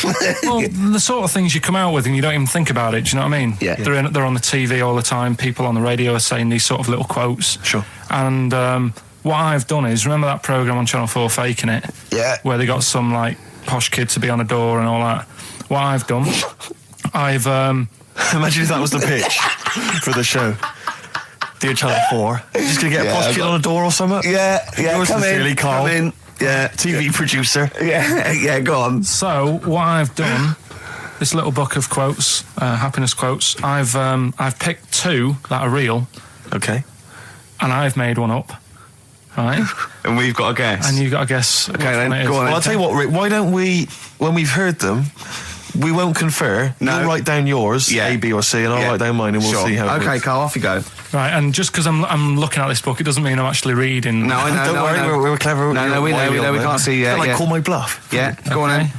Well, the sort of things you come out with and you don't even think about it, do you know what I mean? Yeah. They're on the TV all the time. People on the radio are saying these sort of little quotes. Sure. And... what I've done is, remember that programme on Channel 4, Faking It? Yeah. Where they got some, like, posh kid to be on a door and all that. What I've done, I've, Imagine if that was the pitch for the show. Dear Channel 4, just gonna get a posh kid on a door or something? Yeah, Yours sincerely, Carl. Come in. Yeah. TV producer. Yeah, go on. So, what I've done, this little book of quotes, happiness quotes, I've picked 2 that are real. Okay. And I've made one up. Right? And we've got a guess. And you've got to guess. Okay, then, go on. Well, I'll tell you what, Rick, why don't we, when we've heard them, we won't confer. No. You'll write down yours, A, B, or C, and I'll write down mine, and we'll see how it Okay, works. Carl, off you go. Right, and just because I'm looking at this book, it doesn't mean I'm actually reading. No, I know. Don't worry, we're clever. No, we know. We can't see. Like, call my bluff. Yeah, go on then.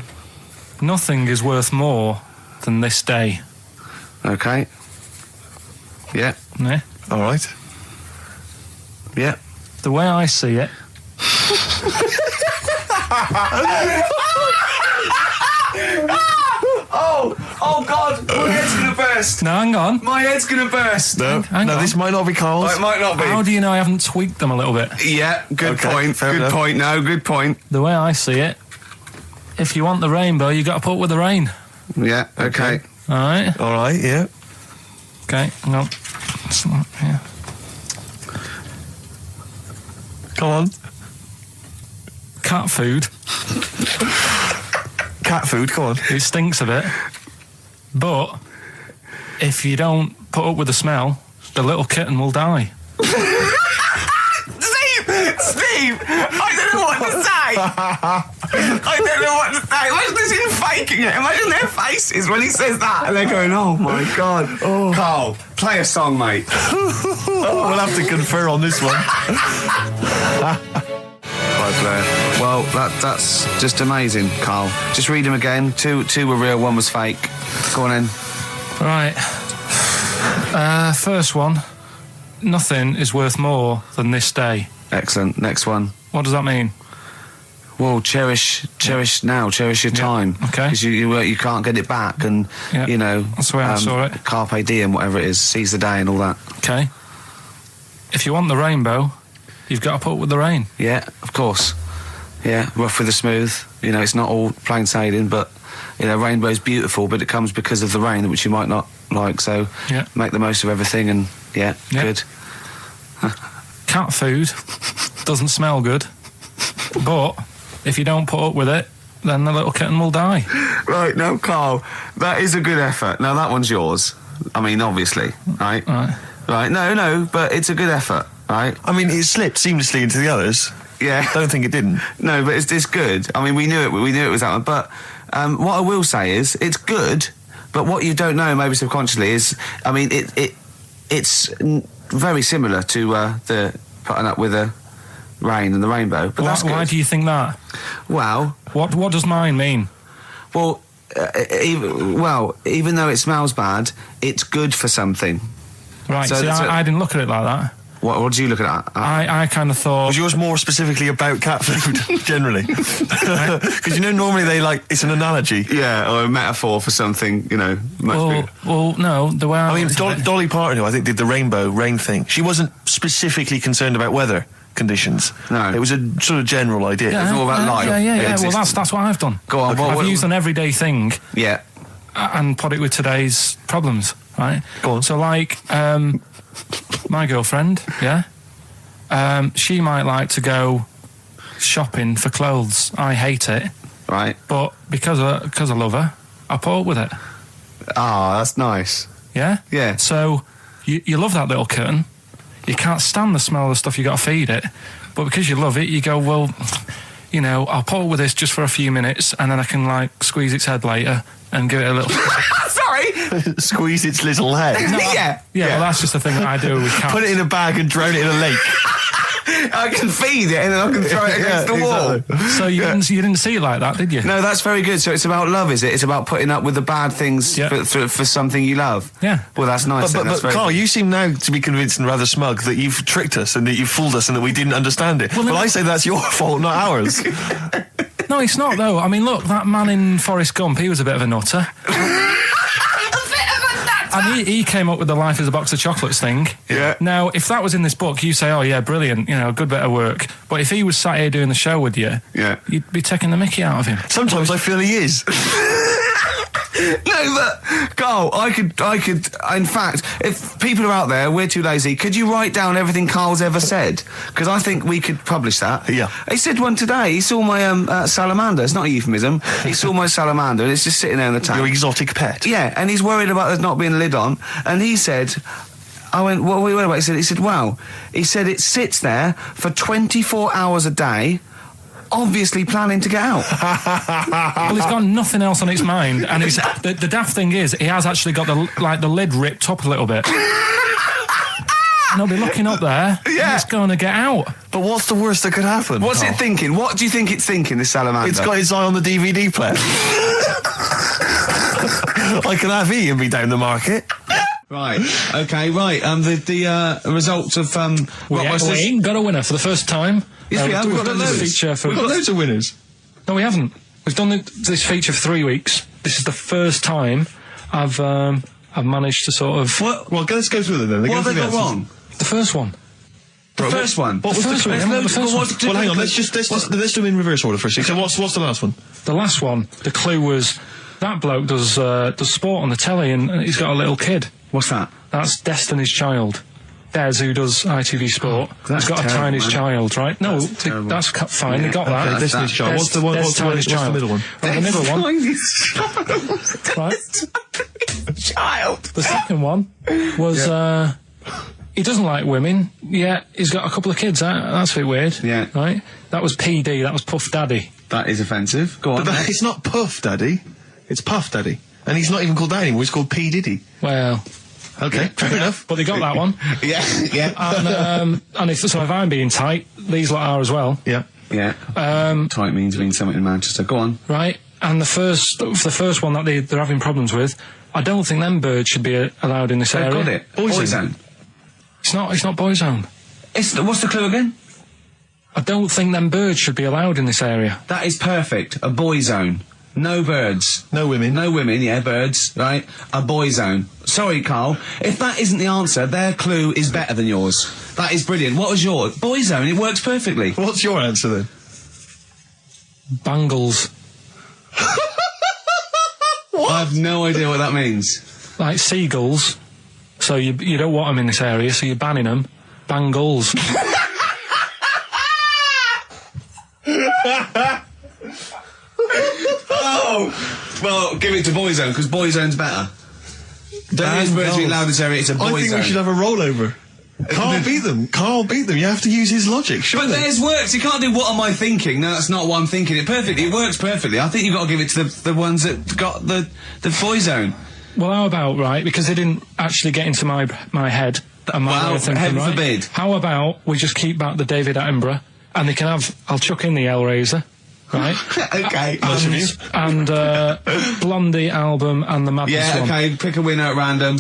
Nothing is worth more than this day. Okay. Yeah. Yeah? All right. Yeah. The way I see it. Oh God! My head's gonna burst. No, hang on. My head's gonna burst. No, Hang on. this might not be Carl's. Oh, it might not be. How do you know I haven't tweaked them a little bit? Yeah, good Okay, point. fair Good enough. point. No, good point. The way I see it, if you want the rainbow, you got to put up with the rain. Yeah. Okay. All right. All right, yeah. Okay. Hang on. Yeah. Come on. Cat food. Cat food, come on. It stinks a bit, but if you don't put up with the smell, the little kitten will die. Steve! I don't know what to say! I don't know what to say. Imagine this in faking it. Imagine their faces when he says that. And they're going, oh my God. Oh. Carl, play a song, mate. We'll have to confer on this one. Right, Blair. Well, that's just amazing, Carl. Just read them again. Two were real, one was fake. Go on in. Right. First one. Nothing is worth more than this day. Excellent. Next one. What does that mean? Well, cherish now, cherish your time. Okay. Because you can't get it back, and you know that's the way I saw it. Carpe diem, whatever it is, seize the day and all that. Okay. If you want the rainbow, you've got to put up with the rain. Yeah, of course. Yeah, rough with the smooth. You know, it's not all plain sailing, but you know, rainbow's beautiful, but it comes because of the rain, which you might not like. So make the most of everything, and good. Cat food doesn't smell good, but if you don't put up with it, then the little kitten will die. Right, now, Carl, that is a good effort. Now, that one's yours. I mean, obviously, right? Right, no, but it's a good effort, right? I mean, it slipped seamlessly into the others. Yeah. Don't think it didn't. No, but it's good. I mean, we knew it was that one. But what I will say is, it's good, but what you don't know, maybe subconsciously, is, I mean, it's very similar to the putting up with the rain and the rainbow. But that's good. Why do you think that? Well... What does mine mean? Well, even though it smells bad, it's good for something. Right, so I didn't look at it like that. What did you look at? I kind of thought... Was yours more specifically about cat food, generally? Because, you know, normally it's an analogy. Yeah, or a metaphor for something, you know, much bigger. Well, no, the way I mean, Dolly Parton, who I think did the rainbow rain thing, she wasn't specifically concerned about weather conditions. No. It was a sort of general idea. It was all about life. Yeah. Well, that's what I've done. Go on. I've used an everyday thing. Yeah. And put it with today's problems, right? Go on. So, like, my girlfriend, she might like to go shopping for clothes. I hate it. Right. But because I love her, I put up with it. Ah, that's nice. Yeah? Yeah. So, you love that little kitten. You can't stand the smell of the stuff you got to feed it. But because you love it, you go, well, you know, I'll put up with this just for a few minutes, and then I can, like, squeeze its head later and give it a little... Sorry! Squeeze its little head. Yeah, well, that's just the thing that I do with cats. Put it in a bag and drown it in a lake. I can feed it and then I can throw it against the wall. Exactly. So you didn't see it like that, did you? No, that's very good. So it's about love, is it? It's about putting up with the bad things for something you love. Yeah. Well, that's nice. But Carl, you seem now to be convinced and rather smug that you've tricked us and that you've fooled us and that we didn't understand it. Well, I say that's your fault, not ours. No, it's not, though. I mean, look, that man in Forrest Gump, he was a bit of a nutter. And he came up with the life as a box of chocolates thing. Yeah. Now, if that was in this book, you say, oh yeah, brilliant, you know, good bit of work. But if he was sat here doing the show with you, you'd be taking the mickey out of him. Sometimes I feel he is. No, but Carl, I could. In fact, if people are out there, we're too lazy. Could you write down everything Carl's ever said? Because I think we could publish that. Yeah. He said one today. He saw my salamander. It's not a euphemism. He saw my salamander, and it's just sitting there in the tank. Your exotic pet. Yeah, and he's worried about there not being a lid on. And he said, I went, what are we worried about? He said, wow. He said it sits there for 24 hours a day, obviously planning to get out. Well, it's got nothing else on its mind, and it's, the daft thing is, he has actually got the lid ripped up a little bit. And he'll be looking up there, and it's going to get out. But what's the worst that could happen? What's it thinking? What do you think it's thinking, this salamander? It's got its eye on the DVD player. I can have Ian be down the market. Right. Okay. Right. The results of We ain't got a winner for the first time. Yes, we have. We've done this feature for. We've got loads of winners. No, we haven't. We've done this feature for 3 weeks. This is the first time I've managed to sort of. Well, let's go through them then. What have they got wrong? The first one. The first one? What was the first one? Well, hang on. Let's do them in reverse order first. So what's the last one? The last one. The clue was that bloke does sport on the telly, and he's got a little kid. What's that? That's Destiny's Child. Des, who does ITV Sport, has got a tiny child, right? No, that's fine. They got that. Destiny's Child. What's the middle one? Well, the middle one. Right. Child. The second one was he doesn't like women. Yeah, he's got a couple of kids. That's a bit weird. Yeah. Right. That was PD. That was Puff Daddy. That is offensive. Go on. But it's not Puff Daddy. It's Puff Daddy. And he's not even called that anymore. He's called P Diddy. Well. Okay, fair enough. But they got that one. Yeah. And if I'm being tight, these lot are as well. Yeah. Yeah. Tight means something in Manchester. Go on. Right. And the first one that they're having problems with, I don't think them birds should be allowed in this area. Got it. Boyzone. It's not Boyzone. What's the clue again? I don't think them birds should be allowed in this area. That is perfect. A boy zone. No birds. No women. No women, yeah, birds, right? A boy zone. Sorry, Carl. If that isn't the answer, their clue is better than yours. That is brilliant. What was yours? Boy zone, it works perfectly. What's your answer then? Bangles. What? I have no idea what that means. Like seagulls. So you don't want them in this area, so you're banning them. Bangles. Oh! Well, give it to Boyzone, because Boyzone's better. Don't use birds being allowed in this area, it's a Boyzone. I think we should have a rollover. Can't beat them. You have to use his logic, surely. But theirs works. You can't do what am I thinking. No, that's not what I'm thinking. It works perfectly. I think you've got to give it to the ones that got the Boyzone. Well, how about, right, because they didn't actually get into my head and my way of thinking, heaven right? forbid. How about we just keep back the David Attenborough, and they can have, I'll chuck in the Hellraiser, right? Okay. And Blondie album and the Madness one. Yeah, okay, pick a winner at random.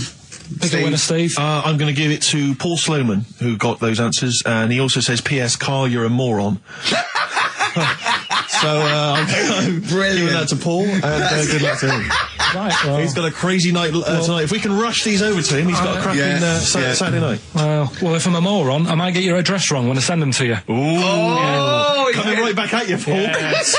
Pick a winner, Steve. I'm going to give it to Paul Sloman, who got those answers, and he also says, P.S. Carl, you're a moron. So, I'm giving that to Paul, and good luck to him. Right, well, he's got a crazy night tonight. If we can rush these over to him, he's got a cracking Saturday night. Well, if I'm a moron, I might get your address wrong when I send them to you. Ooh. Oh, coming right back at you, Paul. Yes.